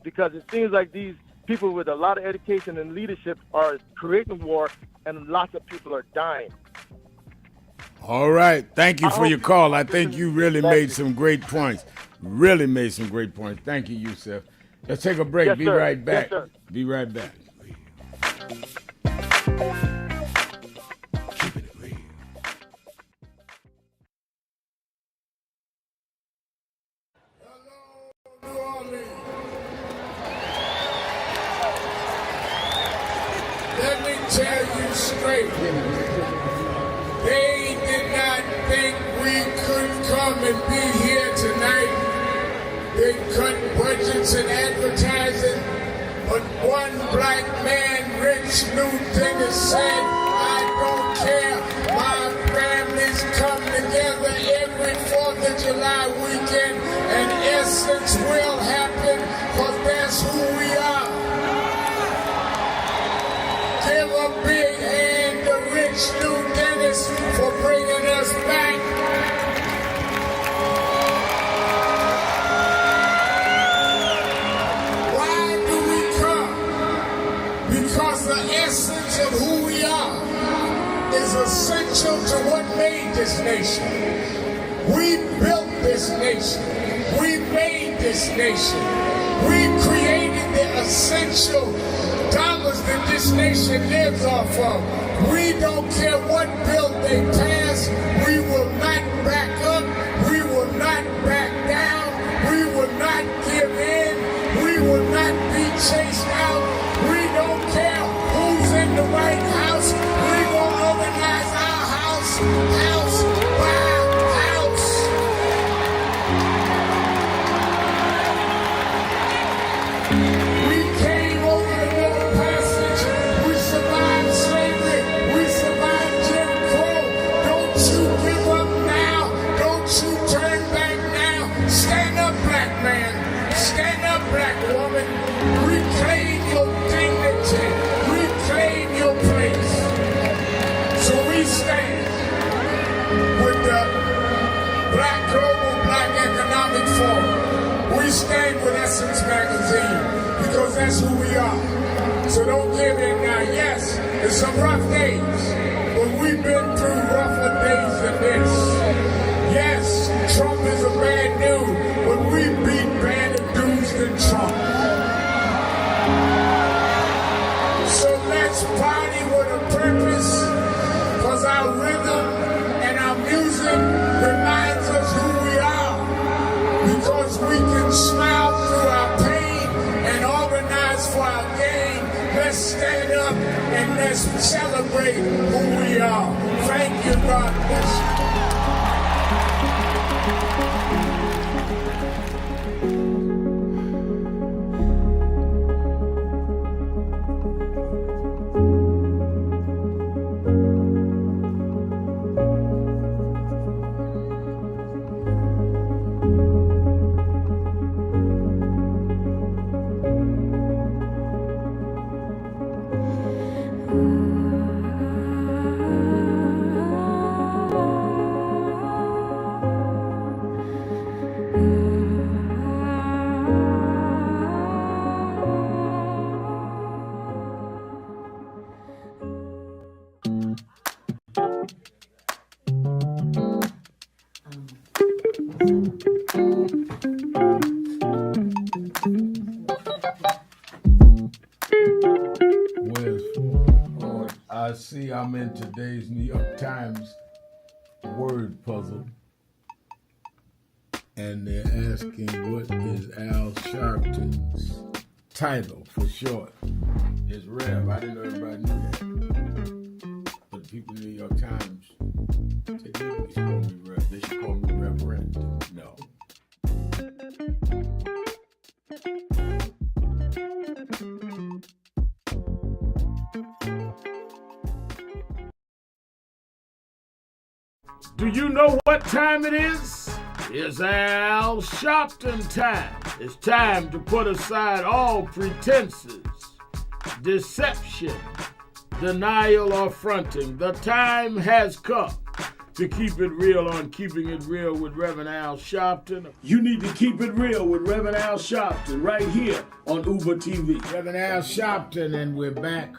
because it seems like these people with a lot of education and leadership are creating war, and lots of people are dying. All right. Thank you for your call. I think you really made some great points. Really made some great points. Thank you, Yusef. Let's take a break. Yes, Be sir. right back. Yes, sir. Be right back. Let me tell you straight. They did not think we could come and be here tonight. They cut budgets and advertising, but one black man, Rich Dennis, said, I don't care. My families come together every 4th of July weekend, and Essence will happen, because that's who we are. Give a big hand to Rich Dennis for bringing us back. Why do we come? Because the essence of who we are is essential to what made this nation. We built this nation. We made this nation. We created the essential dollars that this nation lives off of. We don't care what bill they pass. We will not back up. We will not back down. We will not give in. We will not be chased out. We don't care who's in the White House. We will organize our house by house. We came over the Middle Passage. We survived slavery. We survived Jim Crow. Don't you give up now. Don't you turn back now. Stand up, black man. Stand up, black woman. Reclaim your dignity. Reclaim your place. So we stand with the Global Black Economic Forum. We stand with Essence Magazine, because that's who we are. So don't give in now. Yes, it's some rough days, but we've been through rougher days than this. Yes, Trump is a bad dude, but we beat badder dudes than Trump. So let's party with a purpose, because our rhythm and our music reminds us who we are, because we can smile through our pain and organize for our gain. Let's stand up and let's celebrate who we are. Thank you, God bless you. I see I'm in today's New York Times word puzzle, and they're asking what is Al Sharpton's title for short. It's Rev. I didn't know everybody knew that. But the people in the New York Times, they should call me Rev. They should call me Reverend. No. Do you know what time it is? It's Al Sharpton time. It's time to put aside all pretenses, deception, denial, or fronting. The time has come to keep it real on Keeping It Real with Reverend Al Sharpton. You need to keep it real with Reverend Al Sharpton right here on Uber TV. Reverend Al Sharpton, and we're back.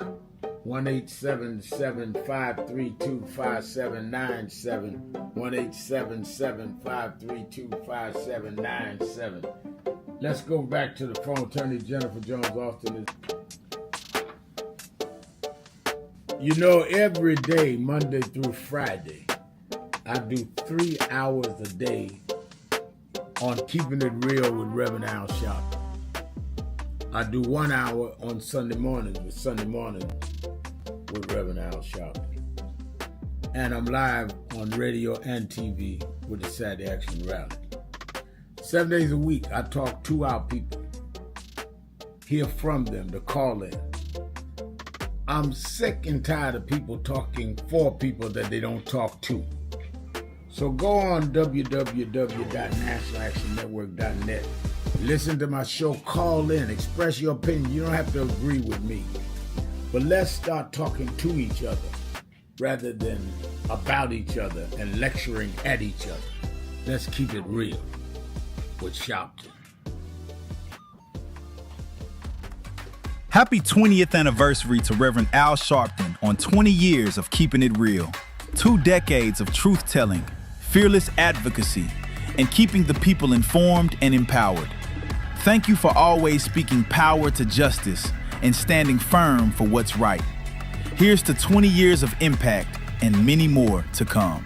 1-877-532-5797. 1-877-532-5797. Let's go back to the phone. Attorney Jennifer Jones Austin is. Every day, Monday through Friday, I do 3 hours a day on Keeping It Real with Reverend Al Sharpton. I do 1 hour on Sunday mornings with Reverend Al Sharpton. And I'm live on radio and TV with the Saturday Action Rally. 7 days a week, I talk to our people, hear from them, to call in. I'm sick and tired of people talking for people that they don't talk to. So go on www.nationalactionnetwork.net. Listen to my show, call in, express your opinion. You don't have to agree with me. But let's start talking to each other rather than about each other and lecturing at each other. Let's keep it real with Sharpton. Happy 20th anniversary to Reverend Al Sharpton on 20 years of Keeping It Real. 2 decades of truth-telling, fearless advocacy, and keeping the people informed and empowered. Thank you for always speaking power to justice and standing firm for what's right. Here's to 20 years of impact and many more to come.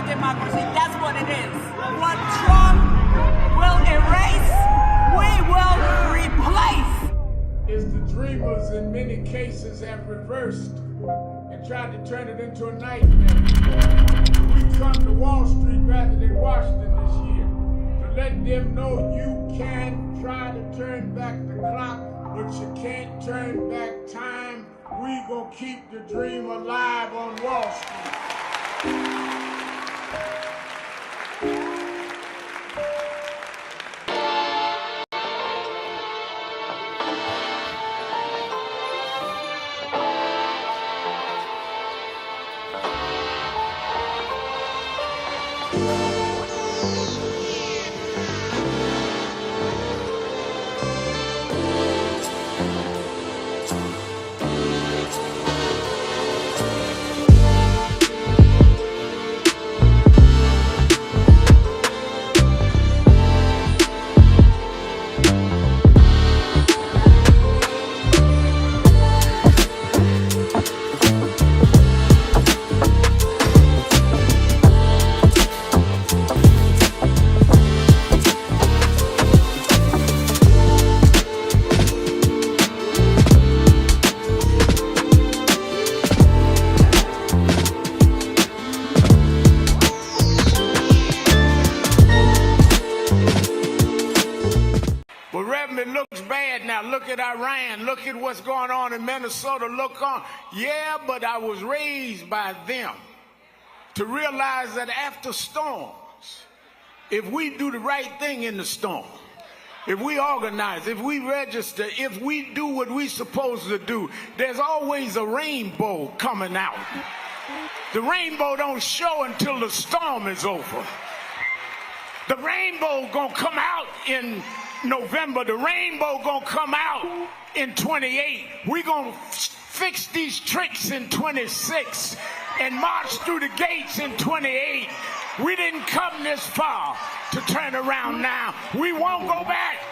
Democracy, that's what it is. What Trump will erase, we will replace. Is the dreamers in many cases have reversed and tried to turn it into a nightmare. We come to Wall Street rather than Washington this year to let them know you can try to turn back the clock, but you can't turn back time. We gonna keep the dream alive on Wall Street. Look at Iran. Look at what's going on in Minnesota. Look on. Yeah, but I was raised by them to realize that after storms, if we do the right thing in the storm, if we organize, if we register, if we do what we're supposed to do, there's always a rainbow coming out. The rainbow don't show until the storm is over. The rainbow gonna come out in November. The rainbow gonna come out in 28. We gonna fix these tricks in 26 and march through the gates in 28. We didn't come this far to turn around now. We won't go back.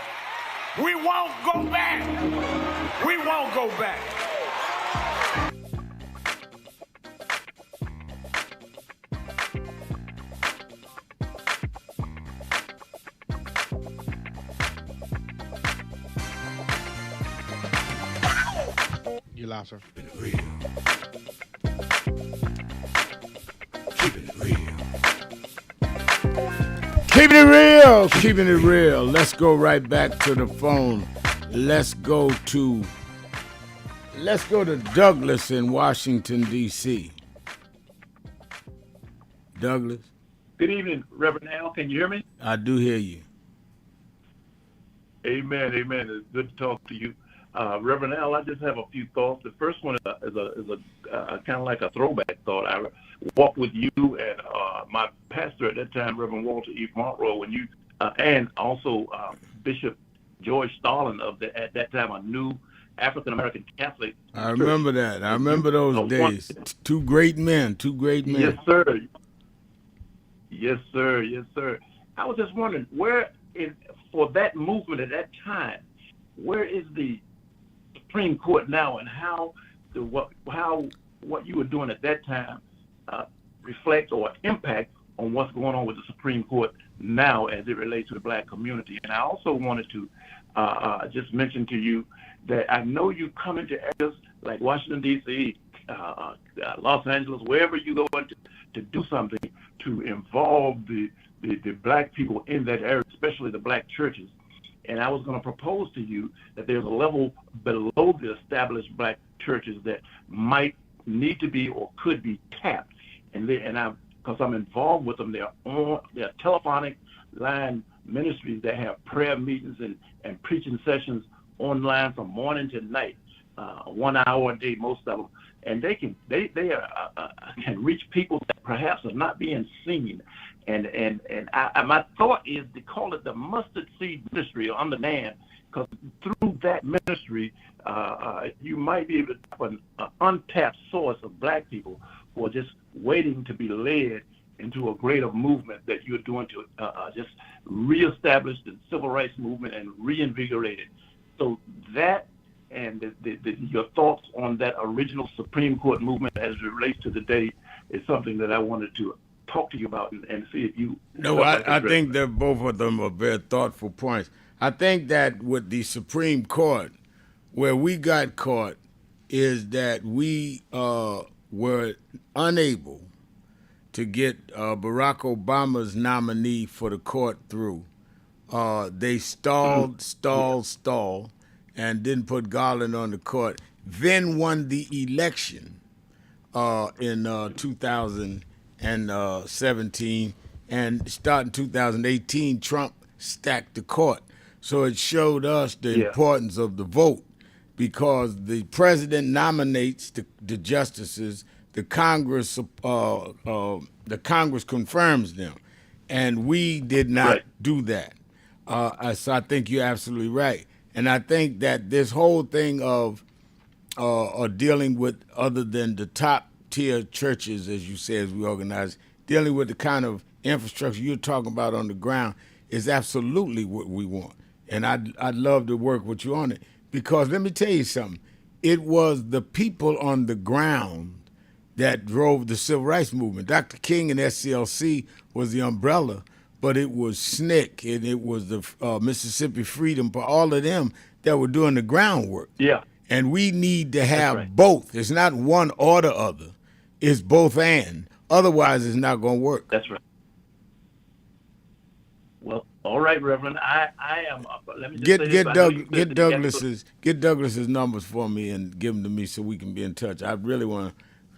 We won't go back. We won't go back. you live, sir. Keeping it real. Let's go right back to the phone. Let's go to Douglas in Washington, D.C. Douglas? Good evening, Reverend Al. Can you hear me? I do hear you. Amen, amen. It's good to talk to you. Reverend Al, I just have a few thoughts. The first one is a kind of like a throwback thought. I walked with you and my pastor at that time, Reverend Walter E. Monroe, and also Bishop George Stalin at that time, a new African-American Catholic I remember that. I remember those days. Two great men. Yes, sir. Yes, sir. Yes, sir. I was just wondering, for that movement at that time, where is the Supreme Court now, and how what you were doing at that time reflect or impact on what's going on with the Supreme Court now as it relates to the black community? And I also wanted to just mention to you that I know you come into areas like Washington, D.C., Los Angeles, wherever you go to do something to involve the black people in that area, especially the black churches. And I was going to propose to you that there's a level below the established black churches that might need to be or could be tapped. Because I'm involved with them, they're telephonic line ministries that have prayer meetings and preaching sessions online from morning to night, 1 hour a day, most of them. And they can reach people that perhaps are not being seen. And my thought is to call it the mustard seed ministry on demand, because through that ministry, you might be able to have an untapped source of black people who are just waiting to be led into a greater movement that you're doing to just reestablish the civil rights movement and reinvigorate it. So that and your thoughts on that original Supreme Court movement as it relates to today is something that I wanted to talk to you about and see if you... No, I think that both of them are very thoughtful points. I think that with the Supreme Court, where we got caught is that we were unable to get Barack Obama's nominee for the court through. They stalled, and didn't put Garland on the court, then won the election in 2017, and starting 2018, Trump stacked the court. So it showed us the importance of the vote, because the president nominates the justices, the Congress confirms them, and we did not do that. So I think you're absolutely right. And I think that this whole thing of dealing with, other than the top tier churches, as you say, as we organize, dealing with the kind of infrastructure you're talking about on the ground is absolutely what we want. And I'd love to work with you on it, because let me tell you something. It was the people on the ground that drove the civil rights movement. Dr. King and SCLC was the umbrella, but it was SNCC and it was the Mississippi Freedom, but all of them that were doing the groundwork. Yeah. And we need to have both. It's not one or the other. It's both and. Otherwise, it's not going to work. That's right. Well, all right, Reverend. I am. Let me just get Douglas's numbers for me and give them to me so we can be in touch. I really want to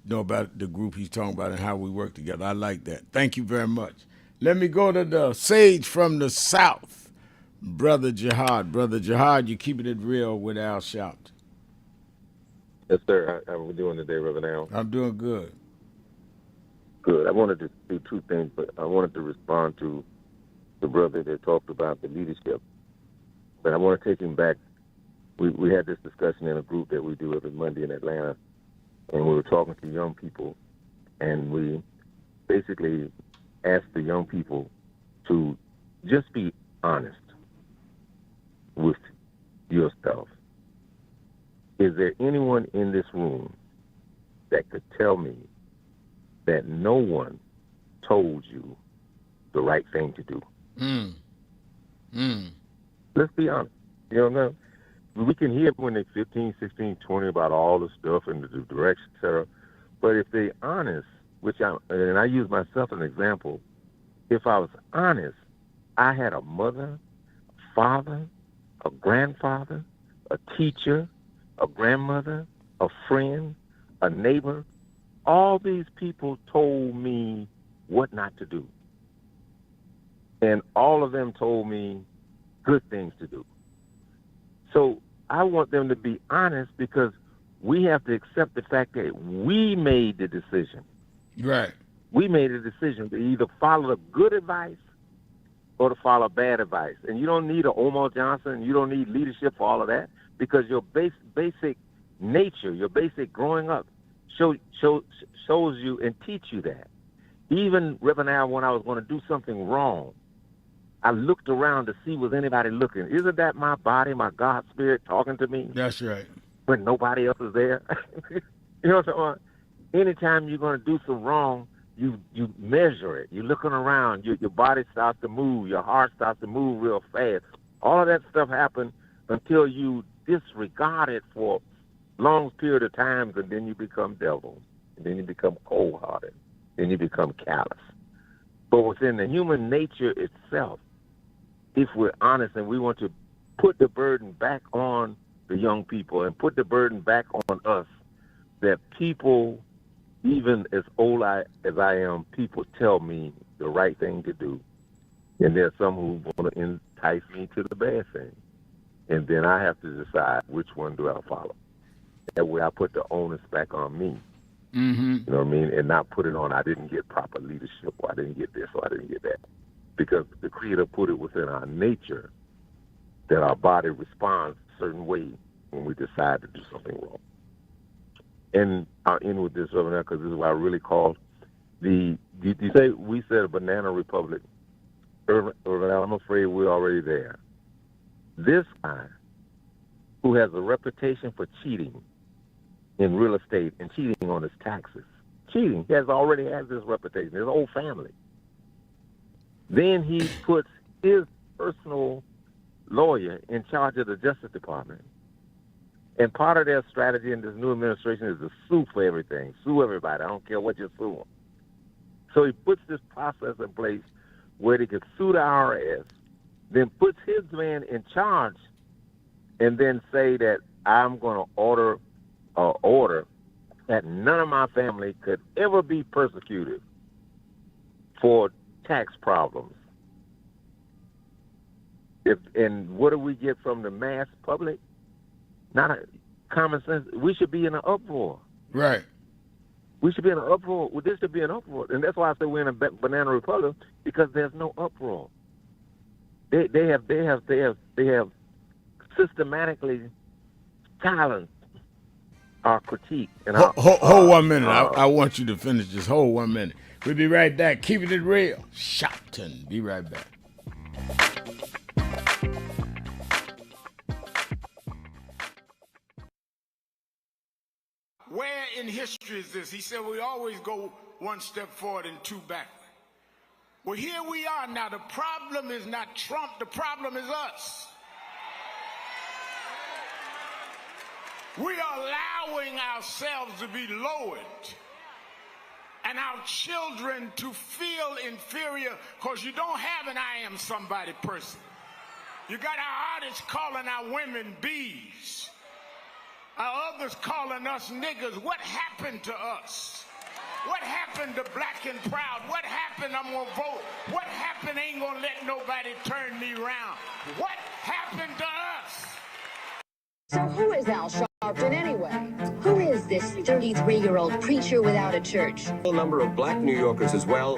know about the group he's talking about and how we work together. I like that. Thank you very much. Let me go to the sage from the South, Brother Jihad. Brother Jihad, you're keeping it real with Al Sharpton. Yes, sir. How are we doing today, Reverend Al? I'm doing good. Good. I wanted to do two things, but I wanted to respond to the brother that talked about the leadership. But I want to take him back. We had this discussion in a group that we do every Monday in Atlanta, and we were talking to young people, and we basically asked the young people to just be honest with yourself. Is there anyone in this room that could tell me that no one told you the right thing to do? Let's be honest. You know what I'm saying? we can hear when they're 15, 16, 20 about all the stuff and the direction, etc. But if they're honest, and I use myself as an example, if I was honest, I had a mother, a father, a grandfather, a teacher, a grandmother, a friend, a neighbor. All these people told me what not to do. And all of them told me good things to do. So I want them to be honest, because we have to accept the fact that we made the decision. Right. We made a decision to either follow the good advice or to follow bad advice. And you don't need an Omar Johnson. You don't need leadership for all of that, because your basic nature, your basic growing up shows you and teach you that. Even Reverend Al, when I was going to do something wrong, I looked around to see was anybody looking. Isn't that my body, my God spirit talking to me? That's right. When nobody else is there. You know what I'm saying? Anytime you're going to do some wrong, you measure it. You're looking around. Your body starts to move. Your heart starts to move real fast. All of that stuff happens until you disregard it for a long period of times, and then you become devil. And then you become cold-hearted. Then you become callous. But within the human nature itself, if we're honest and we want to put the burden back on the young people and put the burden back on us, that people, even as old as I am, people tell me the right thing to do. And there's some who want to entice me to the bad thing. And then I have to decide which one do I follow. That way I put the onus back on me. Mm-hmm. You know what I mean? And not put it on, I didn't get proper leadership, or I didn't get this, or I didn't get that. Because the Creator put it within our nature that our body responds a certain way when we decide to do something wrong. And I'll end with this, Reverend, because this is what I really called we said a banana republic. Reverend, I'm afraid we're already there. This guy, who has a reputation for cheating in real estate and cheating on his taxes, he already has this reputation, his whole family. Then he puts his personal lawyer in charge of the Justice Department. And part of their strategy in this new administration is to sue for everything. Sue everybody. I don't care what you're suing. So he puts this process in place where they can sue the IRS, then puts his man in charge, and then say that I'm going to order that none of my family could ever be persecuted for tax problems. And what do we get from the mass public? Not a common sense. We should be in an uproar. Right. We should be in an uproar. Well, this should be an uproar. And that's why I say we're in a banana republic, because there's no uproar. They have systematically silenced our critique. And hold 1 minute. I want you to finish this. Hold 1 minute. We'll be right back. Keeping it real. Shopton. Be right back. Where in history is this? He said we always go one step forward and two backward. Well, here we are now. The problem is not Trump. The problem is us. We are allowing ourselves to be lowered and our children to feel inferior because you don't have an I am somebody person. You got our artists calling our women bees. Our others calling us niggas. What happened to us? What happened to black and proud? What happened? I'm gonna vote. What happened? Ain't gonna let nobody turn me around. What happened to us? So who is Al Sharpton anyway? Who is this 33-year-old preacher without a church? A number of black New Yorkers as well.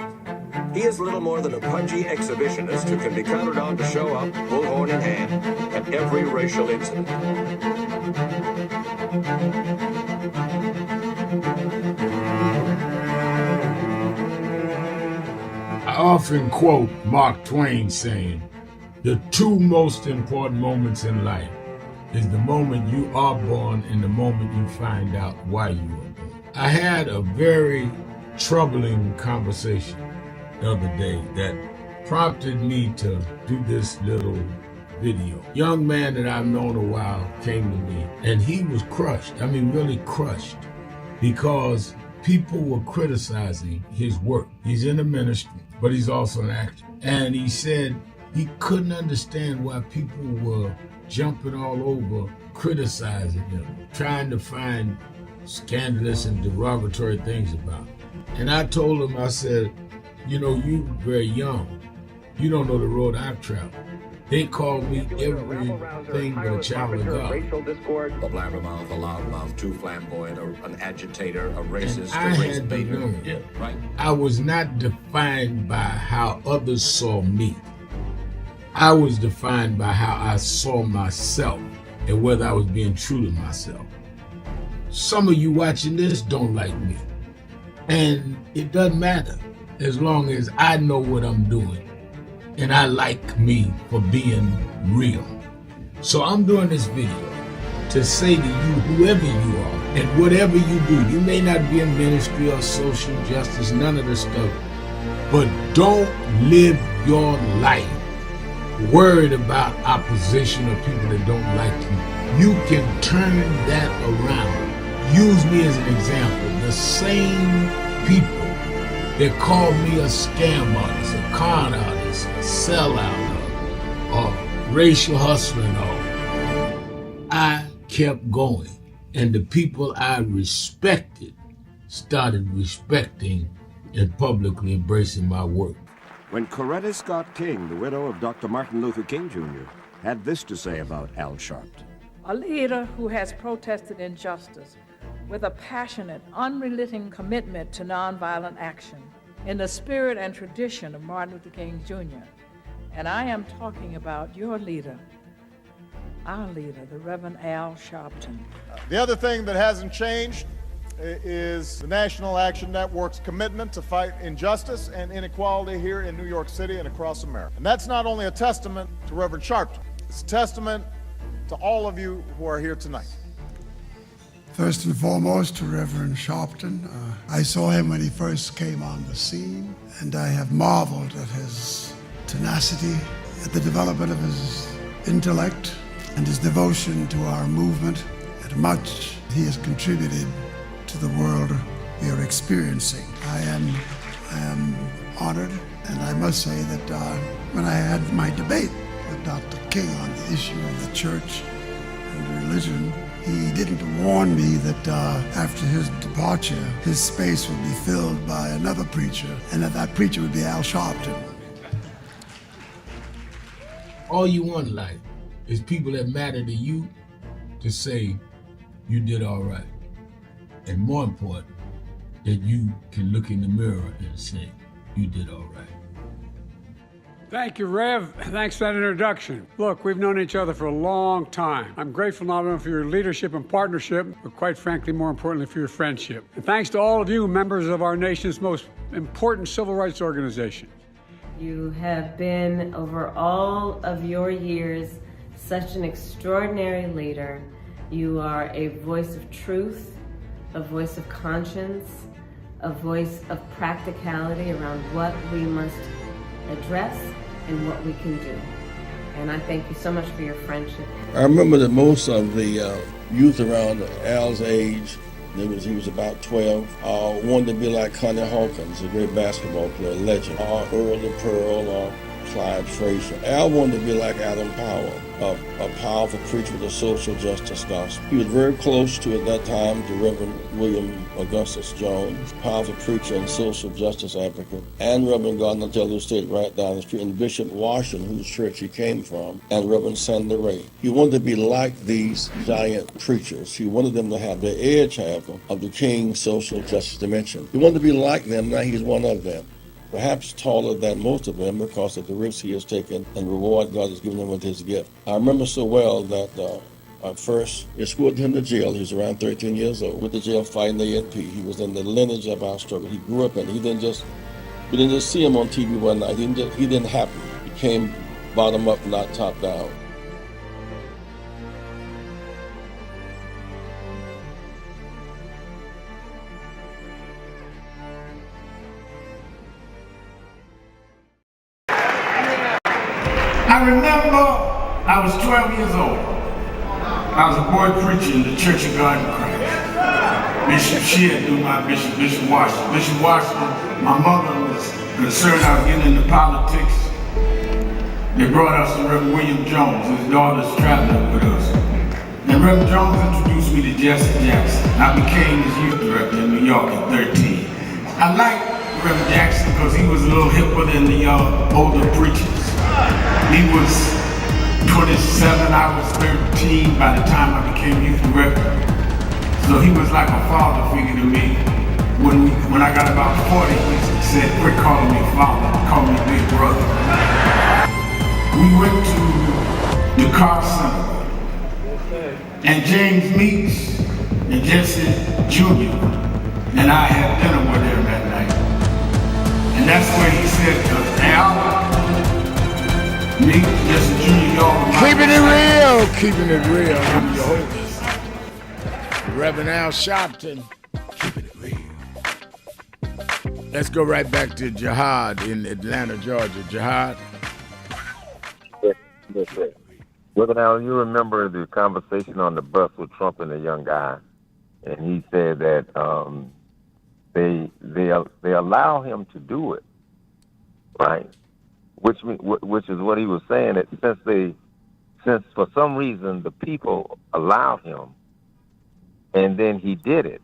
He is little more than a pudgy exhibitionist who can be counted on to show up, bullhorn in hand, at every racial incident. I often quote Mark Twain saying, the two most important moments in life is the moment you are born and the moment you find out why you were born. I had a very troubling conversation the other day that prompted me to do this little video. Young man that I've known a while came to me, and he was crushed. I mean, really crushed, because people were criticizing his work. He's in the ministry, but he's also an actor. And he said he couldn't understand why people were jumping all over, criticizing him, trying to find scandalous and derogatory things about him. And I told him, I said, you know, you very young. You don't know the road I've traveled. They call me everything but a child of God. The blabbermouth, a loudmouth, too flamboyant, an agitator, a racist, I a race had to baiter. learn. Yeah, right. I was not defined by how others saw me. I was defined by how I saw myself and whether I was being true to myself. Some of you watching this don't like me. And it doesn't matter as long as I know what I'm doing. And I like me for being real. So I'm doing this video to say to you, whoever you are, and whatever you do, you may not be in ministry or social justice, none of this stuff, but don't live your life worried about opposition or people that don't like you. You can turn that around. Use me as an example. The same people that called me a scam artist, a con artist, a sellout, or racial hustler and all, I kept going. And the people I respected started respecting and publicly embracing my work. When Coretta Scott King, the widow of Dr. Martin Luther King Jr., had this to say about Al Sharpton. A leader who has protested injustice with a passionate, unrelenting commitment to nonviolent action in the spirit and tradition of Martin Luther King Jr. And I am talking about your leader, our leader, the Reverend Al Sharpton. The other thing that hasn't changed is the National Action Network's commitment to fight injustice and inequality here in New York City and across America. And that's not only a testament to Reverend Sharpton, it's a testament to all of you who are here tonight. First and foremost, to Reverend Sharpton. I saw him when he first came on the scene, and I have marveled at his tenacity, at the development of his intellect, and his devotion to our movement, and much he has contributed to the world we are experiencing. I am honored, and I must say that when I had my debate with Dr. King on the issue of the church and religion, he didn't warn me that after his departure, his space would be filled by another preacher, and that preacher would be Al Sharpton. All you want in life is people that matter to you to say you did all right. And more important, that you can look in the mirror and say you did all right. Thank you, Rev. Thanks for that introduction. Look, we've known each other for a long time. I'm grateful not only for your leadership and partnership, but quite frankly, more importantly, for your friendship. And thanks to all of you, members of our nation's most important civil rights organization. You have been, over all of your years, such an extraordinary leader. You are a voice of truth, a voice of conscience, a voice of practicality around what we must address and what we can do. And I thank you so much for your friendship. I remember that most of the youth around Al's age, he was about 12, wanted to be like Connie Hawkins, a great basketball player, legend, or Earl the Pearl, or Clyde Frazier. Al wanted to be like Adam Powell, a powerful preacher with a social justice gospel. He was very close to, at that time, to Reverend William Augustus Jones, powerful preacher and social justice advocate, and Reverend Gardner Taylor State right down the street, and Bishop Washington, whose church he came from, and Reverend Sandy Ray. He wanted to be like these giant preachers. He wanted them to have the edge, however, of the King's social justice dimension. He wanted to be like them, now he's one of them. Perhaps taller than most of them because of the risks he has taken and the reward God has given him with his gift. I remember so well that I first escorted him to jail. He was around 13 years old. With the jail fighting the ANP. He was in the lineage of our struggle. He grew up in it. We didn't just see him on TV one night. He didn't happen. He came bottom up, not top down. I remember I I was 12 years old, I was a boy preacher in the Church of God in Christ. Bishop Sheard knew my bishop, Bishop Washington. Bishop Washington, my mother was concerned I was getting into politics. They brought us to Reverend William Jones. His daughter's traveling with us. And Reverend Jones introduced me to Jesse Jackson. I became his youth director in New York at 13. I liked Reverend Jackson because he was a little hipper than the older preachers. He was 27, I was 13 by the time I became youth director. So he was like a father figure to me. When I got about 40, he said, quit calling me father, call me big brother. We went to the car center, and James Meeks and Jesse Jr. and I had dinner with him that night. And that's where he said to us, Al, Meeks, Jesse Jr., y'all Keeping it real. I'm your host, Reverend Al Sharpton. Keeping it real. Let's go right back to Jihad in Atlanta, Georgia. Jihad. Yes, sir. Reverend Al, you remember the conversation on the bus with Trump and the young guy, and he said that they allow him to do it, right? Which is what he was saying, that since for some reason the people allowed him, and then he did it,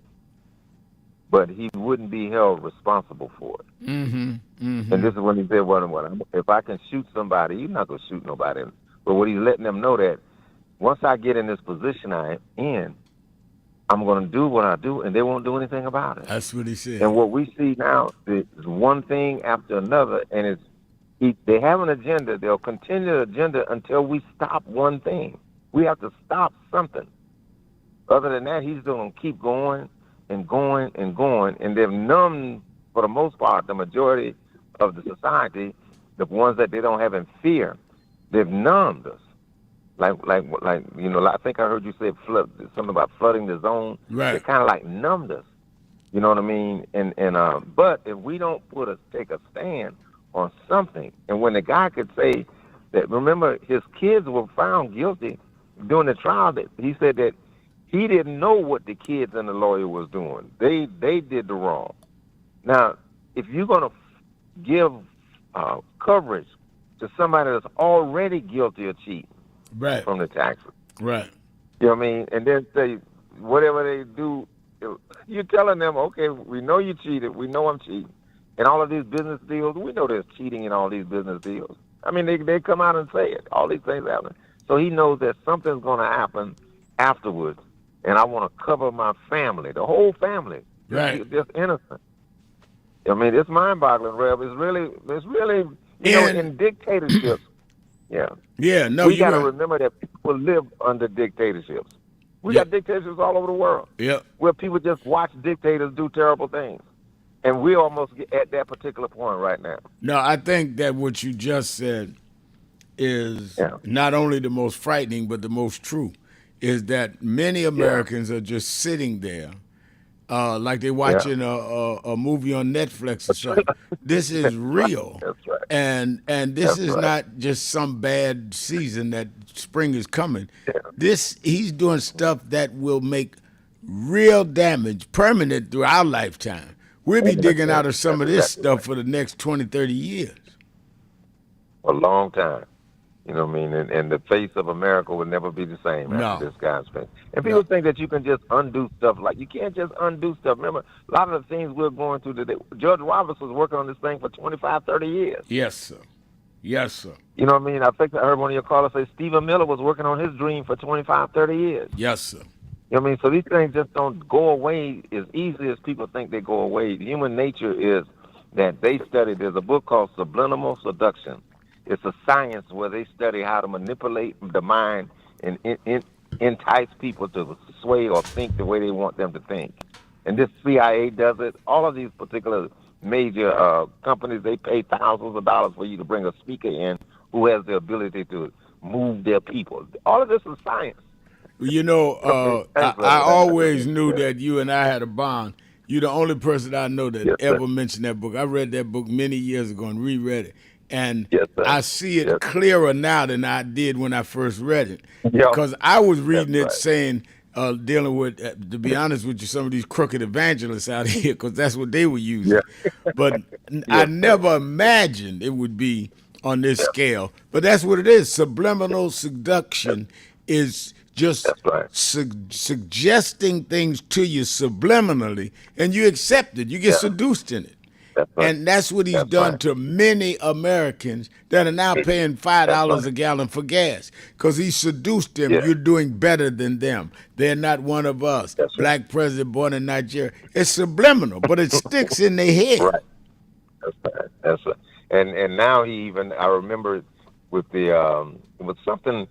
but he wouldn't be held responsible for it. Mm-hmm. Mm-hmm. And this is when he said, well, if I can shoot somebody, you're not going to shoot nobody. But what he's letting them know that once I get in this position I'm in, I'm going to do what I do, and they won't do anything about it. That's what he said. And what we see now is one thing after another, and they have an agenda. They'll continue the agenda until we stop one thing. We have to stop something. Other than that, he's going to keep going and going and going, and they've numbed, for the most part, the majority of the society, the ones that they don't have in fear. They've numbed us. Like I think I heard you say something about flooding the zone. Right. They kind of like numbed us. You know what I mean? But if we don't take a stand on something, and when the guy could say that, remember his kids were found guilty during the trial. That he said that he didn't know what the kids and the lawyer was doing. They did the wrong. Now, if you're gonna give coverage to somebody that's already guilty of cheating, right, from the taxes, right, you know what I mean, and then say whatever they do, you're telling them, okay, we know you cheated, we know I'm cheating, and all of these business deals, we know there's cheating in all these business deals. I mean, they come out and say it. All these things happen, so he knows that something's going to happen afterwards, and I want to cover my family, the whole family, just innocent. I mean, it's mind-boggling, Rev. It's really, in dictatorships. Yeah. Yeah. No, we got to remember that people live under dictatorships. We got dictatorships all over the world. Yeah. Where people just watch dictators do terrible things, and we're almost at that particular point right now. No, I think that what you just said is not only the most frightening, but the most true. Is that many Americans are just sitting there. Like they're watching a movie on Netflix or something. This is real. That's right. And this is not just some bad season that spring is coming. Yeah. He's doing stuff that will make real damage permanent through our lifetime. We'll be digging out of some of this stuff for the next 20, 30 years. A long time. You know what I mean? And the face of America will never be the same after this guy's face. And people think that you can just undo stuff. Like, you can't just undo stuff. Remember, a lot of the things we're going through today, Judge Roberts was working on this thing for 25, 30 years. Yes, sir. Yes, sir. You know what I mean? I think I heard one of your callers say Stephen Miller was working on his dream for 25, 30 years. Yes, sir. You know what I mean? So these things just don't go away as easily as people think they go away. Human nature is that they study. There's a book called Subliminal Seduction. It's a science where they study how to manipulate the mind and entice people to sway or think the way they want them to think. And this CIA does it. All of these particular major companies, they pay thousands of dollars for you to bring a speaker in who has the ability to move their people. All of this is science. You know, I always knew that you and I had a bond. You're the only person I know that ever mentioned that book. I read that book many years ago and reread it. And Yes, sir. I see it Yes. clearer now than I did when I first read it. Yeah. Because I was reading it That's right. saying, dealing with, to be honest with you, some of these crooked evangelists out here, because that's what they were using. But I Yes, never imagined it would be on this scale. But that's what it is. Subliminal seduction is just suggesting things to you subliminally, and you accept it. You get seduced in it. And that's what he's done to many Americans that are now paying $5 a gallon for gas, because he seduced them. You're doing better than them. They're not one of us. Black president born in Nigeria. It's subliminal, but it sticks in their head. Right. That's right. And now he even, I remember with the it was something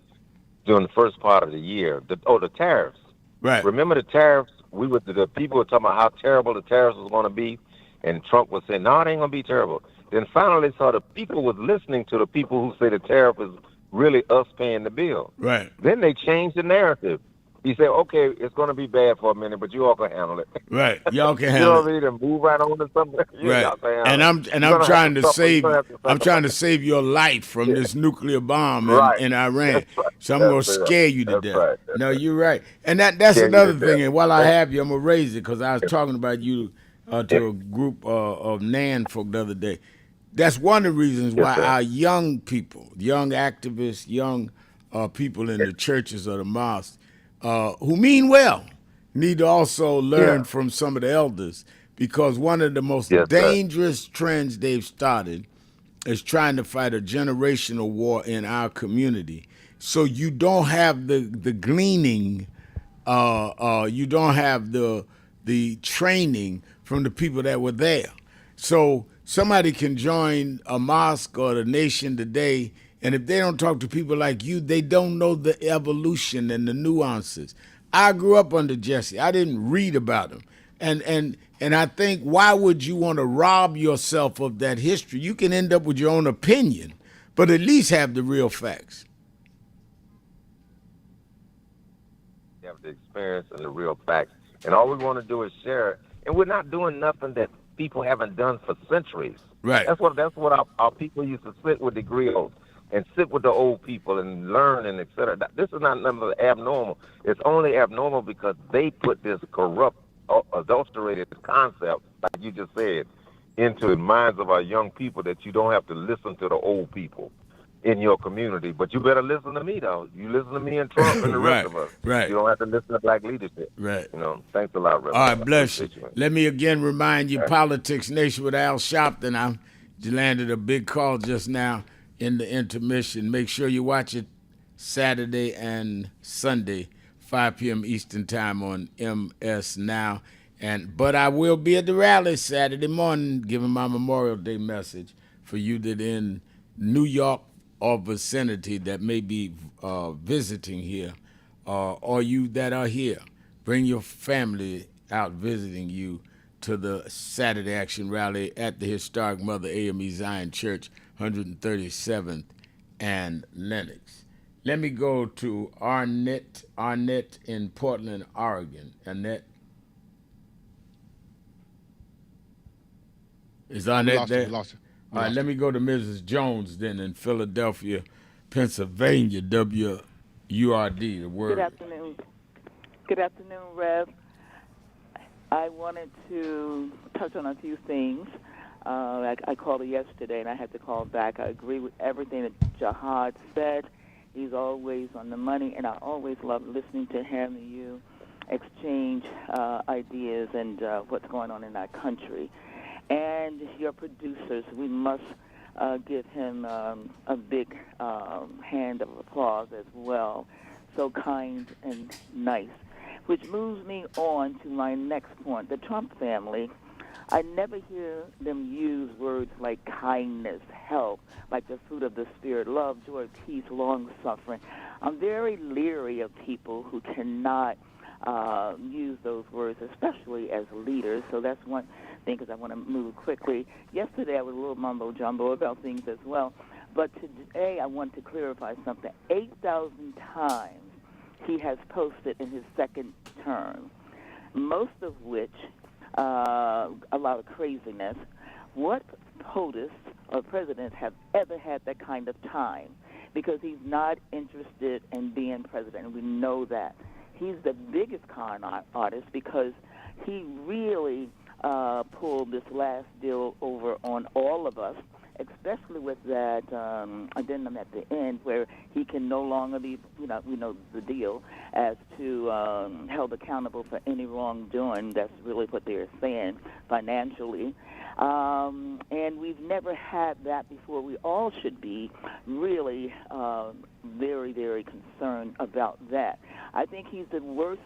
during the first part of the year. The tariffs. Right. Remember the tariffs? The people were talking about how terrible the tariffs was going to be. And Trump was saying, no, it ain't going to be terrible. Then finally saw the people was listening to the people who say the tariff is really us paying the bill. Right. Then they changed the narrative. He said, okay, it's going to be bad for a minute, but you all can handle it. Right. Y'all can You handle know it. what I mean? And move right on to something. Right. Y'all can handle And it. I'm trying to save save your life from this nuclear bomb in Iran. That's right. So I'm gonna scare you to death. No, you're right. And that's another thing. And while I have you, I'm gonna raise it, because I was talking about you to a group of NAN folk the other day. That's one of the reasons why our young people, young activists, young people in the churches or the mosques, who mean well, need to also learn from some of the elders, because one of the most dangerous trends they've started is trying to fight a generational war in our community. So you don't have the gleaning, you don't have the training from the people that were there. So somebody can join a mosque or the Nation today, and if they don't talk to people like you, they don't know the evolution and the nuances. I grew up under Jesse. I didn't read about him. And I think, why would you want to rob yourself of that history? You can end up with your own opinion, but at least have the real facts. You have the experience and the real facts. And all we want to do is share it. And we're not doing nothing that people haven't done for centuries. Right. That's what our people used to sit with the griots and sit with the old people and learn and et cetera. This is not nothing abnormal. It's only abnormal because they put this corrupt, adulterated concept, like you just said, into the minds of our young people, that you don't have to listen to the old people in your community. But you better listen to me, though. You listen to me and Trump and the rest of us. Right. You don't have to listen to black leadership. Right. You know, thanks a lot, Reverend. All right, bless you. Let me again remind you, Politics Nation with Al Sharpton. I landed a big call just now in the intermission. Make sure you watch it Saturday and Sunday, 5 p.m. Eastern Time on MS Now. But I will be at the rally Saturday morning giving my Memorial Day message for you that in New York or vicinity that may be visiting here, or you that are here. Bring your family out visiting you to the Saturday Action Rally at the historic Mother AME Zion Church, 137th and Lenox. Let me go to Arnett in Portland, Oregon. Annette. Is Arnett there? Lost you. All right, let me go to Mrs. Jones then in Philadelphia, Pennsylvania, WURD, the word. Good afternoon. Good afternoon, Rev. I wanted to touch on a few things. I called yesterday, and I had to call back. I agree with everything that Jihad said. He's always on the money, and I always love listening to him and you exchange ideas and what's going on in our country. And your producers, we must give him a big hand of applause as well. So kind and nice. Which moves me on to my next point. The Trump family, I never hear them use words like kindness, help, like the fruit of the Spirit, love, joy, peace, long-suffering. I'm very leery of people who cannot use those words, especially as leaders. So that's one thing, because I want to move quickly. Yesterday I was a little mumbo-jumbo about things as well. But today I want to clarify something. 8,000 times he has posted in his second term, most of which a lot of craziness. What POTUS or presidents have ever had that kind of time, because he's not interested in being president, and we know that. He's the biggest con artist because he really pulled this last deal over on all of us, especially with that addendum at the end where he can no longer be, we know the deal, as to held accountable for any wrongdoing. That's really what they're saying financially. And we've never had that before. We all should be really very, very concerned about that. I think he's the worst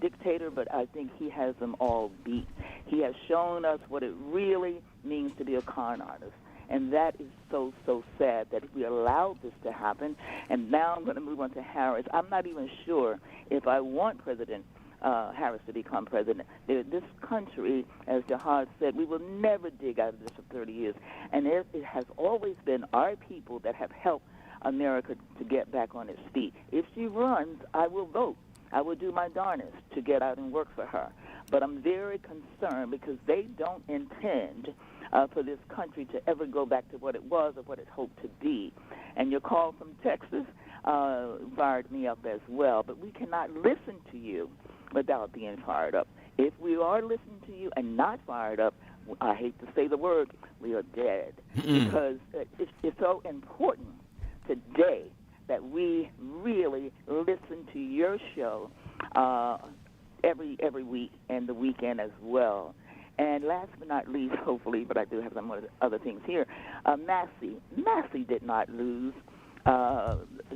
dictator, but I think he has them all beat. He has shown us what it really means to be a con artist. And that is so, so sad that we allowed this to happen. And now I'm going to move on to Harris. I'm not even sure if I want President Harris to become president. This country, as Jihad said, we will never dig out of this for 30 years. And it has always been our people that have helped America to get back on its feet. If she runs, I will vote. I will do my darnest to get out and work for her. But I'm very concerned because they don't intend for this country to ever go back to what it was or what it hoped to be. And your call from Texas fired me up as well. But we cannot listen to you without being fired up. If we are listening to you and not fired up, I hate to say the word, we are dead. Because it's so important today that we really listen to your show every week and the weekend as well. And last but not least, hopefully, but I do have some other things here, Massey did not lose.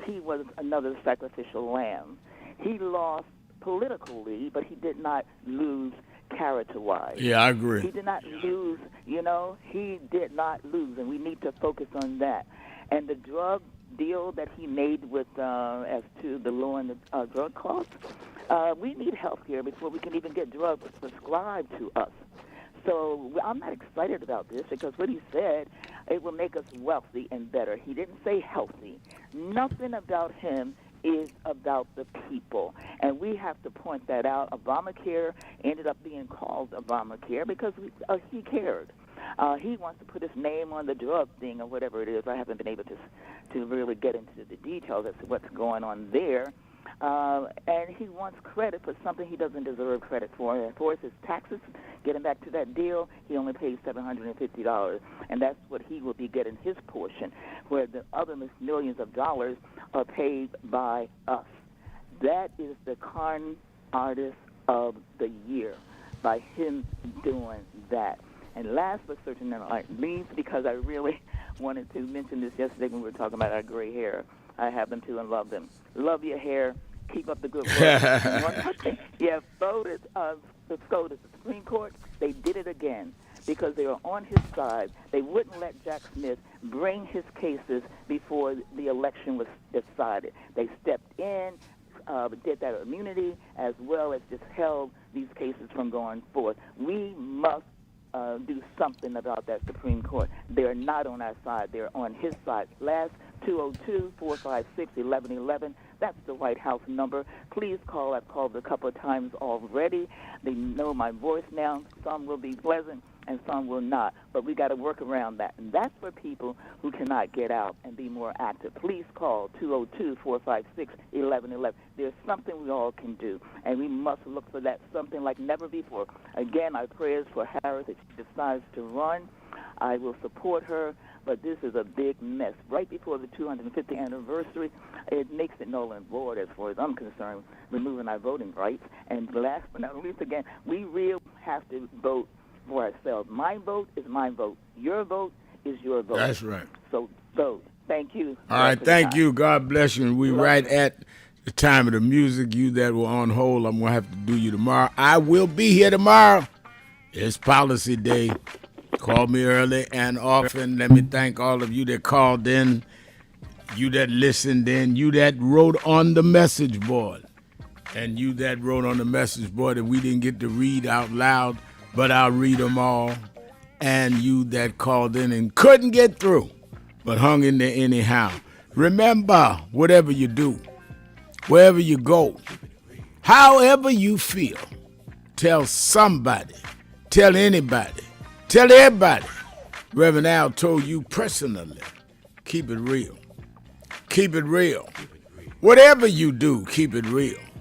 He was another sacrificial lamb. He lost politically, but he did not lose character-wise. Yeah, I agree. He did not lose, he did not lose, and we need to focus on that. And the drug deal that he made with as to the lowering the drug costs, we need health care before we can even get drugs prescribed to us. So I'm not excited about this because what he said, it will make us wealthy and better. He didn't say healthy. Nothing about him is about the people. And we have to point that out. Obamacare ended up being called Obamacare because he cared. He wants to put his name on the drug thing or whatever it is. I haven't been able to really get into the details as to what's going on there. And he wants credit for something he doesn't deserve credit for. As far as his taxes, getting back to that deal, he only pays $750, and that's what he will be getting his portion, where the other millions of dollars are paid by us. That is the con artist of the year, by him doing that. And last but certainly not least, because I really wanted to mention this yesterday when we were talking about our gray hair. I have them too and love them. Love your hair. Keep up the good work. One more thing. Yeah, voted the Supreme Court. They did it again because they were on his side. They wouldn't let Jack Smith bring his cases before the election was decided. They stepped in, did that immunity, as well as just held these cases from going forth. We must do something about that Supreme Court. They're not on our side. They're on his side. Last 202-456-1111. That's the White House number. Please call. I've called a couple of times already. They know my voice now. Some will be pleasant and some will not. But we got to work around that. And that's for people who cannot get out and be more active. Please call 202-456-1111. There's something we all can do. And we must look for that something like never before. Again, our prayers for Harris if she decides to run. I will support her, but this is a big mess. Right before the 250th anniversary, it makes it null and void as far as I'm concerned, removing our voting rights. And last but not least, again, we really have to vote for ourselves. My vote is my vote. Your vote is your vote. That's right. So vote. Thank you. All right, thank you. God bless you. And we right at the time of the music. You that were on hold, I'm going to have to do you tomorrow. I will be here tomorrow. It's policy day. Call me early and often. Let me thank all of you that called in, you that listened in, you that wrote on the message board, and you that wrote on the message board that we didn't get to read out loud, but I'll read them all, and you that called in and couldn't get through, but hung in there anyhow. Remember, whatever you do, wherever you go, however you feel, tell somebody, tell anybody, tell everybody Reverend Al told you personally, keep it real. Keep it real. Whatever you do, keep it real.